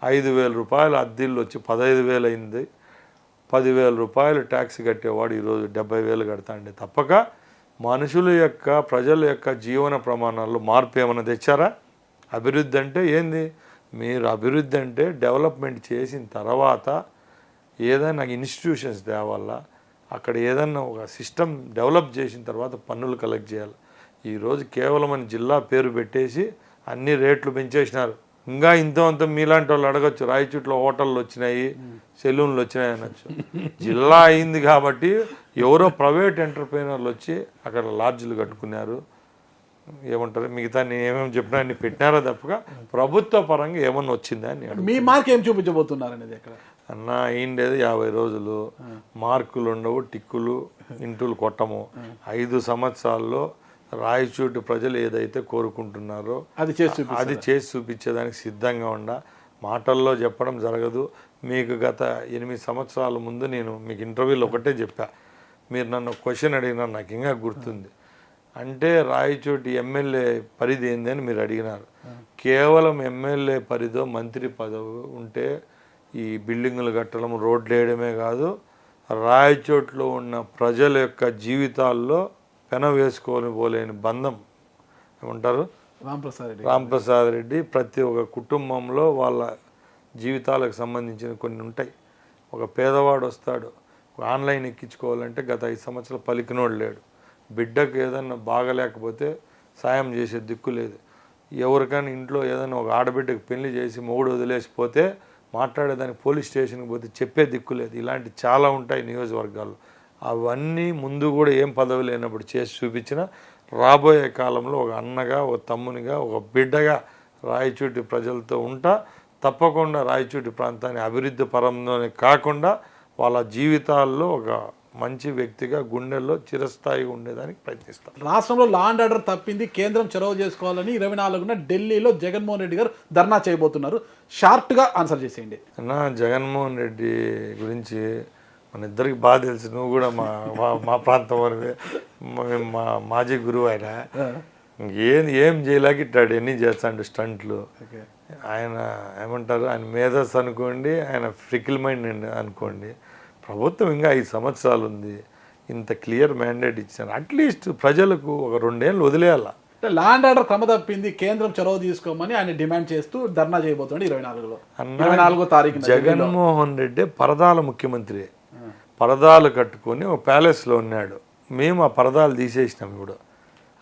5,000 రూపాయలు అద్దెళ్ళు వచ్చి 15,000 అయింది, 10,000 రూపాయలు ట్యాక్స్ కట్టేవాడు ఈరోజు 70,000 కడతాండి. తప్పక మనుషుల యొక్క, ప్రజల యొక్క జీవన ప్రమాణాల్లో మార్పు ఏమైనా తెచ్చారా? అభివృద్ధి అంటే ఏంది? మీరు అభివృద్ధి అంటే డెవలప్మెంట్ చేసిన తర్వాత ఏదైనా ఇన్స్టిట్యూషన్స్ తేవాలా, అక్కడ ఏదన్నా ఒక సిస్టమ్ డెవలప్ చేసిన తర్వాత పన్నులు కలెక్ట్ చేయాలి. ఈరోజు కేవలం అని జిల్లా పేరు పెట్టేసి అన్ని రేట్లు పెంచేసినారు. ఇంకా ఇంతో అంత మీలాంటి వాళ్ళు అడగచ్చు, రాయచోట్లో హోటళ్ళు వచ్చినాయి, సెలూన్లు వచ్చినాయి అనొచ్చు. జిల్లా అయింది కాబట్టి ఎవరో ప్రైవేట్ ఎంటర్ప్రైనర్లు వచ్చి అక్కడ లాడ్జ్లు కట్టుకున్నారు. ఏమంటారు, మిగతా నేను ఏమేమి చెప్పినా అన్ని పెట్టినారో తప్పగా ప్రభుత్వ పరంగా ఏమన్నా వచ్చిందా అని. మీ మార్క్ ఏం చూపించబోతున్నారు అనేది అక్కడ అన్న అయిండేది 50 రోజులు, మార్కులు ఉండవు, టిక్కులు ఇంటులు కొట్టము. 5 సంవత్సరాల్లో రాయచోటి ప్రజలు ఏదైతే కోరుకుంటున్నారో అది చేసి చూపించేదానికి సిద్ధంగా ఉండ. మాటల్లో చెప్పడం జరగదు. మీకు గత 8 సంవత్సరాల ముందు నేను మీకు ఇంటర్వ్యూలో ఒకటే చెప్పా. మీరు నన్ను క్వశ్చన్ అడిగినా నాకు ఇంకా గుర్తుంది. అంటే రాయచోటి ఎమ్మెల్యే పరిధి ఏంది అని మీరు అడిగినారు. కేవలం ఎమ్మెల్యే పరిధో మంత్రి పదవి ఉంటే ఈ బిల్డింగులు కట్టడం, రోడ్లు వేయడమే కాదు, రాయచోట్లో ఉన్న ప్రజల యొక్క జీవితాల్లో పెన వేసుకొని పోలేని బంధం ఏమంటారు రాంప్రసాద్ రెడ్డి. ప్రతి ఒక్క కుటుంబంలో వాళ్ళ జీవితాలకు సంబంధించిన కొన్ని ఉంటాయి. ఒక పేదవాడు వస్తాడు, ఆన్లైన్ ఎక్కించుకోవాలంటే గత 5 సంవత్సరాలు పలికినోడు లేడు. బిడ్డకు ఏదన్నా బాగలేకపోతే సాయం చేసే దిక్కు లేదు. ఎవరికైనా ఇంట్లో ఏదైనా ఒక ఆడబిడ్డకు పెళ్లి చేసి మొగుడు వదిలేసిపోతే మాట్లాడేదానికి పోలీస్ స్టేషన్కి పోతే చెప్పే దిక్కు లేదు. ఇలాంటి చాలా ఉంటాయి నియోజకవర్గాల్లో. అవన్నీ ముందు కూడా ఏం పదవి లేనప్పుడు చేసి చూపించిన రాబోయే కాలంలో ఒక అన్నగా, ఒక తమ్మునిగా, ఒక బిడ్డగా రాయచోటి ప్రజలతో ఉంటా. తప్పకుండా రాయచోటి ప్రాంతాన్ని అభివృద్ధి పరంలోనే కాకుండా వాళ్ళ జీవితాల్లో ఒక మంచి వ్యక్తిగా గుండెల్లో చిరస్థాయిగా ఉండేదానికి ప్రయత్నిస్తాను. రాష్ట్రంలో లా అండ్ ఆర్డర్ తప్పింది, కేంద్రం చొరవ చేసుకోవాలని 24న ఢిల్లీలో జగన్మోహన్ రెడ్డి గారు ధర్నా చేయబోతున్నారు. షార్ట్గా ఆన్సర్ చేసేయండి. అన్న, జగన్మోహన్ రెడ్డి గురించి మన ఇద్దరికి బాగా తెలుసు. నువ్వు కూడా మా ప్రాంతం వరకే, మా మాజీ గురువు ఆయన. ఏం చేయలేక ఇట్టాడు, ఎన్ని చేస్తాడు స్టంట్లు. ఆయన ఏమంటారు, ఆయన మేధస్ అనుకోండి, ఆయన ఫ్రికిల్ మైండ్ అనుకోండి. ప్రభుత్వం ఇంకా 5 సంవత్సరాలు ఉంది, ఇంత క్లియర్ మ్యాండేట్ ఇచ్చారు. అట్లీస్ట్ ప్రజలకు ఒక 2 ఏళ్ళు వదిలేయాల. లా అండ్ ఆర్డర్ క్రమ తప్పింది, కేంద్రం చొరవ తీసుకోమని ఆయన డిమాండ్ చేస్తూ ధర్నా చేయబోతున్నాడు 24వ తారీఖు. జగన్మోహన్ రెడ్డి పరదాల ముఖ్యమంత్రి, పరదాలు కట్టుకొని ఒక ప్యాలెస్లో ఉన్నాడు. మేము ఆ పరదాలు తీసేసినాం. ఇప్పుడు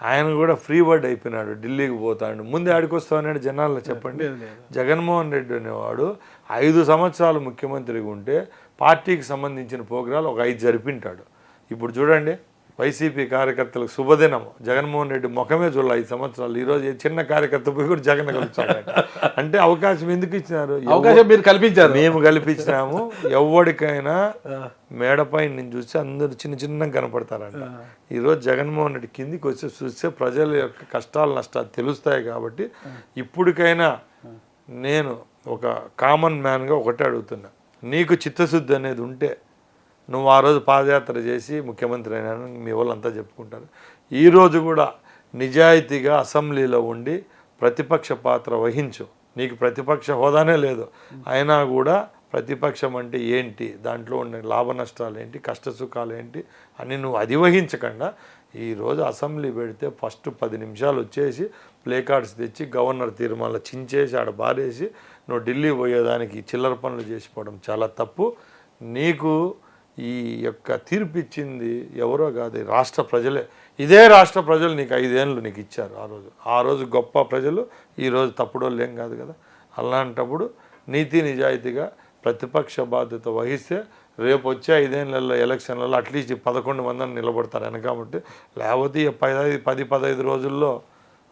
ఆయన కూడా ఫ్రీ బర్డ్ అయిపోయినాడు, ఢిల్లీకి పోతాడు. ముందు ఆడికి వస్తామన్నాడు జనాల్లో, చెప్పండి. జగన్మోహన్ రెడ్డి అనేవాడు 5 సంవత్సరాలు ముఖ్యమంత్రిగా ఉంటే పార్టీకి సంబంధించిన ప్రోగ్రాలు ఒక 5 జరిపింటాడు. ఇప్పుడు చూడండి, వైసీపీ కార్యకర్తలకు శుభదినం. జగన్మోహన్ రెడ్డి ముఖమే చూడాలి 5 సంవత్సరాలు. ఈరోజు చిన్న కార్యకర్త పోయి కూడా జగన్ కలుపుతాడు. అంటే అవకాశం ఎందుకు ఇచ్చినారు? అవకాశం మీరు కల్పించారు, మేము కల్పించినాము. ఎవరికైనా మేడపై నేను చూస్తే అందరూ చిన్నగా కనపడతారంట. ఈరోజు జగన్మోహన్ రెడ్డి కిందికి వచ్చి చూస్తే ప్రజల యొక్క కష్టాలు నష్టాలు తెలుస్తాయి. కాబట్టి ఇప్పటికైనా నేను ఒక కామన్ మ్యాన్గా ఒకటే అడుగుతున్నా, నీకు చిత్తశుద్ధి అనేది ఉంటే నువ్వు ఆ రోజు పాదయాత్ర చేసి ముఖ్యమంత్రి అయినాను మీ వాళ్ళంతా చెప్పుకుంటారు. ఈరోజు కూడా నిజాయితీగా అసెంబ్లీలో ఉండి ప్రతిపక్ష పాత్ర వహించు. నీకు ప్రతిపక్ష హోదానే లేదు, అయినా కూడా ప్రతిపక్షం అంటే ఏంటి, దాంట్లో ఉండే లాభ నష్టాలు ఏంటి, కష్ట సుఖాలు ఏంటి అని నువ్వు అది వహించకుండా ఈరోజు అసెంబ్లీ పెడితే ఫస్ట్ 10 నిమిషాలు వచ్చేసి ప్లే కార్డ్స్ తెచ్చి గవర్నర్ తీర్మానాలు చించేసి ఆడ బారేసి నువ్వు ఢిల్లీ పోయేదానికి చిల్లర పనులు చేసిపోవడం చాలా తప్పు. నీకు ఈ యొక్క తీర్పు ఇచ్చింది ఎవరో కాదు, రాష్ట్ర ప్రజలే. ఇదే రాష్ట్ర ప్రజలు నీకు 5 ఏళ్ళు నీకు ఇచ్చారు. ఆ రోజు గొప్ప ప్రజలు, ఈరోజు తప్పుడోళ్ళు ఏం కాదు కదా. అలాంటప్పుడు నీతి నిజాయితీగా ప్రతిపక్ష బాధ్యత వహిస్తే రేపు వచ్చే 5 ఏళ్లలో ఎలక్షన్లలో అట్లీస్ట్ 11 మందిని నిలబడతారు వెనకాబట్టి. లేకపోతే 10-15 రోజుల్లో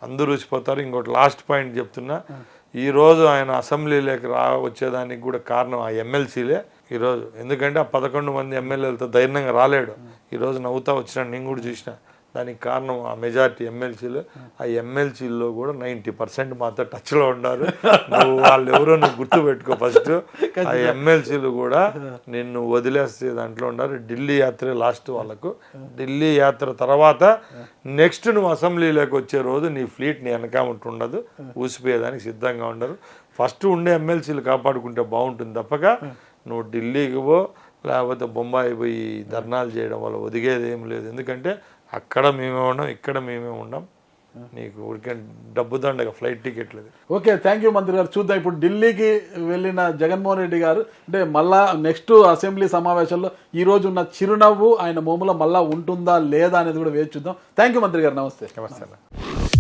అందరూ ఊసిపోతారు. ఇంకోటి లాస్ట్ పాయింట్ చెప్తున్నా, ఈరోజు ఆయన అసెంబ్లీలోకి వచ్చేదానికి కూడా కారణం ఆ ఎమ్మెల్సీలే ఈరోజు. ఎందుకంటే ఆ 11 మంది ఎమ్మెల్యేలతో ధైర్యంగా రాలేడు. ఈరోజు నవ్వుతా వచ్చినా, నేను కూడా చూసిన. దానికి కారణం ఆ మెజారిటీ ఎమ్మెల్సీలు. ఆ ఎమ్మెల్సీల్లో కూడా 90% మాతో టచ్లో ఉన్నారు. నువ్వు వాళ్ళు ఎవరో నువ్వు గుర్తుపెట్టుకో ఫస్ట్. ఆ ఎమ్మెల్సీలు కూడా నిన్ను వదిలేస్తే దాంట్లో ఉన్నారు. ఢిల్లీ యాత్రే లాస్ట్ వాళ్ళకు. ఢిల్లీ యాత్ర తర్వాత నెక్స్ట్ నువ్వు అసెంబ్లీలోకి వచ్చే రోజు నీ ఫ్లీట్ నీ వెనకామంటూ ఉండదు, ఊసిపోయేదానికి సిద్ధంగా ఉండరు. ఫస్ట్ ఉండే ఎమ్మెల్సీలు కాపాడుకుంటే బాగుంటుంది తప్పక నువ్వు ఢిల్లీకి పో, లేకపోతే బొంబాయి పోయి ధర్నాలు చేయడం వల్ల ఒదిగేది ఏం లేదు. ఎందుకంటే అక్కడ మేమే ఉన్నాం, ఇక్కడ మేమే ఉన్నాం. నీకు ఊరికే డబ్బు దండగా ఫ్లైట్ టికెట్ లేదు. ఓకే, థ్యాంక్ యూ మంత్రి గారు. చూద్దాం ఇప్పుడు ఢిల్లీకి వెళ్ళిన జగన్మోహన్ రెడ్డి గారు అంటే మళ్ళా నెక్స్ట్ అసెంబ్లీ సమావేశంలో ఈ రోజు ఉన్న చిరునవ్వు ఆయన మోములో మళ్ళా ఉంటుందా లేదా అనేది కూడా వేచి చూద్దాం. థ్యాంక్ యూ మంత్రి గారు. నమస్తే. నమస్తే.